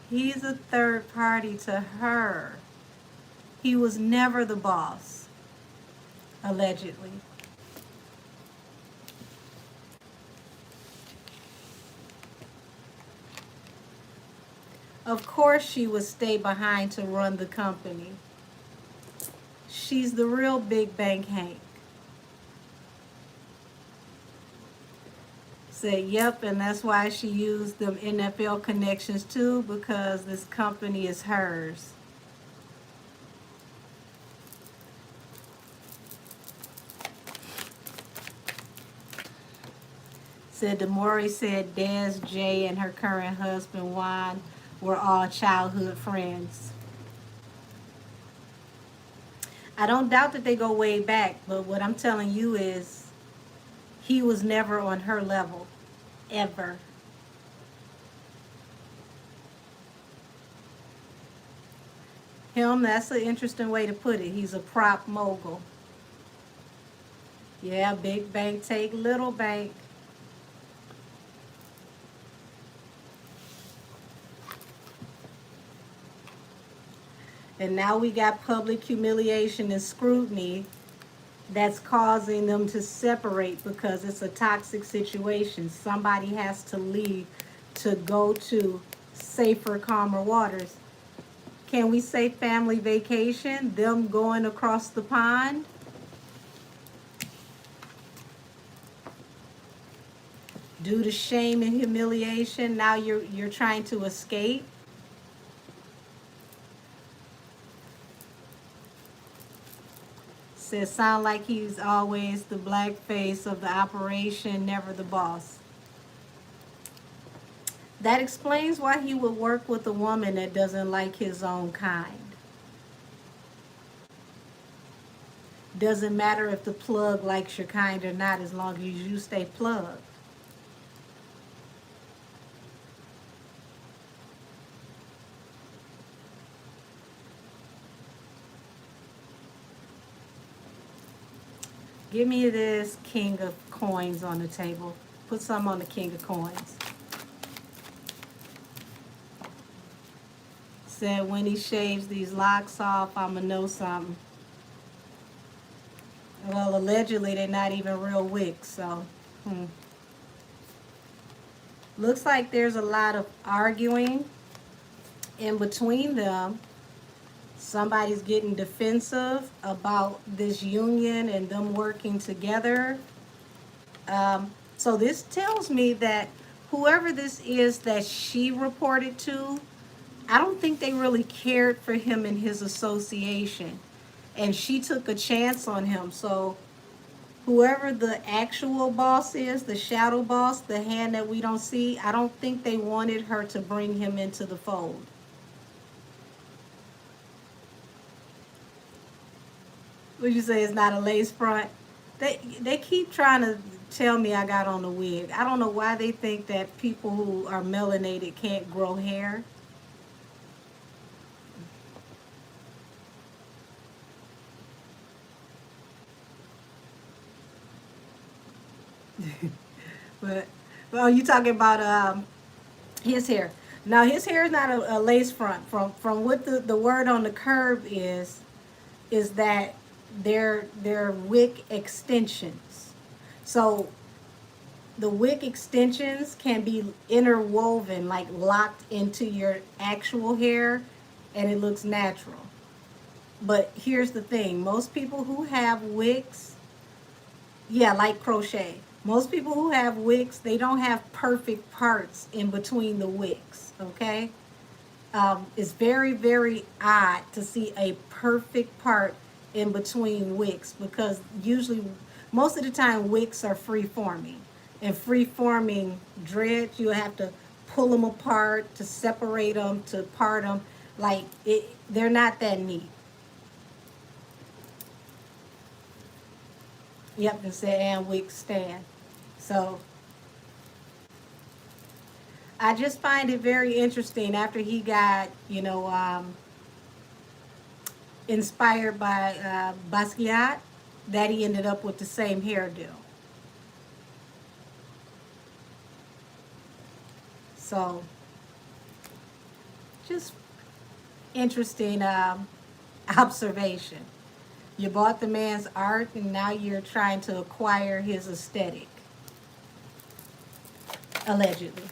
He's a third party to her. He was never the boss, allegedly. Of course she would stay behind to run the company. She's the real Big Bank Hank. Said, yep, and that's why she used them NFL connections too, because this company is hers. Said Demore said Des, Jay, and her current husband Juan were all childhood friends. I don't doubt that they go way back, but what I'm telling you is he was never on her level, ever. Him, that's an interesting way to put it. He's a prop mogul. Yeah, big bank take little bank. And now we got public humiliation and scrutiny that's causing them to separate because it's a toxic situation. Somebody has to leave to go to safer, calmer waters. Can we say family vacation? Them going across the pond? due to shame and humiliation. Now you're trying to escape. Says sound like he's always the black face of the operation, never the boss. That explains why he would work with a woman that doesn't like his own kind. Doesn't matter if the plug likes your kind or not, as long as you stay plugged. Give me this king of coins on the table. Put some on the king of coins. Said when he shaves these locks off, I'ma know something. Well, allegedly they're not even real wigs, so. Looks like there's a lot of arguing in between them. Somebody's getting defensive about this union and them working together. So this tells me that whoever this is that she reported to, I don't think they really cared for him and his association. And she took a chance on him. So whoever the actual boss is, the shadow boss, the hand that we don't see, I don't think they wanted her to bring him into the fold. Would you say it's not a lace front? They keep trying to tell me I got on a wig. I don't know why they think that people who are melanated can't grow hair. But well, you talking about his hair. Now his hair is not a lace front. From what the word on the curve is that they're wick extensions. So the wick extensions can be interwoven, like locked into your actual hair, and it looks natural. But here's the thing, most people who have wicks, yeah, like crochet. Most people who have wicks, they don't have perfect parts in between the wicks, okay? It's very, very odd to see a perfect part in between wicks because usually, most of the time, wicks are free-forming. And free-forming dreads, you have to pull them apart to separate them, to part them. Like, they're not that neat. Yep, it said, and wig stand. So, I just find it very interesting after he got, inspired by Basquiat, that he ended up with the same hairdo. So, just interesting observation. You bought the man's art and now you're trying to acquire his aesthetic. Allegedly.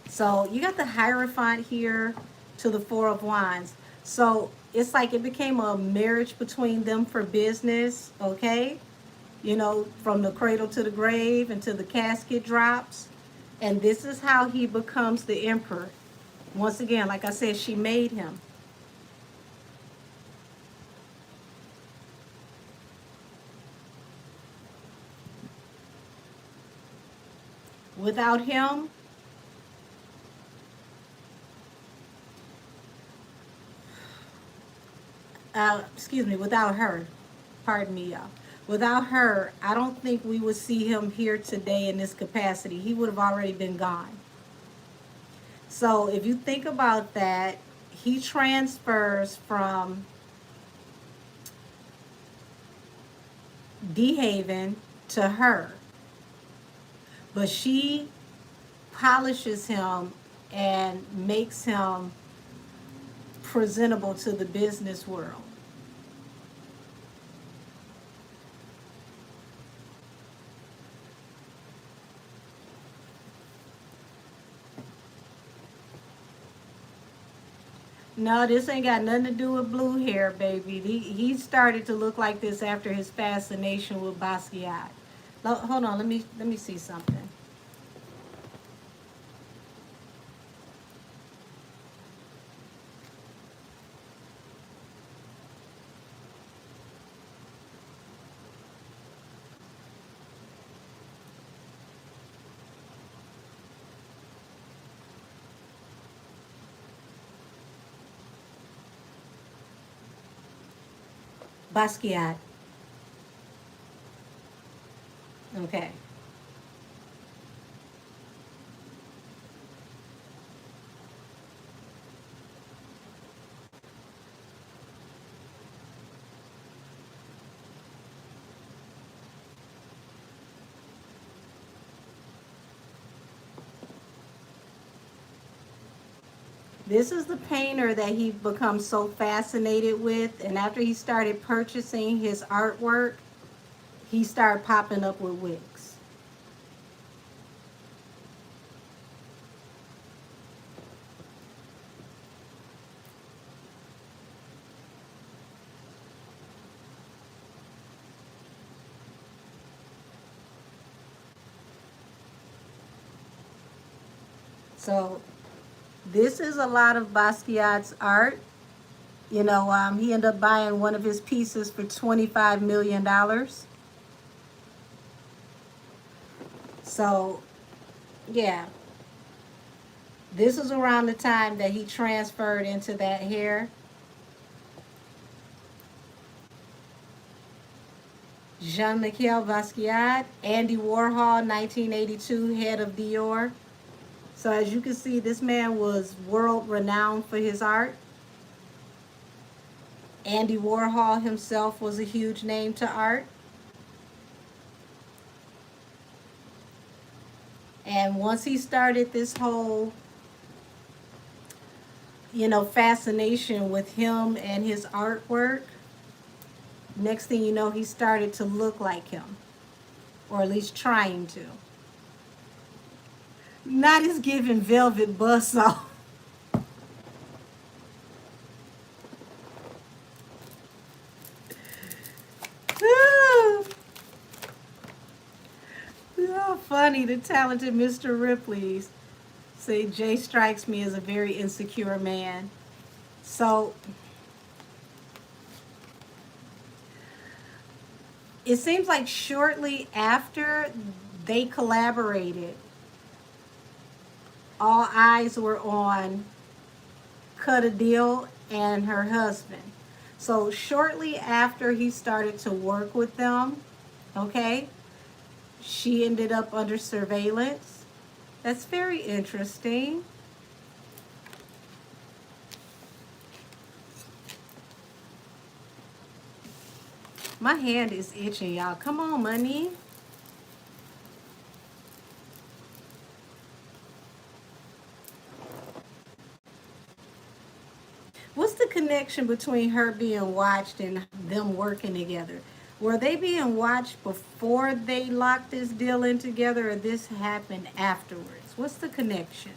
So you got the Hierophant here to the Four of Wands. So it's like it became a marriage between them for business, okay? From the cradle to the grave until the casket drops. And this is how he becomes the emperor. Once again, like I said, she made him. Without him, without her, pardon me, y'all. Without her, I don't think we would see him here today in this capacity. He would have already been gone. So if you think about that, he transfers from D-Haven to her. But she polishes him and makes him presentable to the business world. No, this ain't got nothing to do with blue hair, baby. He started to look like this after his fascination with Basquiat. Hold on, let me see something. Basquiat. Okay. This is the painter that he becomes so fascinated with, and after he started purchasing his artwork, he started popping up with wigs. So this is a lot of Basquiat's art. He ended up buying one of his pieces for $25 million. So, yeah, this is around the time that he transferred into that hair. Jean-Michel Basquiat, Andy Warhol, 1982, head of Dior. So as you can see, this man was world renowned for his art. Andy Warhol himself was a huge name to art. And once he started this whole, fascination with him and his artwork, next thing you know, he started to look like him, or at least trying to. Not as giving velvet buzzsaw. Oh, funny. The talented Mr. Ripley's say Jay strikes me as a very insecure man. So it seems like shortly after they collaborated, all eyes were on Cut a Deal and her husband. So shortly after he started to work with them, okay, she ended up under surveillance. That's very interesting. My hand is itching, y'all. Come on, money. What's the connection between her being watched and them working together? Were they being watched before they locked this deal in together, or this happened afterwards? What's the connection?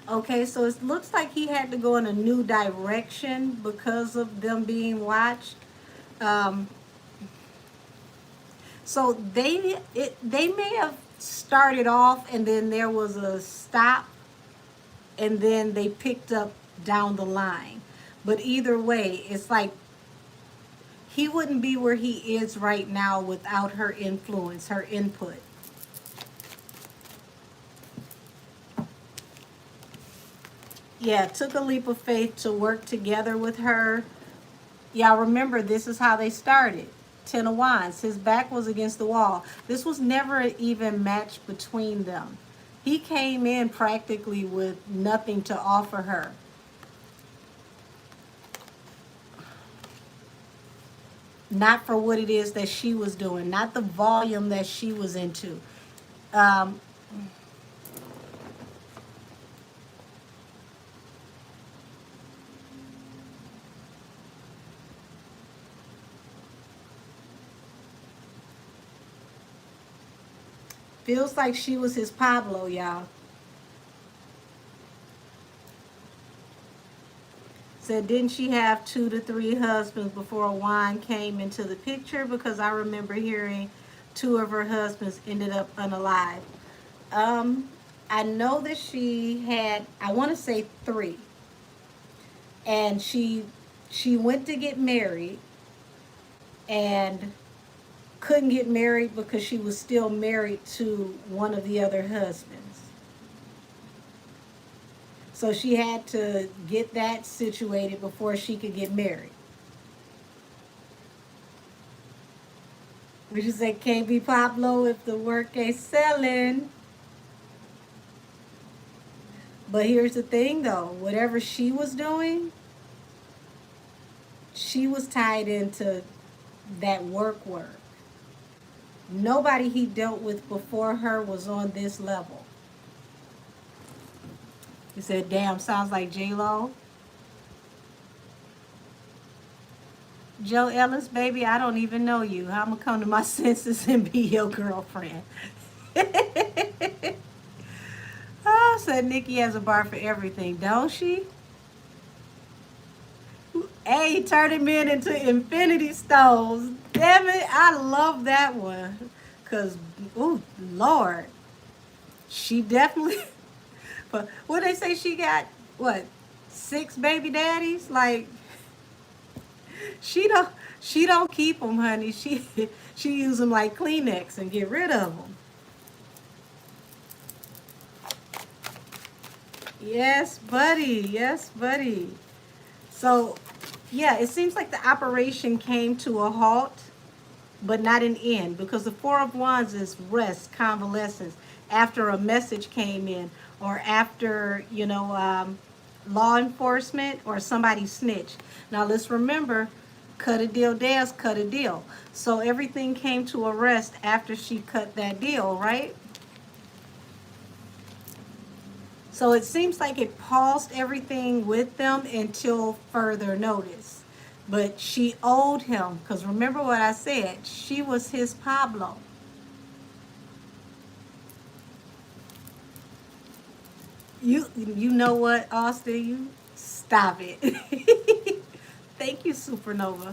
Okay, so it looks like he had to go in a new direction because of them being watched. Um, so they may have started off and then there was a stop and then they picked up down the line. But either way, it's like he wouldn't be where he is right now without her influence, her input. Yeah, it took a leap of faith to work together with her. Y'all remember, this is how they started. Ten of Wands. His back was against the wall. This was never an even match between them. He came in practically with nothing to offer her. Not for what it is that she was doing, not the volume that she was into. Um, feels like she was his Pablo, y'all. Said, didn't she have 2 to 3 husbands before Juan came into the picture? Because I remember hearing 2 of her husbands ended up unalive. Um, I know that she had, I want to say 3, and she went to get married and couldn't get married because she was still married to one of the other husbands. So she had to get that situated before she could get married. Would you say can't be Pablo if the work ain't selling? But here's the thing though, whatever she was doing, she was tied into that work. Nobody he dealt with before her was on this level. He said, damn, sounds like J-Lo. Joe Ellis, baby, I don't even know you. I'm going to come to my senses and be your girlfriend. Oh, said Nikki has a bar for everything, don't she? Hey, turning men into infinity stones. Damn it, I love that one. Because, ooh, Lord, she definitely... But what they say she got, what, 6 baby daddies? Like, she don't keep them, honey. She use them like Kleenex and get rid of them. Yes, buddy. Yes, buddy. So, yeah, it seems like the operation came to a halt, but not an end, because the 4 of Wands is rest, convalescence, after a message came in, or after, law enforcement or somebody snitched. Now, let's remember, cut a deal, Daz, cut a deal. So everything came to a rest after she cut that deal, right? So it seems like it paused everything with them until further notice. But she owed him, because remember what I said, she was his Pablo. You know what, Austin? You stop it. Thank you, Supernova.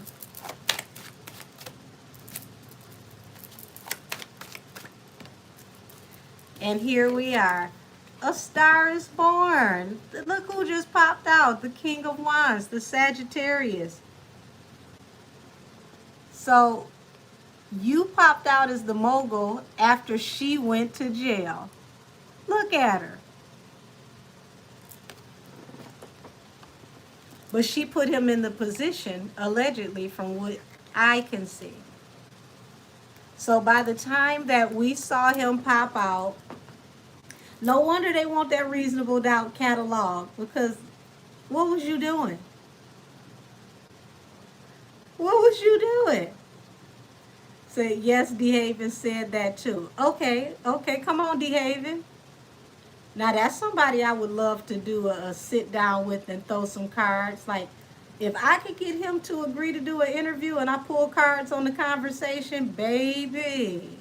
And here we are. A star is born. Look who just popped out. The King of Wands, the Sagittarius. So you popped out as the mogul after she went to jail. Look at her. But she put him in the position, allegedly, from what I can see. So by the time that we saw him pop out, no wonder they want that reasonable doubt catalog, because what was you doing? What was you doing? Said, yes, DeHaven said that too. Okay, come on, DeHaven. Now that's somebody I would love to do a sit down with and throw some cards. Like, if I could get him to agree to do an interview and I pull cards on the conversation, baby,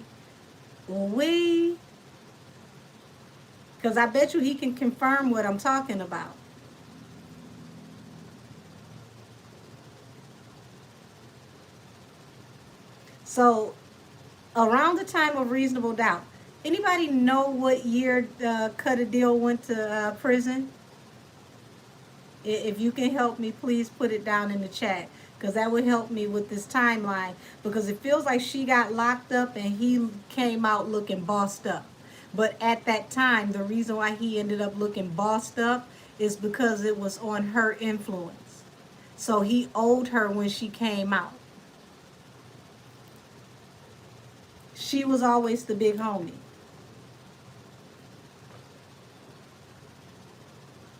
because I bet you he can confirm what I'm talking about. So, around the time of reasonable doubt, anybody know what year Cut a Deal went to prison? If you can help me, please put it down in the chat, because that would help me with this timeline, because it feels like she got locked up and he came out looking bossed up. But at that time, the reason why he ended up looking bossed up is because it was on her influence. So he owed her when she came out. She was always the big homie.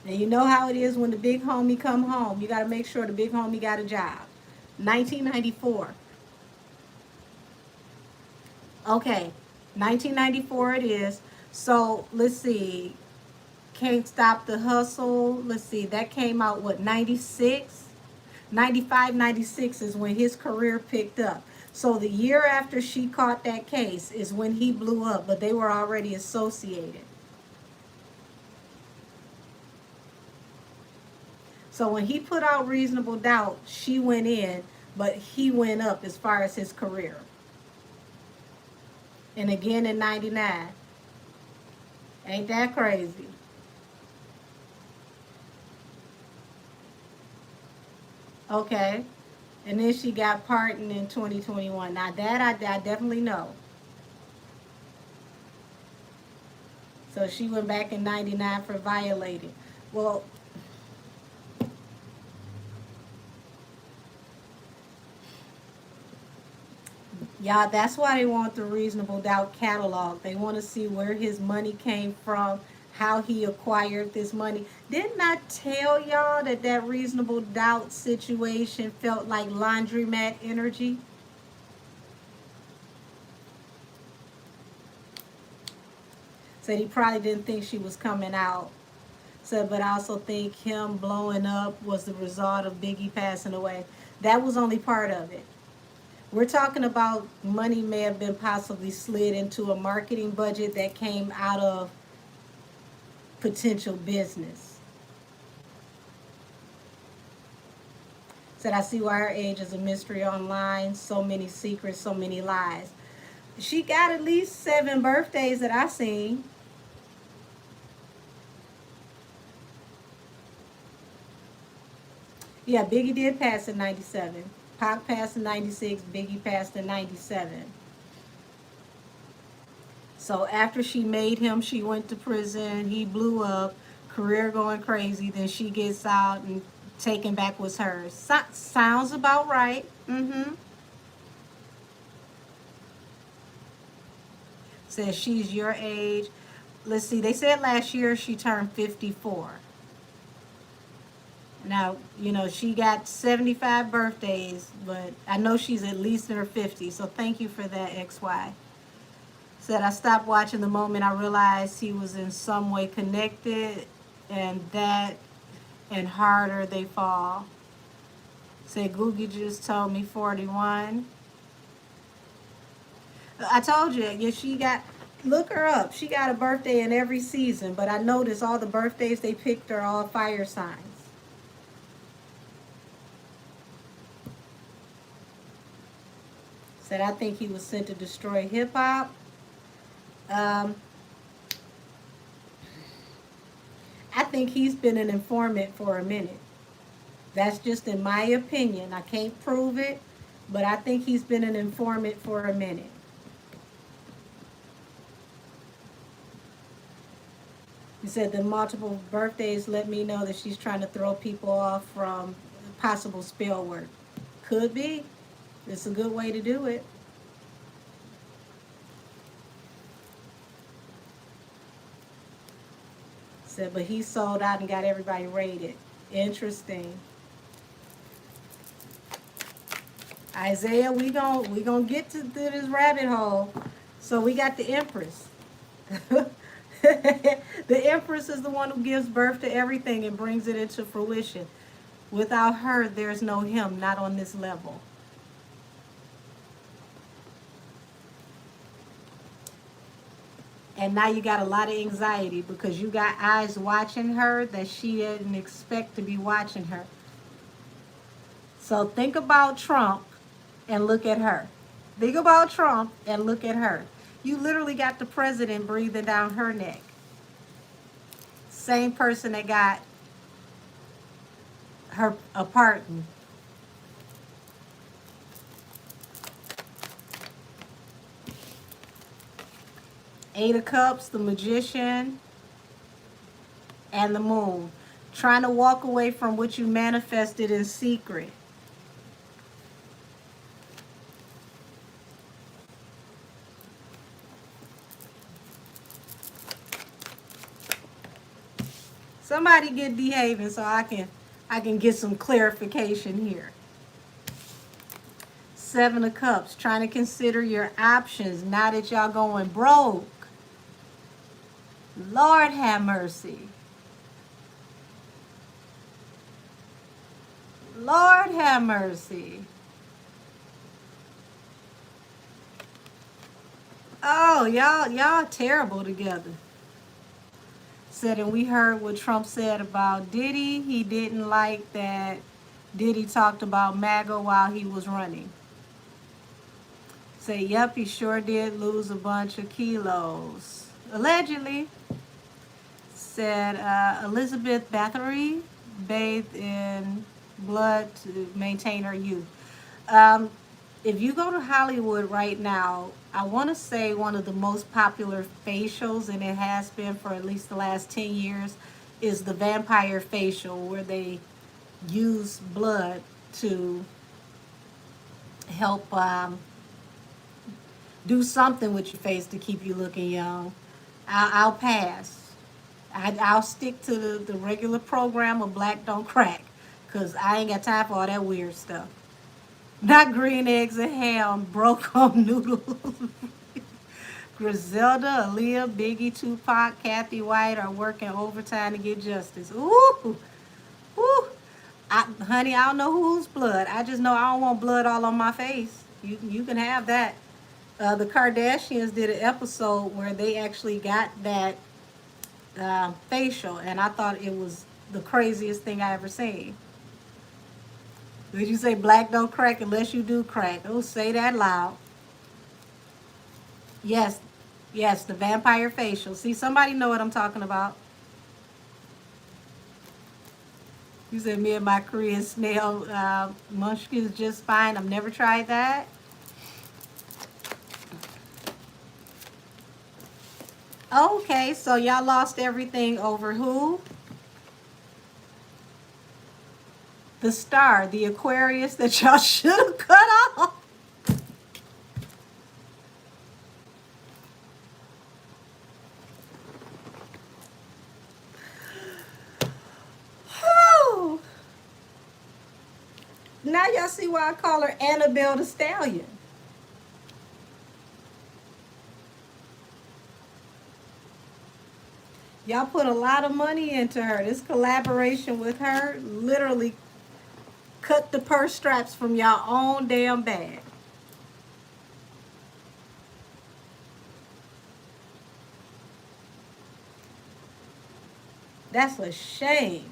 And you know how it is when the big homie come home. You got to make sure the big homie got a job. 1994. Okay, 1994 it is. So let's see. Can't Stop the Hustle. Let's see. That came out, what, 96? 95, 96 is when his career picked up. So the year after she caught that case is when he blew up, but they were already associated. So when he put out Reasonable Doubt, she went in, but he went up as far as his career. And again in 99. Ain't that crazy? Okay. And then she got pardoned in 2021. Now that I definitely know. So she went back in 99 for violating. Well, yeah, that's why they want the Reasonable Doubt catalog. They want to see where his money came from, how he acquired this money. Didn't I tell y'all that that Reasonable Doubt situation felt like laundromat energy? Said he probably didn't think she was coming out. Said, but I also think him blowing up was the result of Biggie passing away. That was only part of it. We're talking about money may have been possibly slid into a marketing budget that came out of potential business. Said, I see why her age is a mystery online. So many secrets, so many lies. She got at least 7 birthdays that I seen. Yeah, Biggie did pass in 97. Pac passed in 96. Biggie passed in 97. So after she made him, she went to prison. He blew up, career going crazy. Then she gets out and taken back was hers. Sounds about right. Mm-hmm. Says she's your age. Let's see. They said last year she turned 54. Now, you know, she got 75 birthdays, but I know she's at least in her 50s. So thank you for that, XY. Said I stopped watching the moment I realized he was in some way connected, and that and harder they fall. Said Googie just told me 41. I told you, yeah, she got, look her up. She got a birthday in every season, but I noticed all the birthdays they picked are all fire signs. Said I think he was sent to destroy hip hop. Um, I think he's been an informant for a minute. That's just in my opinion. I can't prove it, but I think he's been an informant for a minute. He said the multiple birthdays let me know that she's trying to throw people off from possible spell work. Could be. It's a good way to do it. Said, but he sold out and got everybody rated. Interesting. Isaiah, we gonna get to this rabbit hole. So we got the Empress. The Empress is the one who gives birth to everything and brings it into fruition. Without her, there's no him, not on this level. And now you got a lot of anxiety because you got eyes watching her that she didn't expect to be watching her. So think about Trump and look at her. Think about Trump and look at her. You literally got the president breathing down her neck. Same person that got her a pardon. Eight of Cups, the Magician, and the Moon. Trying to walk away from what you manifested in secret. Somebody get behaving so I can get some clarification here. Seven of Cups, trying to consider your options now that y'all going broke. Lord have mercy. Lord have mercy. Oh, y'all terrible together. Said, and we heard what Trump said about Diddy. He didn't like that Diddy talked about MAGA while he was running. Say, yep, he sure did lose a bunch of kilos. Allegedly. Said, Elizabeth Bathory bathed in blood to maintain her youth. Um, if you go to Hollywood right now, I want to say one of the most popular facials, and it has been for at least the last 10 years, is the vampire facial, where they use blood to help do something with your face to keep you looking young. I'll pass. I'll stick to the regular program of Black Don't Crack, because I ain't got time for all that weird stuff. Not green eggs and ham, broke home noodles. Griselda, Aaliyah, Biggie, Tupac, Kathy White are working overtime to get justice. Ooh, ooh. Honey, I don't know whose blood. I just know I don't want blood all on my face. You can have that. The Kardashians did an episode where they actually got that facial, and I thought it was the craziest thing I ever seen. Did you say black don't crack unless you do crack? Oh, say that loud. Yes, yes, the vampire facial. See, somebody know what I'm talking about. You said me and my Korean snail munchkins just fine. I've never tried that. Okay, so y'all lost everything over who? The star, the Aquarius that y'all should have cut off. Whew. Now y'all see why I call her Annabelle the Stallion. Y'all put a lot of money into her. This collaboration with her literally cut the purse straps from y'all own damn bag. That's a shame.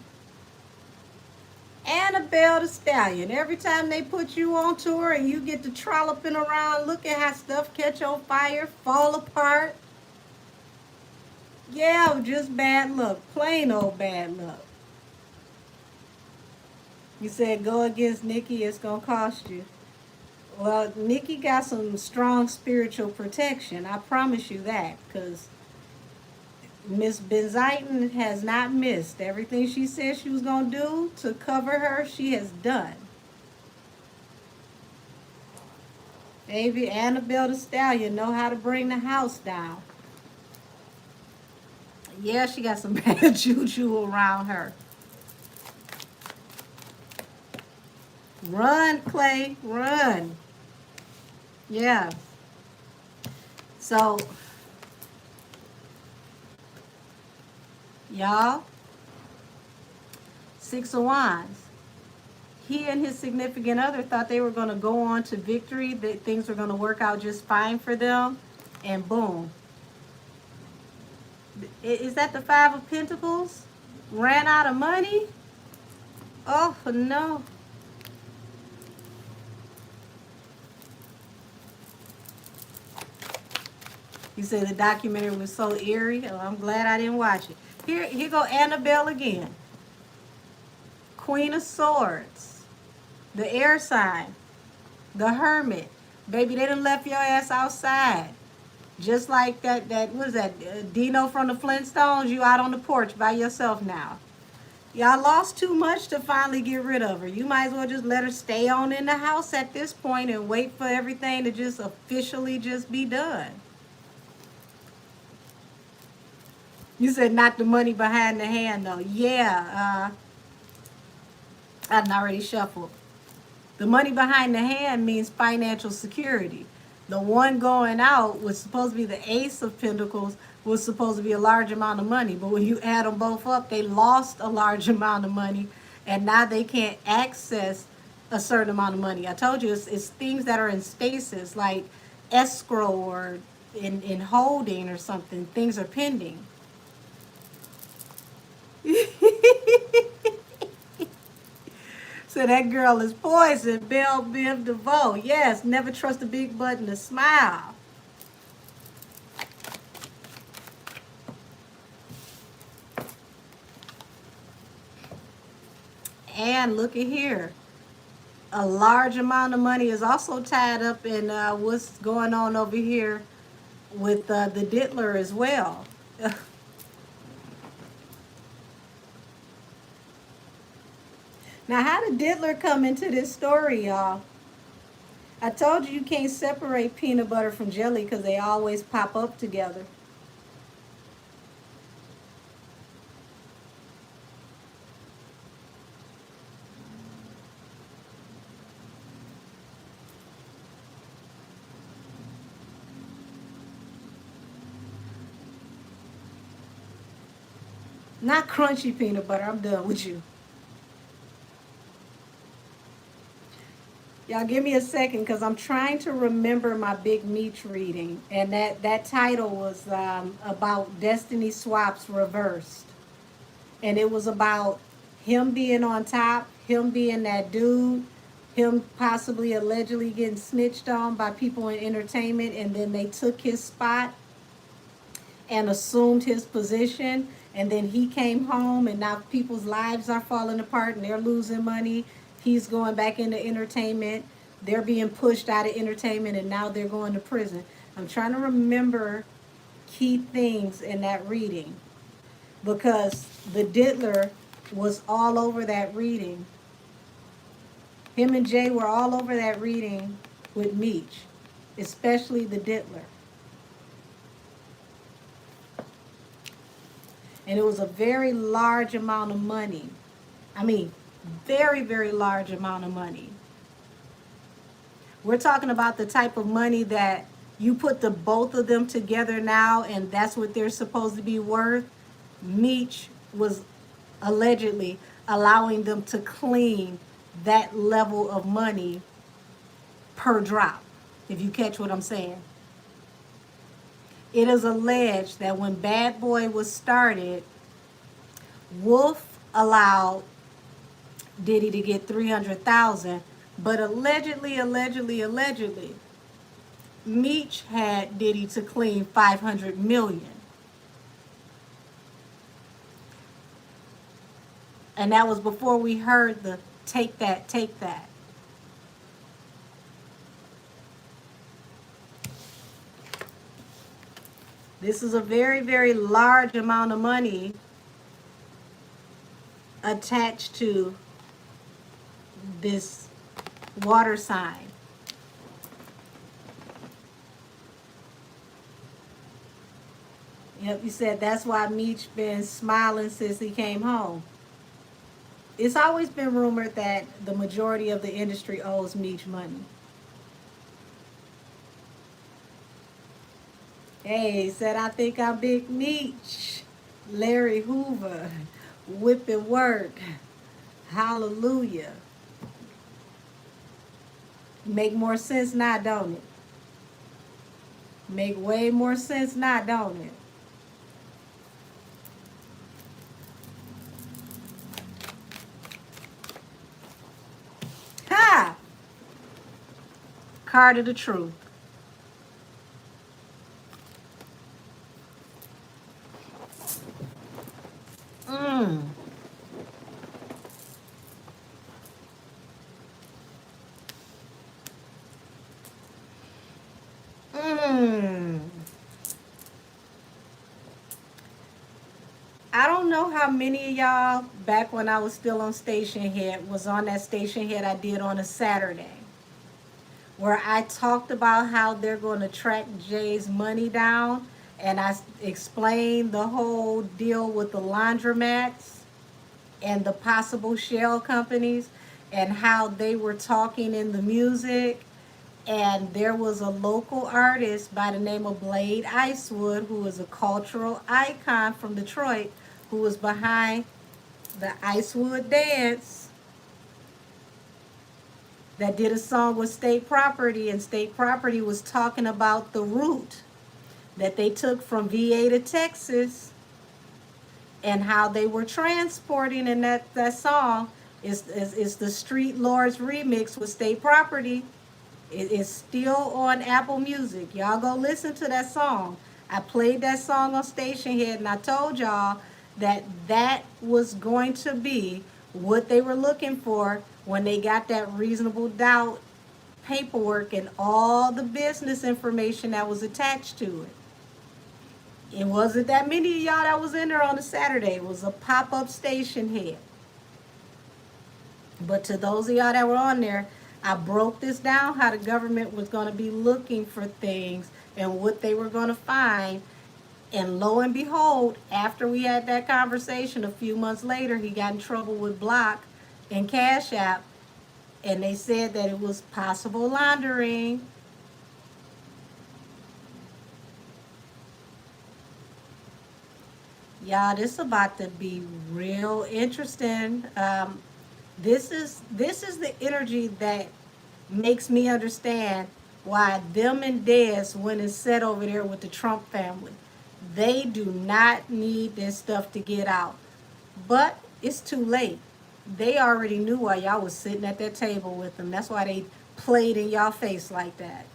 Annabelle the Stallion. Every time they put you on tour and you get to trolloping around, look at how stuff catch on fire, fall apart. Yeah, just bad luck. Plain old bad luck. You said go against Nikki, it's going to cost you. Well, Nikki got some strong spiritual protection. I promise you that. Because Miss Benzighton has not missed. Everything she said she was going to do to cover her, she has done. Maybe Annabelle the Stallion know how to bring the house down. Yeah, she got some bad juju around her. Run, Clay, run. Yeah. So, y'all, Six of Wands. He and his significant other thought they were going to go on to victory, that things were going to work out just fine for them, and boom. Is that the Five of Pentacles? Ran out of money? Oh, no. You said the documentary was so eerie. Oh, I'm glad I didn't watch it. Here go Annabelle again. Queen of Swords. The air sign. The Hermit. Baby, they done left your ass outside. Just like that what is that, Dino from the Flintstones, you out on the porch by yourself now. Y'all lost too much to finally get rid of her. You might as well just let her stay on in the house at this point and wait for everything to just officially just be done. You said not the money behind the hand, though. Yeah, I done already shuffled. The money behind the hand means financial security. The one going out was supposed to be the Ace of Pentacles, was supposed to be a large amount of money. But when you add them both up, they lost a large amount of money, and now they can't access a certain amount of money. I told you it's things that are in stasis, like escrow or in holding or something. Things are pending. So that girl is poison. Belle Biv DeVoe. Yes, never trust a big button to smile. And look at here. A large amount of money is also tied up in what's going on over here with the Diddler as well. Now, how did Diddler come into this story, y'all? I told you can't separate peanut butter from jelly because they always pop up together. Not crunchy peanut butter. I'm done with you. Y'all give me a second because I'm trying to remember my Big Meech reading. And that title was about Destiny Swaps Reversed. And it was about him being on top, him being that dude, him possibly allegedly getting snitched on by people in entertainment, and then they took his spot and assumed his position, and then he came home and now people's lives are falling apart and they're losing money. He's going back into entertainment. They're being pushed out of entertainment and now they're going to prison. I'm trying to remember key things in that reading because the Diddler was all over that reading. Him and Jay were all over that reading with Meech, especially the Diddler. And it was a very large amount of money. I mean, very, very large amount of money. We're talking about the type of money that you put the both of them together now and that's what they're supposed to be worth. Meech was allegedly allowing them to clean that level of money per drop, if you catch what I'm saying. It is alleged that when Bad Boy was started, Wolf allowed Diddy to get 300,000, but allegedly, Meech had Diddy to clean 500 million. And that was before we heard the take that, take that. This is a very, very large amount of money attached to this water sign. Yep, you said that's why Meech been smiling since he came home. It's always been rumored that the majority of the industry owes Meech money. Hey, he said, I think I'm Big Meech. Larry Hoover, whipping work. Hallelujah. Make more sense now, don't it? Make way more sense now, don't it? Ha! Card of the truth. Mmm. Mmm. I don't know how many of y'all, back when I was still on Station Head, was on that Station Head I did on a Saturday, where I talked about how they're going to track Jay's money down, and I explained the whole deal with the laundromats and the possible shell companies and how they were talking in the music. And there was a local artist by the name of Blade Icewood, who is a cultural icon from Detroit, who was behind the Icewood Dance, that did a song with State Property, and State Property was talking about the route that they took from VA to Texas and how they were transporting in that song It's the Street Lords remix with State Property. It's still on Apple Music. Y'all go listen to that song. I played that song on Station Head, and I told y'all that that was going to be what they were looking for when they got that reasonable doubt paperwork and all the business information that was attached to it. It wasn't that many of y'all that was in there on a Saturday. It was a pop-up station head. But to those of y'all that were on there, I broke this down how the government was going to be looking for things and what they were going to find. And lo and behold, after we had that conversation a few months later, he got in trouble with Block and Cash App. And they said that it was possible laundering. Y'all, this is about to be real interesting. This is the energy that makes me understand why them and Dez went and sat over there with the Trump family. They do not need this stuff to get out. But it's too late. They already knew why y'all was sitting at that table with them. That's why they played in y'all face like that.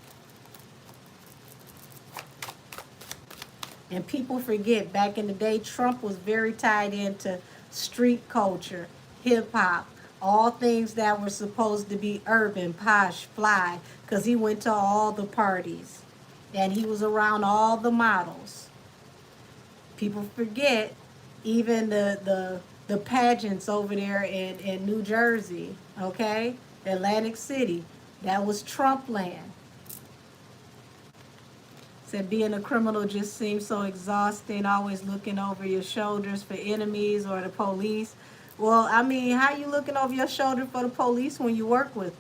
And people forget, back in the day, Trump was very tied into street culture, hip hop, all things that were supposed to be urban, posh, fly, because he went to all the parties and he was around all the models. People forget even the pageants over there in New Jersey, okay? Atlantic City, that was Trump land. Said being a criminal just seems so exhausting, always looking over your shoulders for enemies or the police. Well, I mean, how you looking over your shoulder for the police when you work with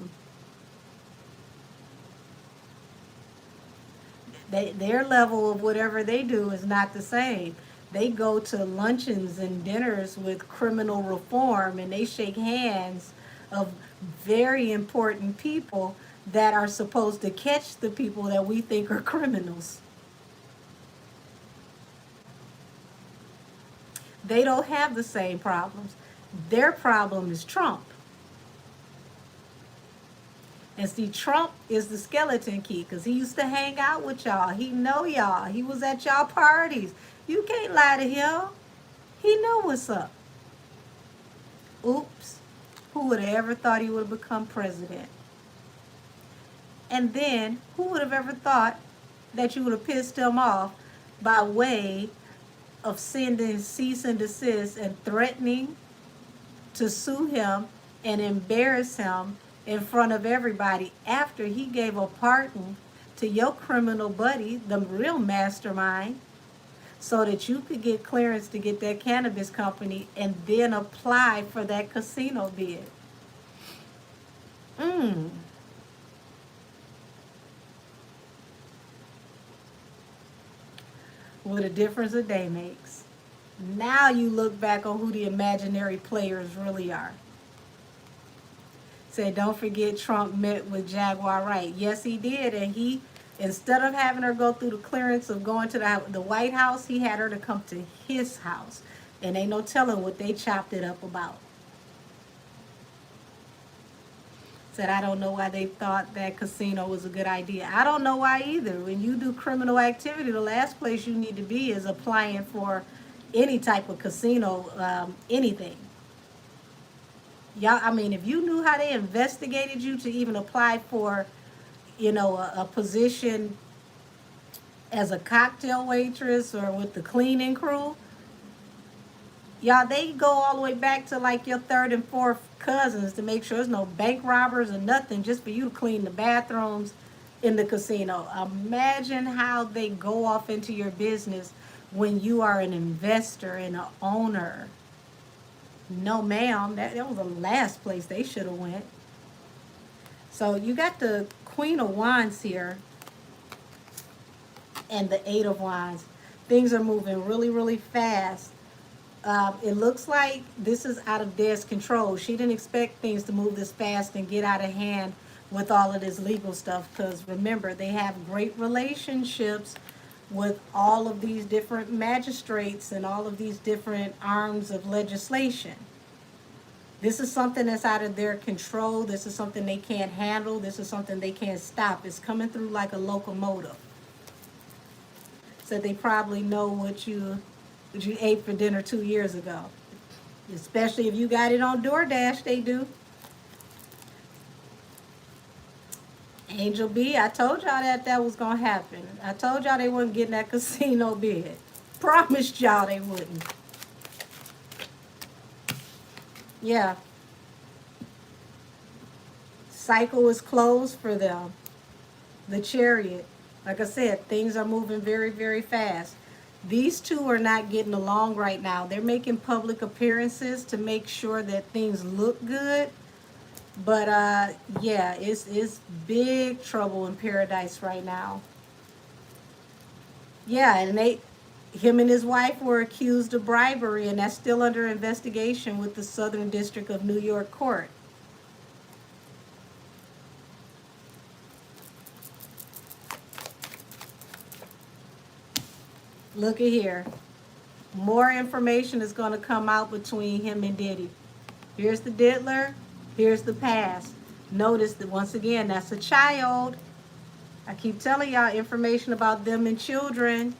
them? Their level of whatever they do is not the same. They go to luncheons and dinners with criminal reform and they shake hands of very important people that are supposed to catch the people that we think are criminals. They don't have the same problems. Their problem is Trump. And see, Trump is the skeleton key because he used to hang out with y'all. He know y'all. He was at y'all parties. You can't lie to him. He know what's up. Oops. Who would have ever thought he would have become president? And then, who would have ever thought that you would have pissed him off by way of sending cease and desist and threatening to sue him and embarrass him in front of everybody after he gave a pardon to your criminal buddy, the real mastermind, so that you could get clearance to get that cannabis company and then apply for that casino bid. What a difference a day makes. Now you look back on who the imaginary players really are. Say, don't forget Trump met with Jaguar Wright. Yes, he did. And he, instead of having her go through the clearance of going to the White House, he had her to come to his house. And ain't no telling what they chopped it up about. Said, I don't know why they thought that casino was a good idea. I don't know why either. When you do criminal activity, the last place you need to be is applying for any type of casino, anything. Y'all, I mean, if you knew how they investigated you to even apply for, a position as a cocktail waitress or with the cleaning crew, y'all, they go all the way back to like your third and fourth cousins to make sure there's no bank robbers or nothing just for you to clean the bathrooms in the casino. Imagine how they go off into your business when you are an investor and an owner. No, ma'am, that was the last place they should have went. So you got the Queen of Wands here and the Eight of Wands. Things are moving really, really fast. It looks like this is out of Dez's control. She didn't expect things to move this fast and get out of hand with all of this legal stuff because remember, they have great relationships with all of these different magistrates and all of these different arms of legislation. This is something that's out of their control. This is something they can't handle. This is something they can't stop. It's coming through like a locomotive. So they probably know what you ate for dinner 2 years ago. Especially if you got it on DoorDash, they do. Angel B, I told y'all that was gonna happen. I told y'all they wouldn't get in that casino bid. Promised y'all they wouldn't. Yeah. Cycle is closed for them. The Chariot. Like I said, things are moving very, very fast. These two are not getting along right now. They're making public appearances to make sure that things look good. But yeah, it's big trouble in paradise right now. Yeah, and him and his wife were accused of bribery, and that's still under investigation with the Southern District of New York Court. Look at here. More information is going to come out between him and Diddy. Here's the diddler. Here's the past. Notice that once again, that's a child. I keep telling y'all information about them and children.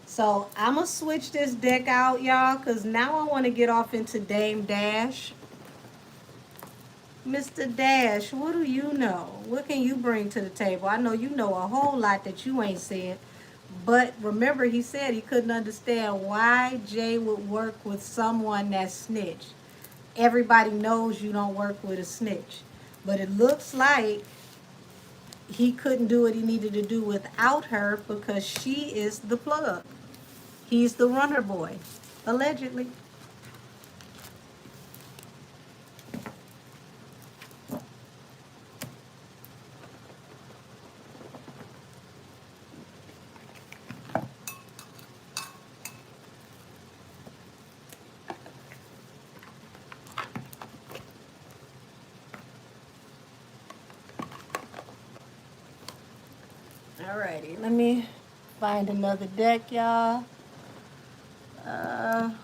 So I'm going to switch this deck out, y'all, because now I want to get off into Dame Dash. Mr. Dash, what do you know? What can you bring to the table? I know you know a whole lot that you ain't said. But remember, he said he couldn't understand why Jay would work with someone that snitched. Everybody knows you don't work with a snitch. But it looks like he couldn't do what he needed to do without her because she is the plug. He's the runner boy, allegedly. Alrighty, let me find another deck, y'all.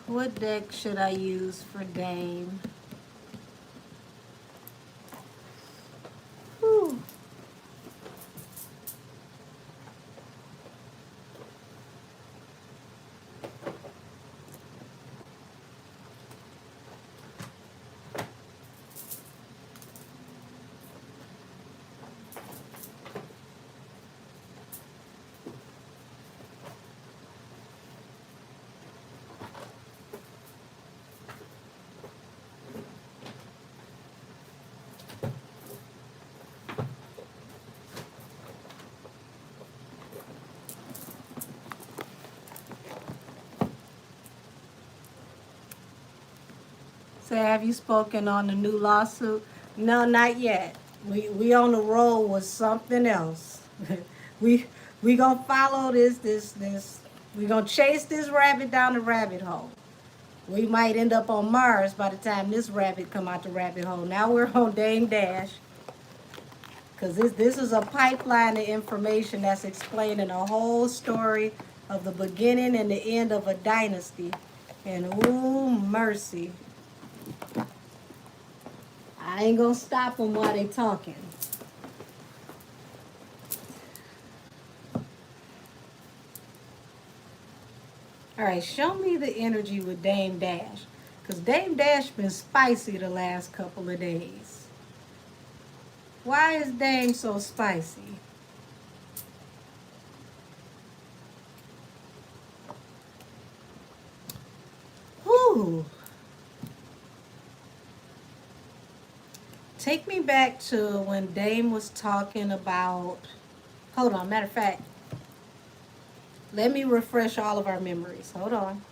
What deck should I use for Dame? Whew. So have you spoken on the new lawsuit? No, not yet. We on the roll with something else. we we gonna follow this. We gonna chase this rabbit down the rabbit hole. We might end up on Mars by the time this rabbit come out the rabbit hole. Now we're on Dame Dash. Because this is a pipeline of information that's explaining a whole story of the beginning and the end of a dynasty. And ooh, mercy. I ain't gonna stop them while they talking. All right, show me the energy with Dame Dash. Because Dame Dash been spicy the last couple of days. Why is Dame so spicy? Whew. Take me back to when Dame was talking about... Hold on, matter of fact, let me refresh all of our memories. Hold on.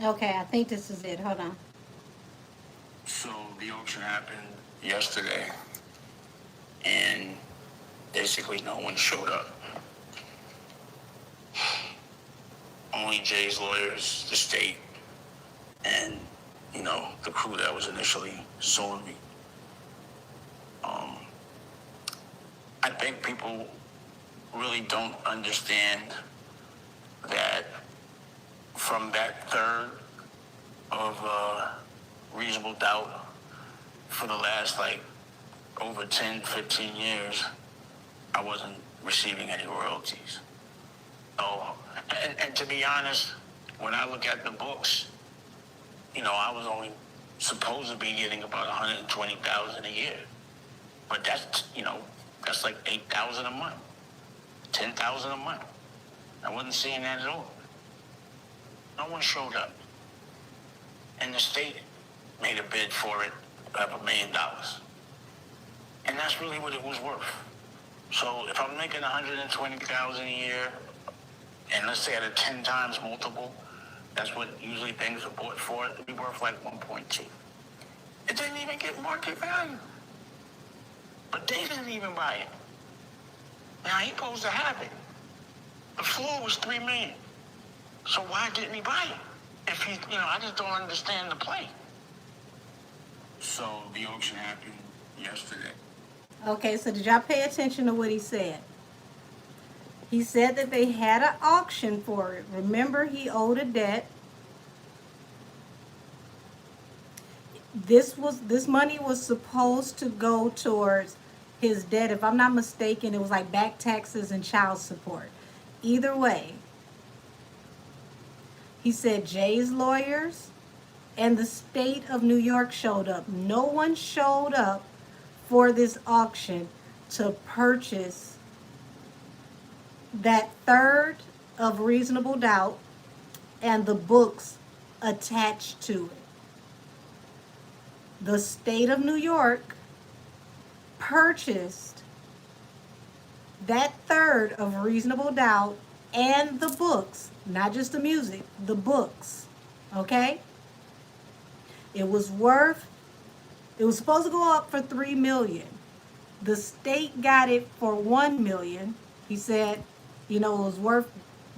Okay, I think this is it. Hold on. So the auction happened yesterday, and basically no one showed up. Only Jay's lawyers, the state, and the crew that was initially suing me. I think people really don't understand that from that third of reasonable doubt for the last like over 10, 15 years, I wasn't receiving any royalties. So, and to be honest, when I look at the books, I was only supposed to be getting about 120,000 a year. But that's like 8,000 a month, 10,000 a month. I wasn't seeing that at all. No one showed up. And the state made a bid for it of $1 million. And that's really what it was worth. So if I'm making 120,000 a year, and let's say at a 10 times multiple, that's what usually things are bought for, it'd be worth like 1.2. It didn't even get market value. But they didn't even buy it. Now he supposed to have it. The floor was $3 million. So why didn't he buy it? If he, I just don't understand the play. So the auction happened yesterday. Okay, so did y'all pay attention to what he said? He said that they had an auction for it. Remember, he owed a debt. This money was supposed to go towards his debt. If I'm not mistaken, it was like back taxes and child support. Either way, he said Jay's lawyers and the state of New York showed up. No one showed up for this auction to purchase that third of reasonable doubt and the books attached to it. The state of New York purchased that third of reasonable doubt and the books, not just the music, the books. Okay? It was supposed to go up for $3 million. The state got it for $1 million. He said, it was worth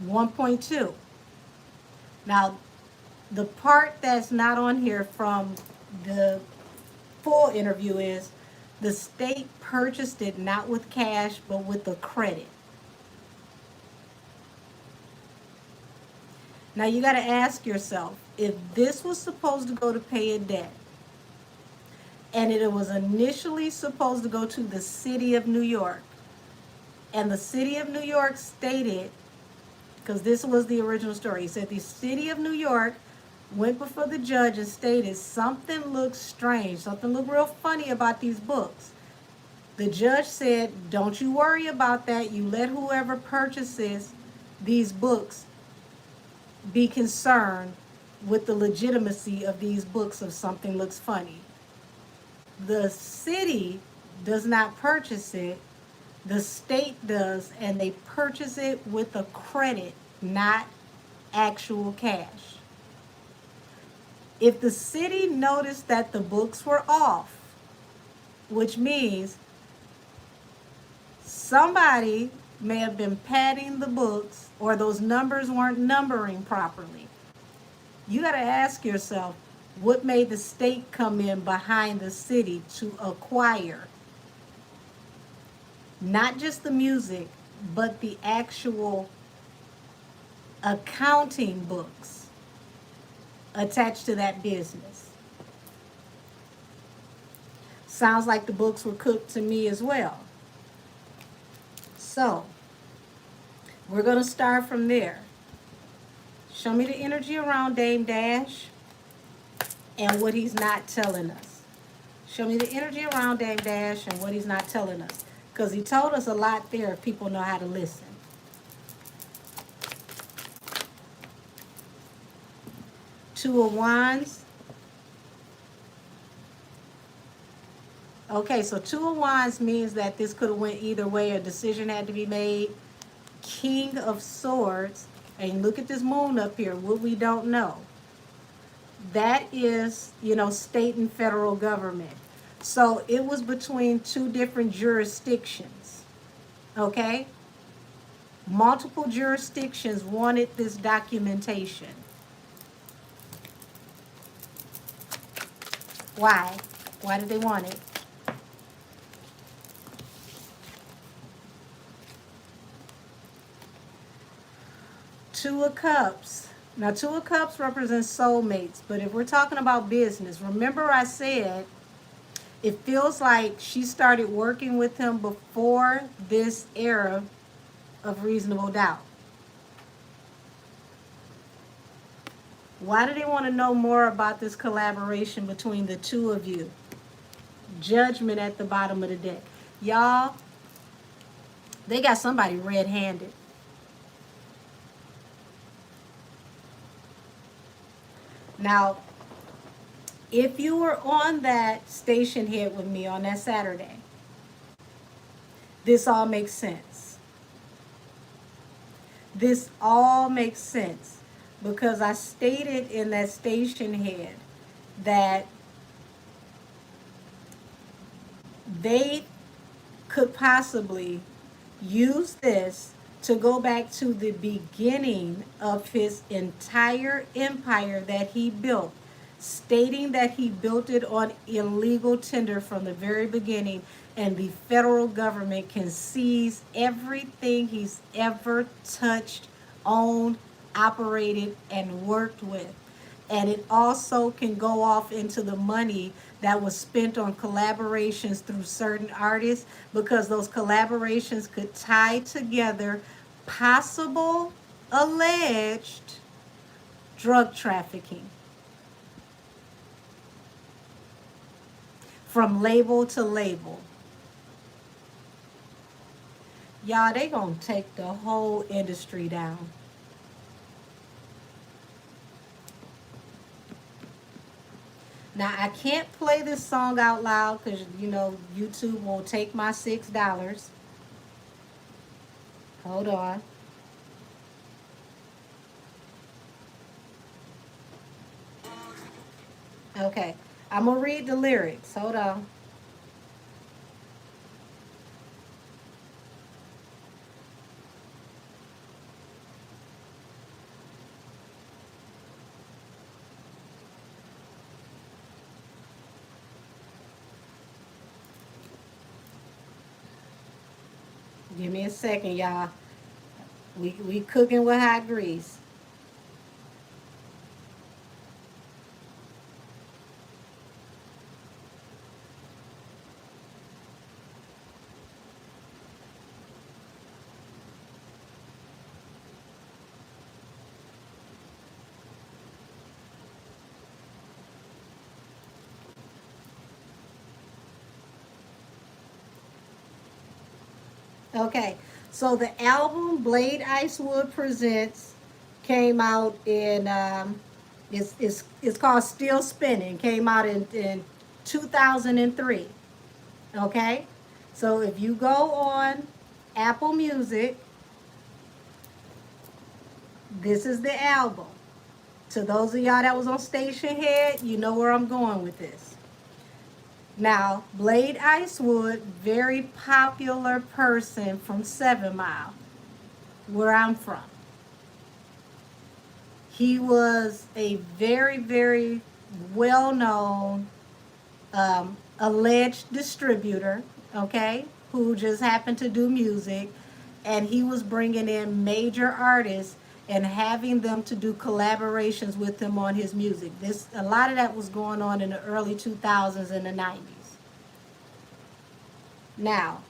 1.2. Now, the part that's not on here from the full interview is the state purchased it not with cash, but with a credit. Now, you got to ask yourself, if this was supposed to go to pay a debt, and it was initially supposed to go to the city of New York, and the city of New York stated, because this was the original story, he said the city of New York went before the judge and stated something looks strange, something looked real funny about these books. The judge said, don't you worry about that. You let whoever purchases these books be concerned with the legitimacy of these books if something looks funny. The city does not purchase it. The state does, and they purchase it with a credit, not actual cash. If the city noticed that the books were off, which means somebody may have been padding the books or those numbers weren't numbering properly, you got to ask yourself, what made the state come in behind the city to acquire not just the music, but the actual accounting books attached to that business? Sounds like the books were cooked to me as well. So, we're going to start from there. Show me the energy around Dame Dash and what he's not telling us. Show me the energy around Dame Dash and what he's not telling us. Because he told us a lot there if people know how to listen. Two of Wands. Okay, so Two of Wands means that this could have went either way. A decision had to be made. King of Swords. And look at this moon up here. What we don't know. That is, state and federal government. So it was between two different jurisdictions. Okay? Multiple jurisdictions wanted this documentation. Why? Why did they want it? Two of Cups. Now, Two of Cups represents soulmates, but if we're talking about business, remember I said it feels like she started working with him before this era of reasonable doubt. Why do they want to know more about this collaboration between the two of you? Judgment at the bottom of the deck. Y'all, they got somebody red-handed. Now, if you were on that station head with me on that Saturday, this all makes sense. This all makes sense because I stated in that station head that they could possibly use this to go back to the beginning of his entire empire that he built, stating that he built it on illegal tender from the very beginning, and the federal government can seize everything he's ever touched, owned, operated, and worked with. And it also can go off into the money that was spent on collaborations through certain artists, because those collaborations could tie together possible alleged drug trafficking from label to label. Y'all, they gonna take the whole industry down. Now, I can't play this song out loud because, YouTube won't take my $6. Hold on. Okay. I'm going to read the lyrics. Hold on. Give me a second, y'all. We cooking with hot grease. Okay, so the album Blade Icewood Presents came out in it's called Still Spinning. Came out in 2003. Okay, so if you go on Apple Music, this is the album. To those of y'all that was on Station Head, you know where I'm going with this. Now, Blade Icewood, very popular person from 7 Mile, where I'm from. He was a very, very well-known alleged distributor, okay, who just happened to do music, and he was bringing in major artists and having them to do collaborations with him on his music. A lot of that was going on in the early 2000s and the 90s. Now,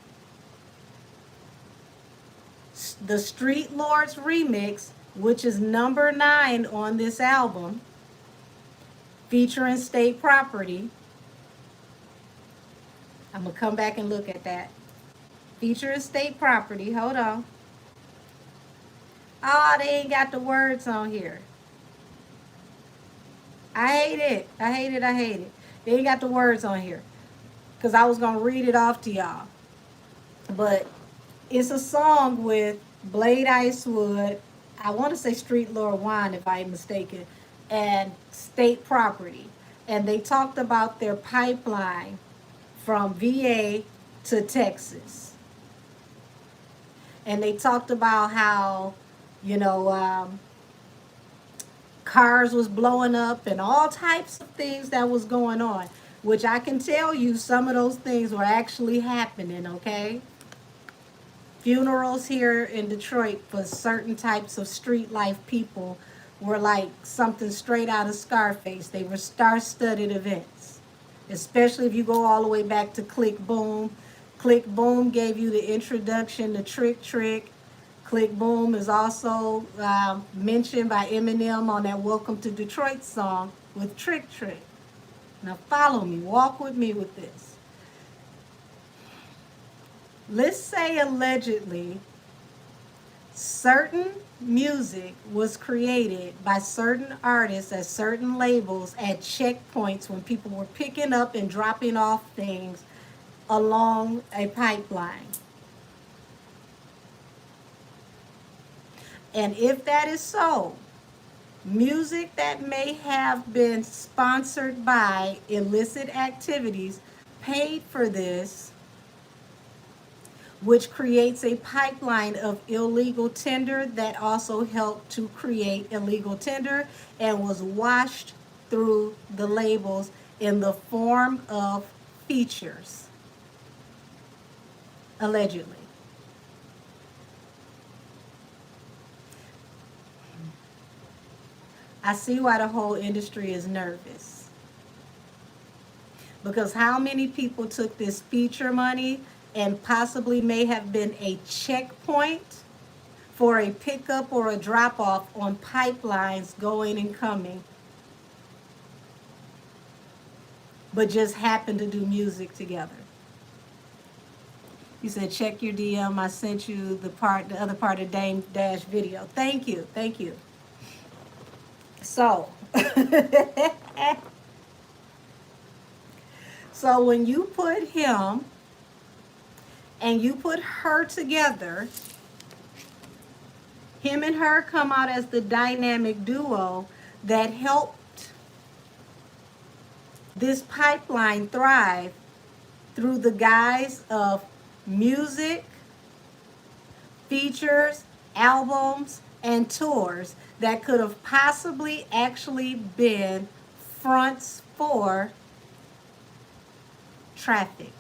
the Street Lords remix, which is number 9 on this album, featuring State Property. I'm going to come back and look at that. Featuring State Property. Hold on. Oh, they ain't got the words on here. I hate it. I hate it. I hate it. They ain't got the words on here, because I was going to read it off to y'all. But it's a song with Blade Icewood. I want to say Street Lord Wine, if I'm mistaken. and state property. And they talked about their pipeline from VA to Texas. And they talked about how, you know, cars was blowing up and all types of things that was going on, which I can tell you some of those things were actually happening, okay? Funerals here in Detroit for certain types of street life people were like something straight out of Scarface. They were star-studded events, especially if you go all the way back to Click Boom. Click Boom gave you the introduction to Trick Trick. Click Boom is also mentioned by Eminem on that Welcome to Detroit song with Trick Trick. Now follow me, walk with me with this. Let's say allegedly certain music was created by certain artists at certain labels at checkpoints when people were picking up and dropping off things along a pipeline. And if that is so, music that may have been sponsored by illicit activities paid for this, which creates a pipeline of illegal tender that also helped to create illegal tender and was washed through the labels in the form of features, allegedly. I see why the whole industry is nervous. Because how many people took this feature money and possibly may have been a checkpoint for a pickup or a drop off on pipelines going and coming, but just happened to do music together. You said check your DM. I sent you the other part of Dame Dash video. Thank you, thank you. So, so when you put him and you put her together, him and her come out as the dynamic duo that helped this pipeline thrive through the guise of music, features, albums, and tours that could have possibly actually been fronts for traffic.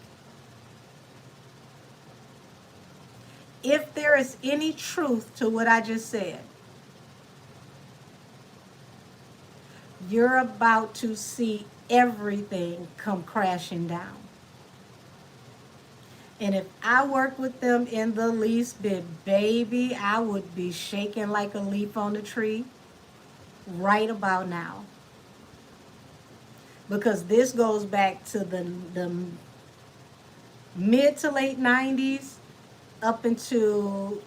If there is any truth to what I just said, you're about to see everything come crashing down. And if I worked with them in the least bit, baby, I would be shaking like a leaf on the tree right about now. Because this goes back to the mid to late 90s up into,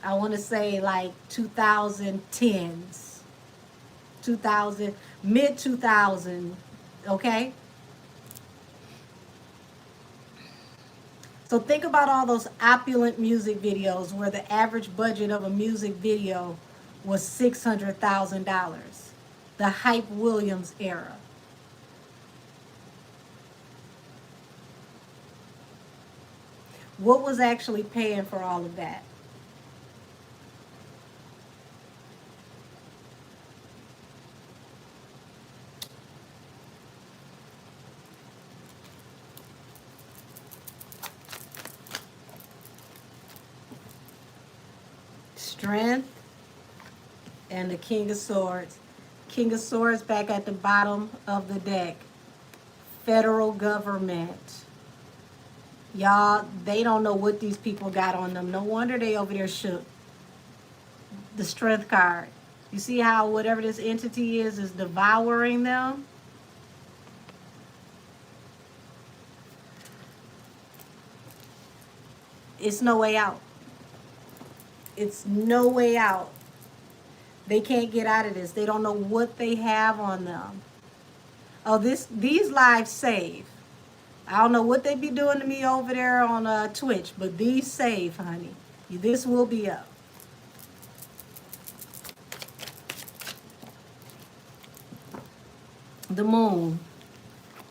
I want to say like 2010s, mid 2000, okay? So think about all those opulent music videos where the average budget of a music video was $600,000. The Hype Williams era. What was actually paying for all of that? Strength and the King of Swords. King of Swords back at the bottom of the deck. Federal government. Y'all, they don't know what these people got on them. No wonder they over there shook. The Strength card. You see how whatever this entity is devouring them? It's no way out. It's no way out. They can't get out of this. They don't know what they have on them. Oh, these lives save. I don't know what they be doing to me over there on Twitch, but these save, honey. This will be up. the moon.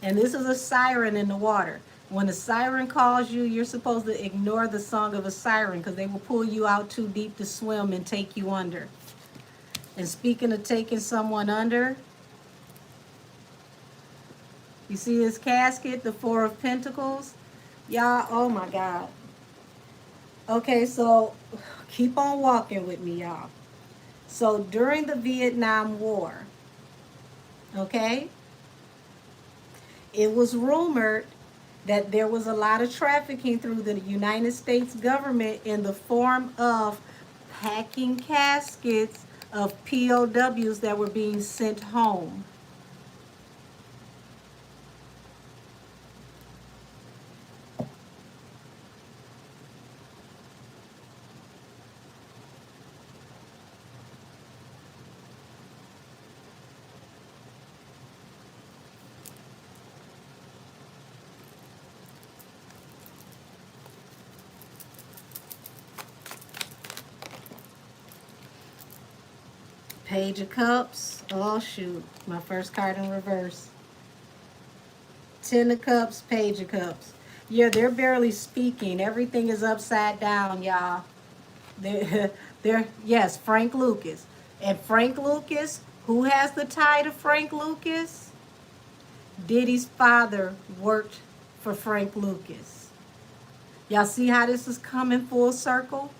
And this is a siren in the water. When a siren calls you, you're supposed to ignore the song of a siren because they will pull you out too deep to swim and take you under. And speaking of taking someone under, you see his casket, the Four of Pentacles? Y'all, oh my God. Okay, so keep on walking with me, y'all. So during the Vietnam War, okay, it was rumored that there was a lot of trafficking through the United States government in the form of packing caskets of POWs that were being sent home. Page of Cups. Oh, shoot. My first card in reverse. Ten of Cups, Page of Cups. Yeah, they're barely speaking. Everything is upside down, y'all. Yes, Frank Lucas. And Frank Lucas, who has the tie to Frank Lucas? Diddy's father worked for Frank Lucas. Y'all see how this is coming full circle?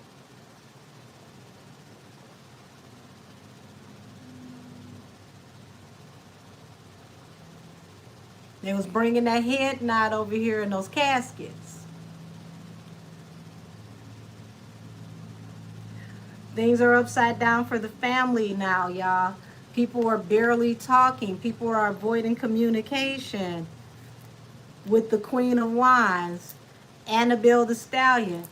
They was bringing that head nod over here in those caskets. Things are upside down for the family now, y'all. People are barely talking. People are avoiding communication with the Queen of Wands, Annabelle the Stallion.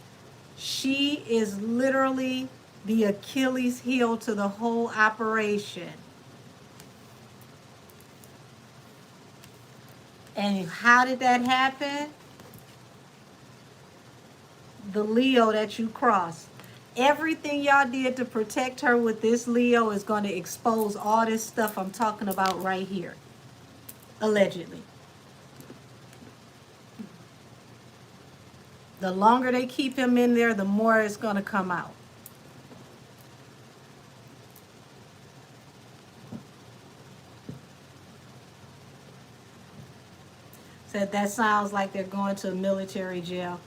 She is literally the Achilles heel to the whole operation. And how did that happen? The Leo that you crossed. Everything y'all did to protect her with this Leo is going to expose all this stuff I'm talking about right here. Allegedly. The longer they keep him in there, the more it's going to come out. Said that sounds like they're going to a military jail.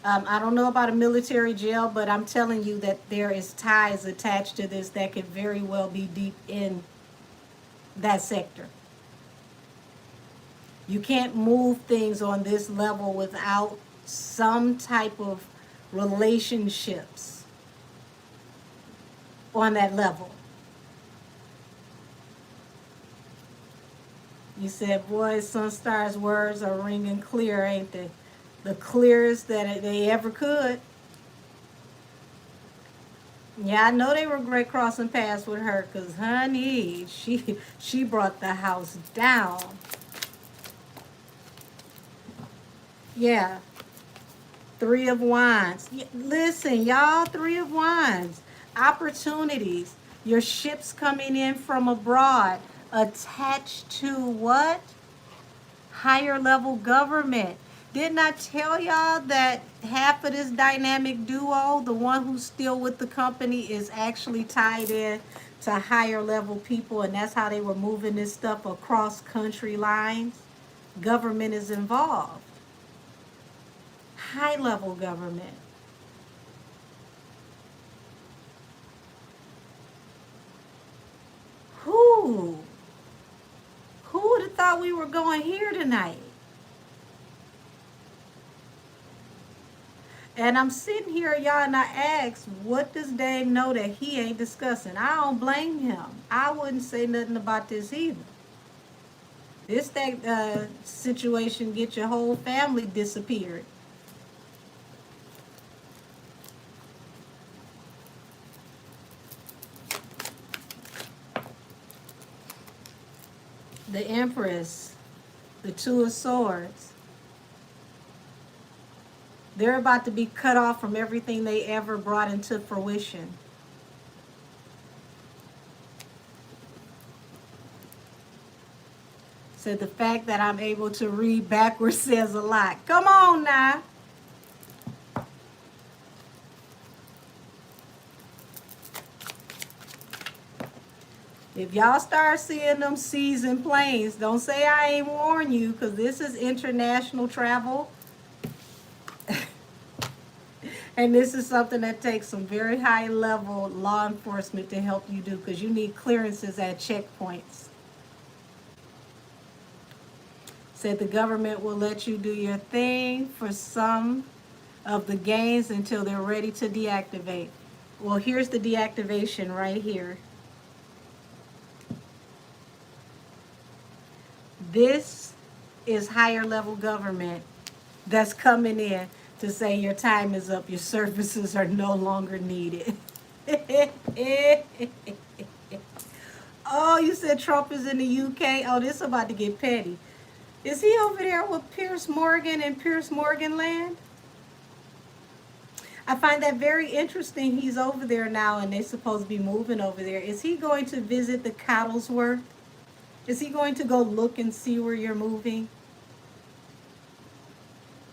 I don't know about a military jail, but I'm telling you that there is ties attached to this that could very well be deep in that sector. You can't move things on this level without some type of relationships on that level. You said, boy, Sunstar's words are ringing clear, ain't they? The clearest that they ever could. Yeah, I know they regret crossing paths with her because, honey, she brought the house down. Yeah. Three of Wands. Listen, y'all, Three of Wands. Opportunities. Your ships coming in from abroad. Attached to what? Higher level government. Didn't I tell y'all that half of this dynamic duo, the one who's still with the company, is actually tied in to higher level people, and that's how they were moving this stuff across country lines? Government is involved. High level government. Who would have thought we were going here tonight? And I'm sitting here, y'all, and I ask, what does Dame know that he ain't discussing? I don't blame him. I wouldn't say nothing about this either. This situation get your whole family disappeared. The Empress, the Two of Swords. They're about to be cut off from everything they ever brought into fruition. Said the fact that I'm able to read backwards says a lot. Come on now. If y'all start seeing them seas and planes, don't say I ain't warn you, because this is international travel. And this is something that takes some very high level law enforcement to help you do, because you need clearances at checkpoints. Said the government will let you do your thing for some of the gains until they're ready to deactivate. Well, here's the deactivation right here. This is higher level government that's coming in to say your time is up, your services are no longer needed. Oh, you said Trump is in the UK? Oh, this is about to get petty. Is he over there with Piers Morgan and Piers Morgan land? I find that very interesting. He's over there now and they're supposed to be moving over there. Is he going to visit the Cattlesworth? Is he going to go look and see where you're moving?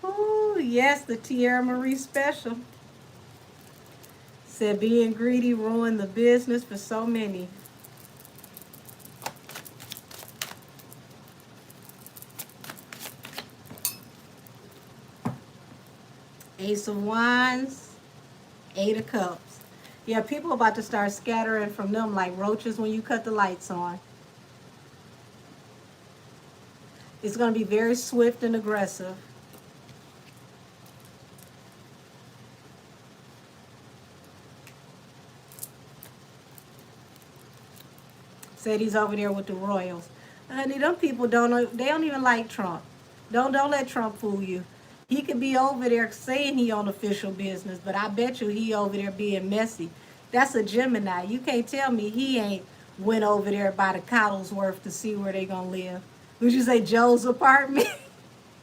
Oh, yes, the Tierra Marie special. Said being greedy ruined the business for so many. Ace of Wands, Eight of Cups. Yeah, people about to start scattering from them like roaches when you cut the lights on. It's going to be very swift and aggressive. Said he's over there with the royals. Honey, them people they don't even like Trump. Don't let Trump fool you. He could be over there saying he on official business, but I bet you he over there being messy. That's a Gemini. You can't tell me he ain't went over there by the Cattlesworth to see where they gonna live. Would you say Joe's apartment?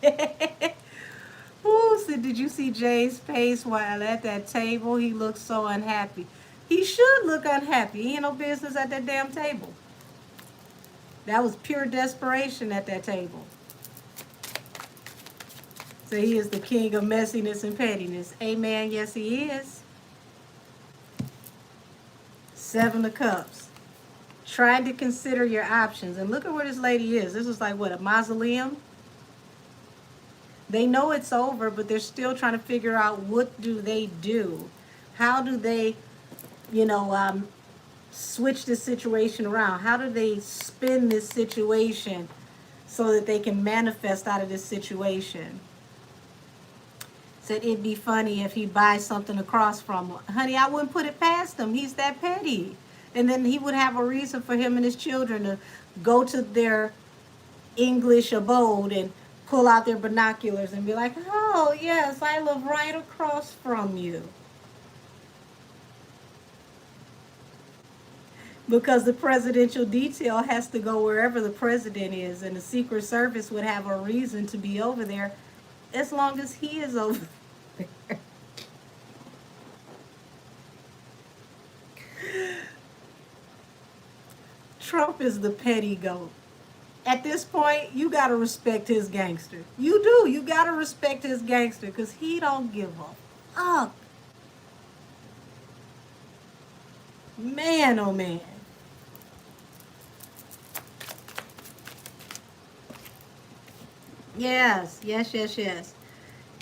Ooh, so did you see Jay's face while at that table? He looked so unhappy. He should look unhappy. He ain't no business at that damn table. That was pure desperation at that table. So he is the king of messiness and pettiness. Amen. Yes, he is. Seven of Cups. Trying to consider your options. And look at where this lady is. This is like, what, a mausoleum? They know it's over, but they're still trying to figure out what do they do. How do they, switch this situation around? How do they spin this situation so that they can manifest out of this situation? Said it'd be funny if he buys something across from her. Honey, I wouldn't put it past him. He's that petty. And then he would have a reason for him and his children to go to their English abode and pull out their binoculars and be like, oh, yes, I live right across from you. Because the presidential detail has to go wherever the president is, and the Secret Service would have a reason to be over there as long as he is over there. Trump is the petty goat. At this point, you got to respect his gangster. You do. You got to respect his gangster because he don't give a fuck. Man, oh man. Yes.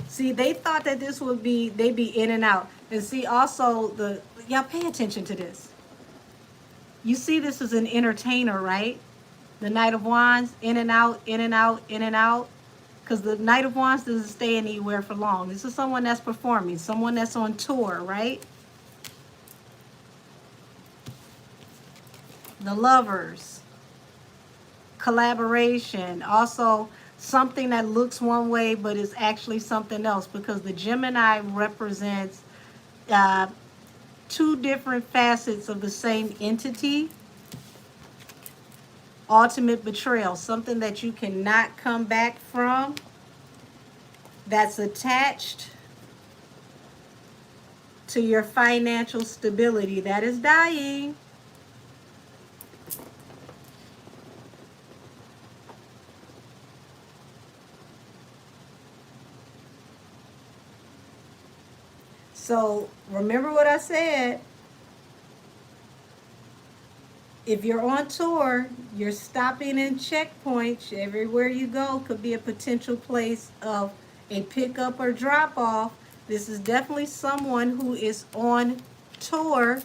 See, they thought that this would be, they'd be in and out. And see, also, y'all pay attention to this. You see this as an entertainer, right? The Knight of Wands, in and out, in and out, in and out. Because the Knight of Wands doesn't stay anywhere for long. This is someone that's performing, someone that's on tour, right? The Lovers, collaboration, also something that looks one way but is actually something else, because the Gemini represents two different facets of the same entity. Ultimate betrayal, something that you cannot come back from, that's attached to your financial stability, that is dying. So remember what I said. If you're on tour, you're stopping in checkpoints. Everywhere you go could be a potential place of a pickup or drop off. This is definitely someone who is on tour,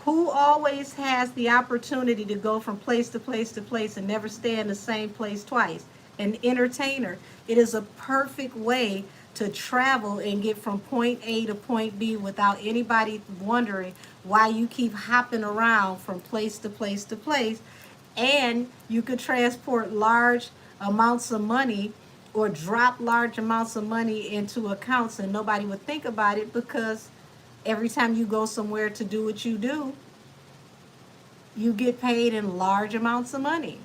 who always has the opportunity to go from place to place to place and never stay in the same place twice. An entertainer. It is a perfect way to travel and get from point A to point B without anybody wondering why you keep hopping around from place to place to place. And you could transport large amounts of money or drop large amounts of money into accounts and nobody would think about it, because every time you go somewhere to do what you do, you get paid in large amounts of money.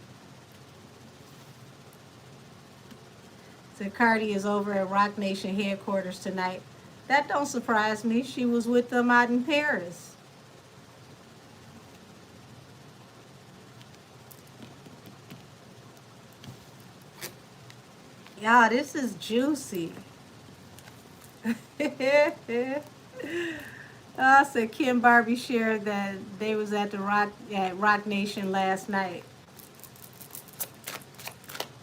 So Cardi is over at Rock Nation headquarters tonight. That don't surprise me. She was with them out in Paris. Y'all, this is juicy. I said Kim Barbie shared that they was at the Rock Nation last night.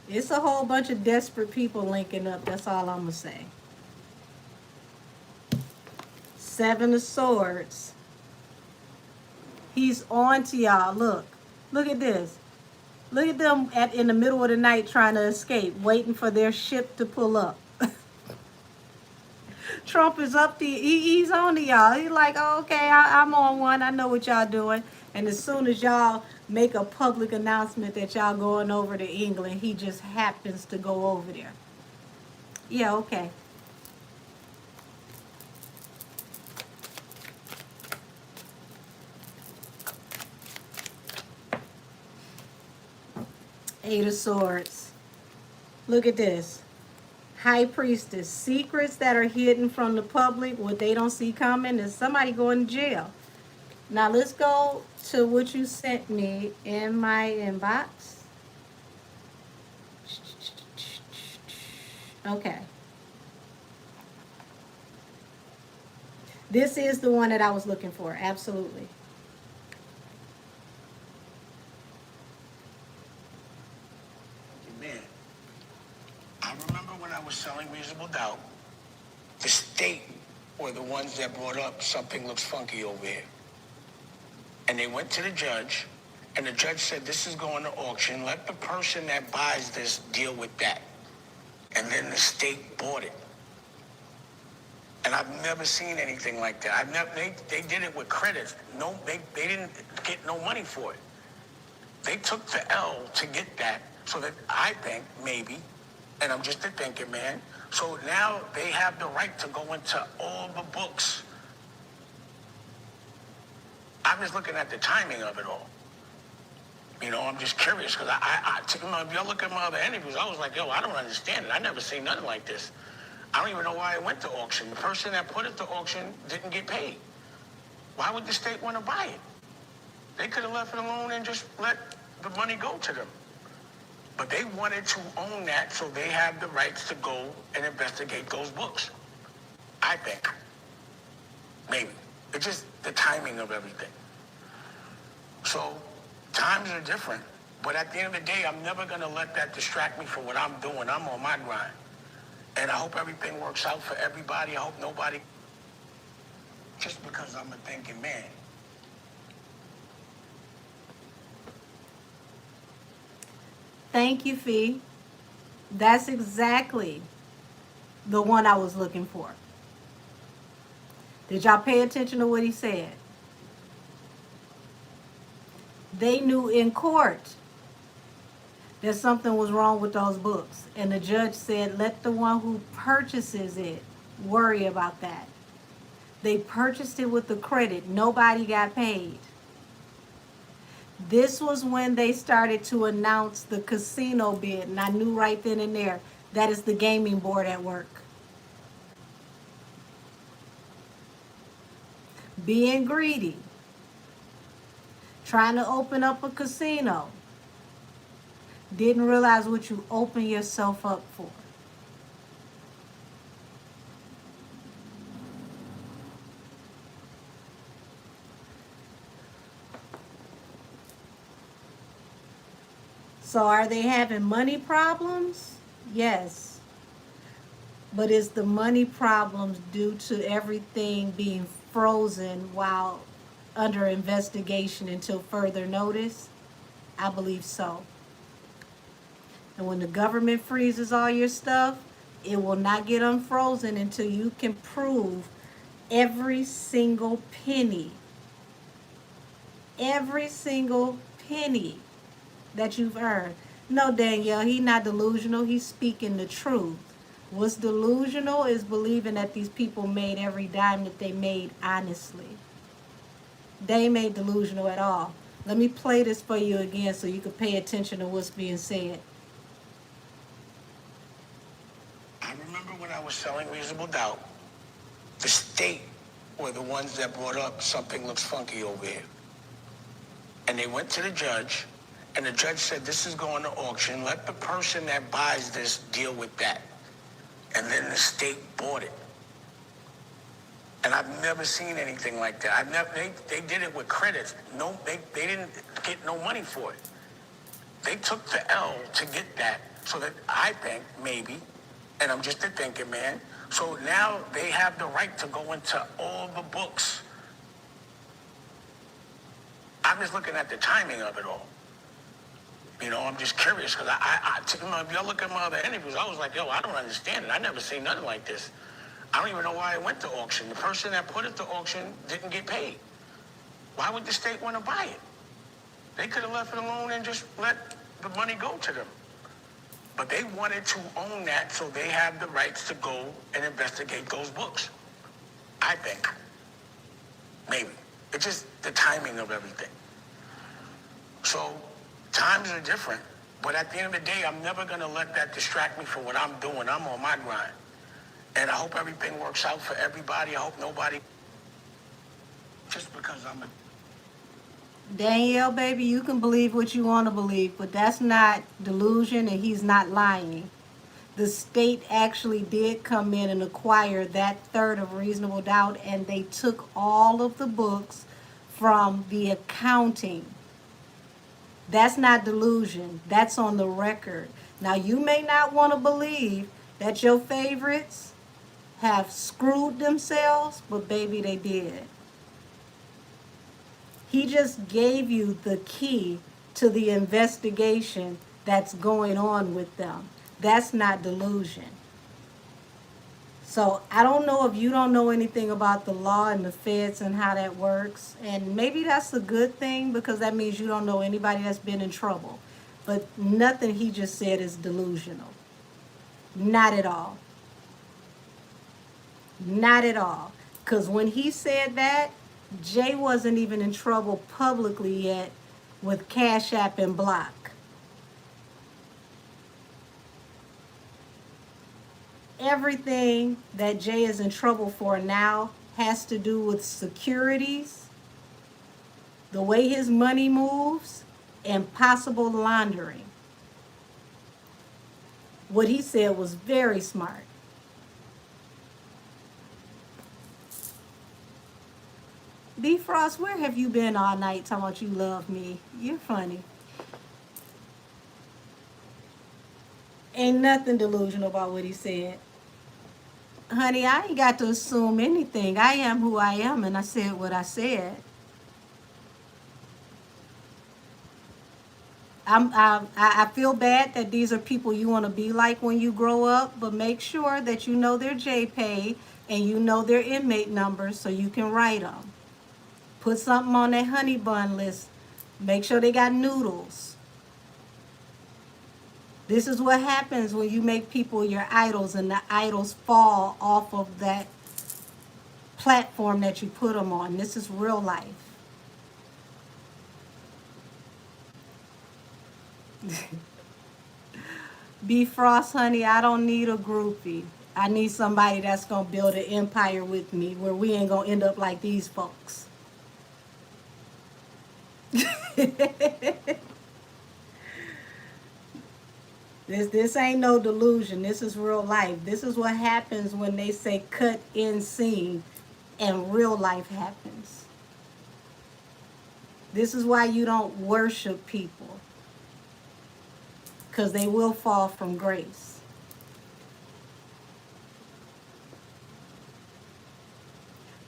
It's a whole bunch of desperate people linking up. That's all I'm gonna say. Seven of Swords. He's on to y'all. Look at this. Look at them in the middle of the night trying to escape, waiting for their ship to pull up. Trump is up to he's on to y'all. He's like, oh, okay, I'm on one. I know what y'all doing. And as soon as y'all make a public announcement that y'all going over to England, he just happens to go over there. Yeah, okay. Eight of Swords. Look at this. High Priestess. Secrets that are hidden from the public, what they don't see coming, is somebody going to jail. Now let's go to what you sent me in my inbox. Okay. This is the one that I was looking for. Absolutely. Man, I remember when I was selling Reasonable Doubt, the state were the ones that brought up something looks funky over here. And they went to the judge, and the judge said, this is going to auction. Let the person that buys this deal with that. And then the state bought it. And I've never seen anything like that. They did it with credit. No, they didn't get no money for it. They took the L to get that, so that I think maybe, and I'm just a thinking man, so now they have the right to go into all the books. I was looking at the timing of it all. You know, I'm just curious, because if y'all look at my other interviews, I was like, yo, I don't understand it. I never seen nothing like this. I don't even know why it went to auction. The person that put it to auction didn't get paid. Why would the state want to buy it? They could have left it alone and just let the money go to them. But they wanted to own that, so they have the rights to go and investigate those books. I think. Maybe. It's just the timing of everything. So, times are different. But at the end of the day, I'm never going to let that distract me from what I'm doing. I'm on my grind. And I hope everything works out for everybody. I hope nobody... Just because I'm a thinking man. Thank you, Fee. That's exactly the one I was looking for. Did y'all pay attention to what he said? They knew in court that something was wrong with those books. And the judge said, let the one who purchases it worry about that. They purchased it with the credit. Nobody got paid. This was when they started to announce the casino bid. And I knew right then and there, that is the gaming board at work. Being greedy. Trying to open up a casino. Didn't realize what you open yourself up for. So are they having money problems? Yes. But is the money problems due to everything being frozen while under investigation until further notice? I believe so. And when the government freezes all your stuff, it will not get unfrozen until you can prove every single penny, every single penny that you've earned. No, Danielle, he's not delusional. He's speaking the truth. What's delusional is believing that these people made every dime that they made honestly. They ain't made delusional at all. Let me play this for you again so you can pay attention to what's being said. I remember when I was selling Reasonable Doubt, the state were the ones that brought up something looks funky over here. And they went to the judge, and the judge said, this is going to auction. Let the person that buys this deal with that. And then the state bought it. And I've never seen anything like that. They did it with credits. No, they didn't get no money for it. They took the L to get that, so that I think maybe, and I'm just a thinking man, so now they have the right to go into all the books. I'm just looking at the timing of it all. You know, I'm just curious because if y'all look at my other interviews, I was like, yo, I don't understand it. I never seen nothing like this. I don't even know why it went to auction. The person that put it to auction didn't get paid. Why would the state want to buy it? They could have left it alone and just let the money go to them. But they wanted to own that, so they have the rights to go and investigate those books. I think. Maybe. It's just the timing of everything. So times are different. But at the end of the day, I'm never going to let that distract me from what I'm doing. I'm on my grind. And I hope everything works out for everybody. I hope nobody, just because I'm a... Danielle, baby, you can believe what you want to believe, but that's not delusion and he's not lying. The state actually did come in and acquire that third of Reasonable Doubt, and they took all of the books from the accounting. That's not delusion. That's on the record. Now, you may not want to believe that your favorites have screwed themselves, but baby, they did. He just gave you the key to the investigation that's going on with them. That's not delusion. So I don't know if you don't know anything about the law and the feds and how that works. And maybe that's a good thing because that means you don't know anybody that's been in trouble. But nothing he just said is delusional. Not at all. Not at all. Because when he said that, Jay wasn't even in trouble publicly yet with Cash App and Block. Everything that Jay is in trouble for now has to do with securities, the way his money moves, and possible laundering. What he said was very smart. D Frost, where have you been all night talking about you love me? You're funny. Ain't nothing delusional about what he said. Honey, I ain't got to assume anything. I am who I am, and I said what I said. I feel bad that these are people you want to be like when you grow up, but make sure that you know their JPay and you know their inmate numbers so you can write them. Put something on that honey bun list. Make sure they got noodles. This is what happens when you make people your idols and the idols fall off of that platform that you put them on. This is real life. B Frost, honey, I don't need a groupie. I need somebody that's going to build an empire with me where we ain't going to end up like these folks. This ain't no delusion. This is real life. This is what happens when they say cut in scene and real life happens. This is why you don't worship people. because they will fall from grace.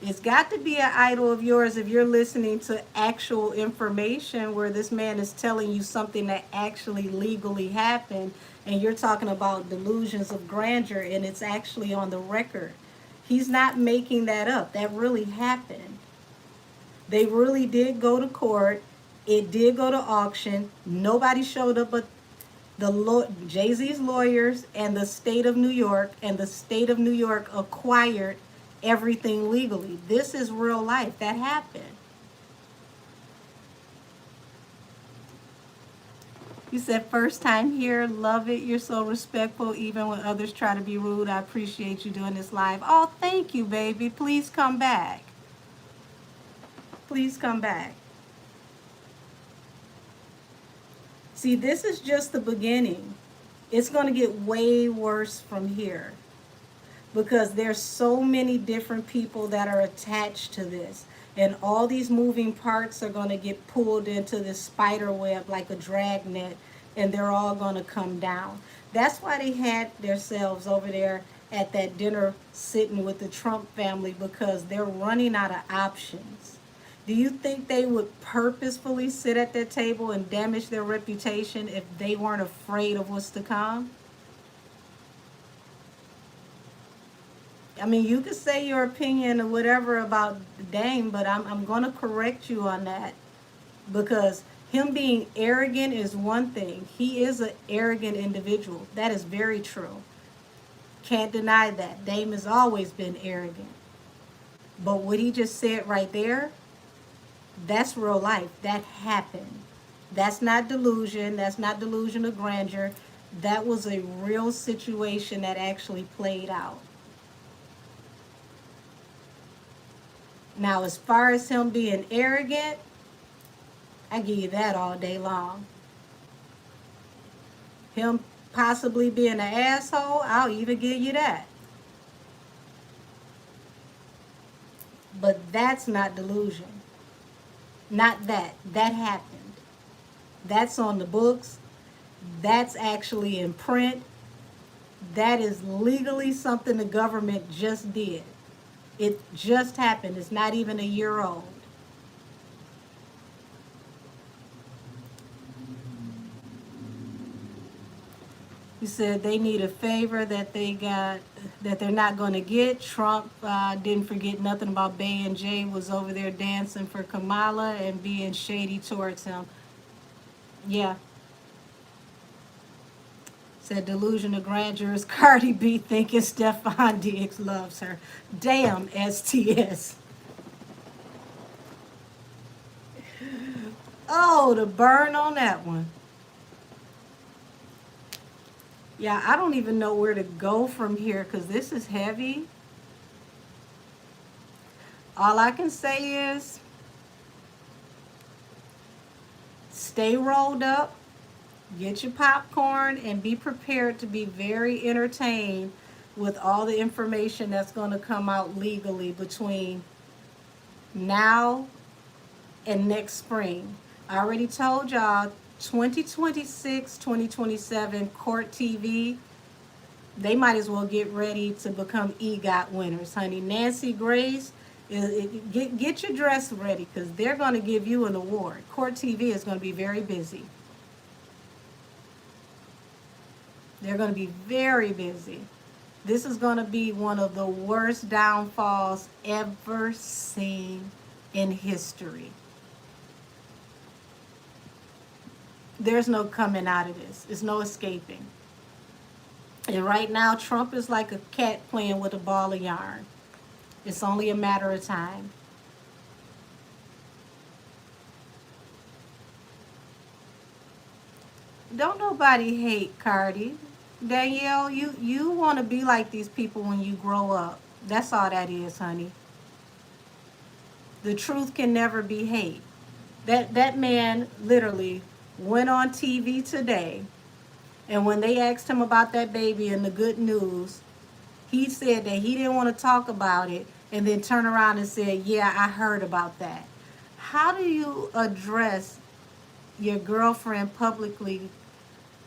It's got to be an idol of yours if you're listening to actual information where this man is telling you something that actually legally happened, and you're talking about delusions of grandeur, and it's actually on the record. He's not making that up. That really happened. They really did go to court. It did go to auction. Nobody showed up but Jay-Z's lawyers and the state of New York, and the state of New York acquired everything legally. This is real life. That happened. You said first time here, love it. You're so respectful even when others try to be rude. I appreciate you doing this live. Oh, thank you, baby. Please come back. Please come back. See, this is just the beginning. It's going to get way worse from here because there's so many different people that are attached to this. And all these moving parts are going to get pulled into this spider web like a dragnet, and they're all going to come down. That's why they had themselves over there at that dinner sitting with the Trump family, because they're running out of options. Do you think they would purposefully sit at that table and damage their reputation if they weren't afraid of what's to come? I mean, you could say your opinion or whatever about Dame, but I'm going to correct you on that, because him being arrogant is one thing. He is an arrogant individual. That is very true. Can't deny that. Dame has always been arrogant. But what he just said right there, that's real life. That happened. That's not delusion. That's not delusion of grandeur. That was a real situation that actually played out. Now, as far as him being arrogant, I give you that all day long. Him possibly being an asshole, I'll even give you that. But that's not delusion. Not that. That happened. That's on the books. That's actually in print. That is legally something the government just did. It just happened. It's not even a year old. You said they need a favor that they're not going to get. Trump didn't forget nothing about Bay and Jay, was over there dancing for Kamala and being shady towards him. Yeah. Said delusion of grandeur is Cardi B thinking Stephon Diggs loves her. Damn, STS. Oh, the burn on that one. Yeah, I don't even know where to go from here because this is heavy. All I can say is stay rolled up, get your popcorn, and be prepared to be very entertained with all the information that's going to come out legally between now and next spring. I already told y'all 2026, 2027 court TV, they might as well get ready to become EGOT winners, honey. Nancy Grace, get your dress ready because they're going to give you an award. Court TV is going to be very busy. They're going to be very busy. This is going to be one of the worst downfalls ever seen in history. There's no coming out of this. There's no escaping. And right now, Trump is like a cat playing with a ball of yarn. It's only a matter of time. Don't nobody hate Cardi. Danielle, you want to be like these people when you grow up. That's all that is, honey. The truth can never be hate. That man literally went on TV today, and when they asked him about that baby and the good news, he said that he didn't want to talk about it, and then turn around and said, yeah, I heard about that. How do you address your girlfriend publicly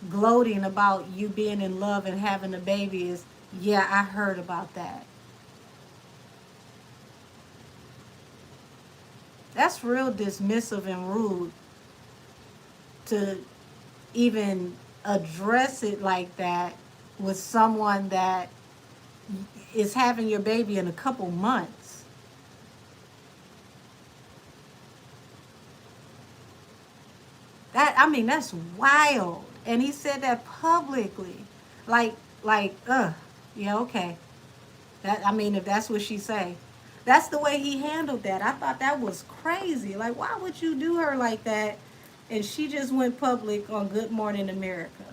gloating about you being in love and having a baby is, yeah, I heard about that. That's real dismissive and rude to even address it like that with someone that is having your baby in a couple months. That, I mean, that's wild. And he said that publicly. Like yeah, okay. That, I mean, if that's what she say. That's the way he handled that. I thought that was crazy. Like, why would you do her like that? And she just went public on Good Morning America.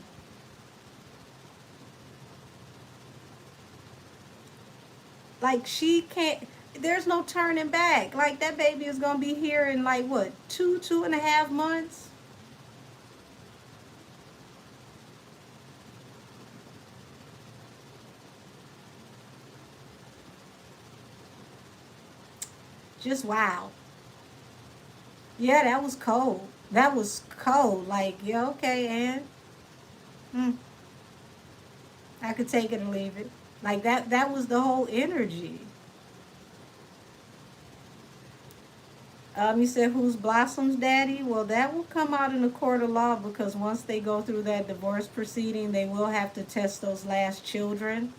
Like, she can't, there's no turning back. Like, that baby is gonna be here in like what, 2.5 months? Just wow. Yeah, that was cold. That was cold. Like, yeah, okay, and I could take it or leave it. Like that was the whole energy. You said who's Blossom's daddy? Well, that will come out in the court of law because once they go through that divorce proceeding, they will have to test those last children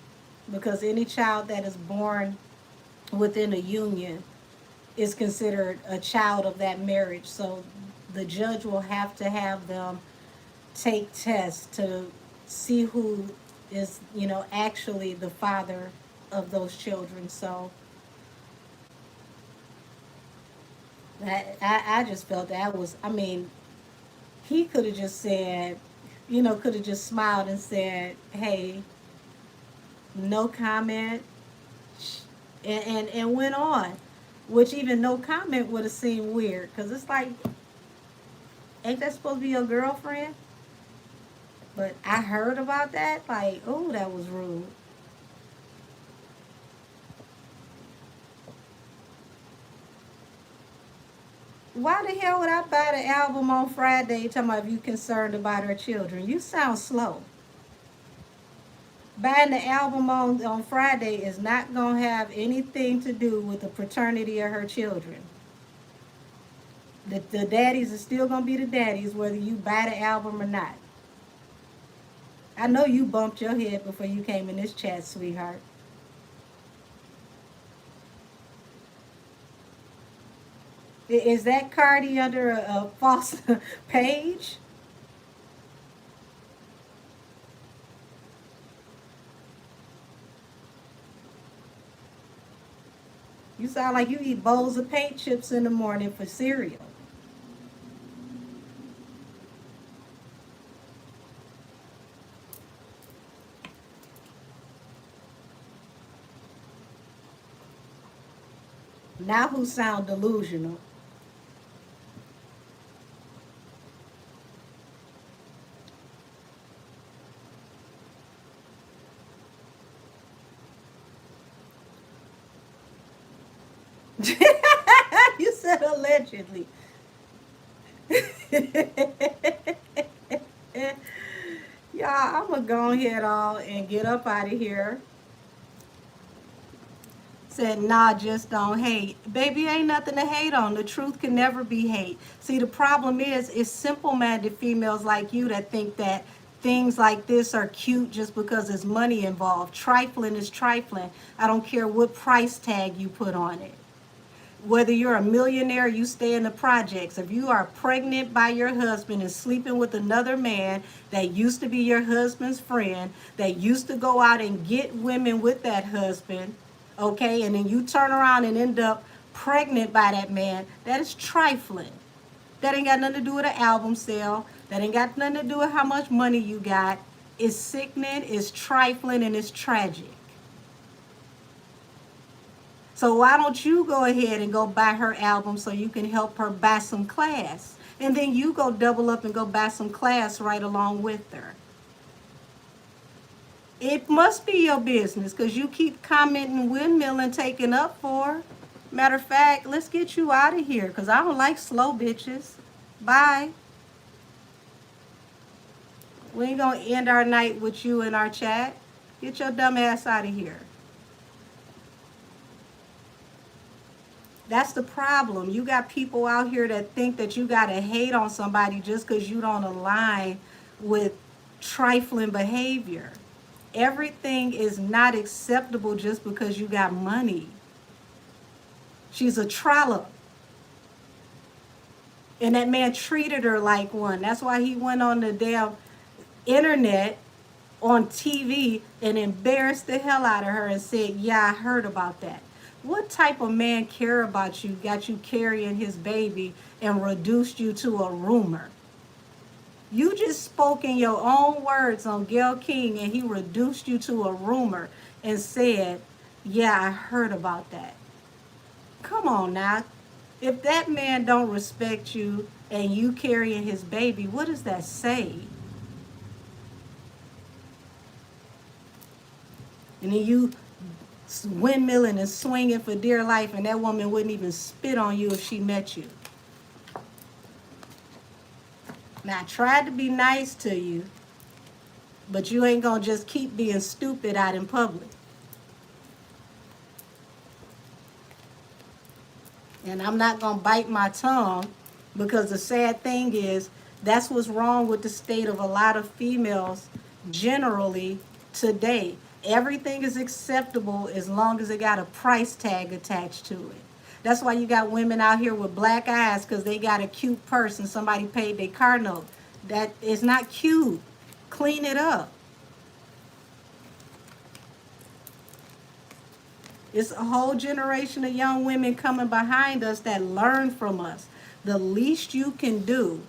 because any child that is born within a union is considered a child of that marriage. So the judge will have to have them take tests to see who is, actually the father of those children. So that I just felt that was, I mean, he could have just said, could have just smiled and said, hey, no comment, and went on. Which even no comment would have seemed weird because it's like, ain't that supposed to be your girlfriend? But I heard about that, like, oh, that was rude. Why the hell would I buy the album on Friday talking about if you concerned about her children? You sound slow. Buying the album on Friday is not going to have anything to do with the paternity of her children. The daddies are still going to be the daddies whether you buy the album or not. I know you bumped your head before you came in this chat, sweetheart. Is that Cardi under a false page? You sound like you eat bowls of paint chips in the morning for cereal. Now who sound delusional? You said allegedly. Y'all, I'm gonna go ahead all and get up out of here. Said, nah, just don't hate. Baby, ain't nothing to hate on. The truth can never be hate. See, the problem is, it's simple-minded females like you that think that things like this are cute just because there's money involved. Trifling is trifling. I don't care what price tag you put on it. Whether you're a millionaire, you stay in the projects. If you are pregnant by your husband and sleeping with another man that used to be your husband's friend, that used to go out and get women with that husband, okay, and then you turn around and end up pregnant by that man, that is trifling. That ain't got nothing to do with an album sale. That ain't got nothing to do with how much money you got. It's sickening, it's trifling, and it's tragic. So why don't you go ahead and go buy her album so you can help her buy some class? And then you go double up and go buy some class right along with her. It must be your business because you keep commenting windmill and taking up for her. Matter of fact, let's get you out of here because I don't like slow bitches. Bye. We ain't gonna end our night with you in our chat. Get your dumb ass out of here. That's the problem. You got people out here that think that you gotta hate on somebody just because you don't align with trifling behavior. Everything is not acceptable just because you got money. She's a trollop. And that man treated her like one. That's why he went on the damn internet on TV and embarrassed the hell out of her and said, yeah, I heard about that. What type of man care about you, got you carrying his baby and reduced you to a rumor? You just spoke in your own words on Gayle King and he reduced you to a rumor and said, yeah, I heard about that. Come on now. If that man don't respect you and you carrying his baby, what does that say? And then you windmilling and swinging for dear life and that woman wouldn't even spit on you if she met you. Now, I tried to be nice to you, but you ain't gonna just keep being stupid out in public. And I'm not gonna bite my tongue because the sad thing is that's what's wrong with the state of a lot of females generally today. Everything is acceptable as long as it got a price tag attached to it. That's why you got women out here with black eyes because they got a cute purse and somebody paid their car note. That is not cute. Clean it up. It's a whole generation of young women coming behind us that learn from us. The least you can do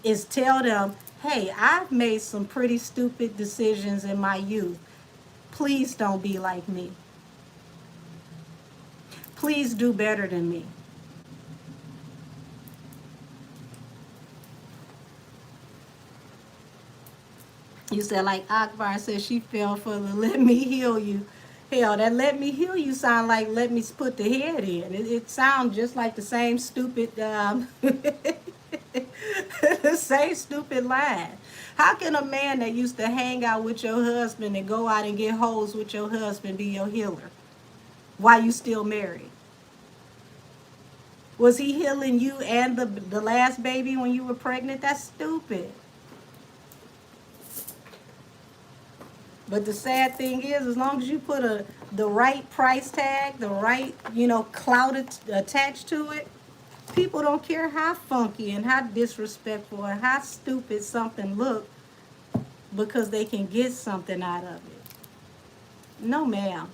is tell them, hey, I've made some pretty stupid decisions in my youth. Please don't be like me. Please do better than me. You said like Akbar said she fell for the let me heal you. Hell, that let me heal you sound like let me put the head in. It sounds just like the same stupid, the same stupid line. How can a man that used to hang out with your husband and go out and get hoes with your husband be your healer while you still married? Was he healing you and the last baby when you were pregnant? That's stupid. But the sad thing is, as long as you put the right price tag, the right, clout attached to it, people don't care how funky and how disrespectful and how stupid something look because they can get something out of it. No, ma'am.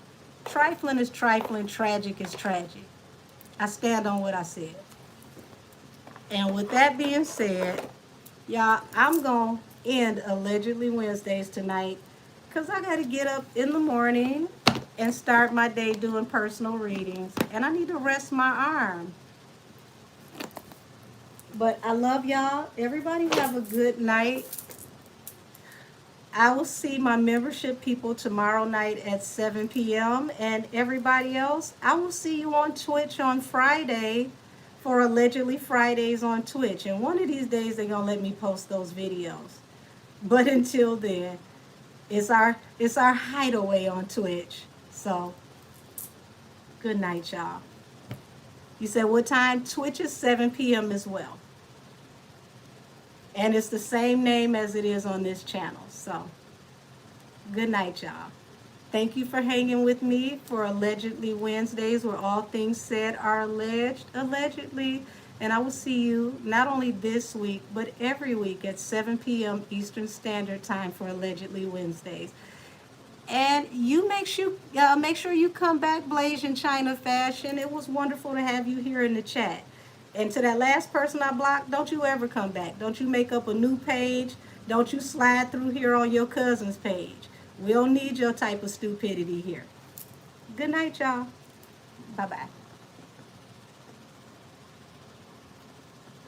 Trifling is trifling, tragic is tragic. I stand on what I said. And with that being said, y'all, I'm going to end Allegedly Wednesdays tonight because I got to get up in the morning and start my day doing personal readings. And I need to rest my arm. But I love y'all. Everybody have a good night. I will see my membership people tomorrow night at 7 p.m. And everybody else, I will see you on Twitch on Friday for Allegedly Fridays on Twitch. And one of these days, they're going to let me post those videos. But until then, it's our hideaway on Twitch. So, good night, y'all. You said what time? Twitch is 7 p.m. as well. And it's the same name as it is on this channel. So, good night, y'all. Thank you for hanging with me for Allegedly Wednesdays, where all things said are alleged, allegedly. And I will see you not only this week, but every week at 7 p.m. Eastern Standard Time for Allegedly Wednesdays. And you make sure you come back, Blasian China Fashion. It was wonderful to have you here in the chat. And to that last person I blocked, don't you ever come back. Don't you make up a new page. Don't you slide through here on your cousin's page. We don't need your type of stupidity here. Good night, y'all. Bye-bye.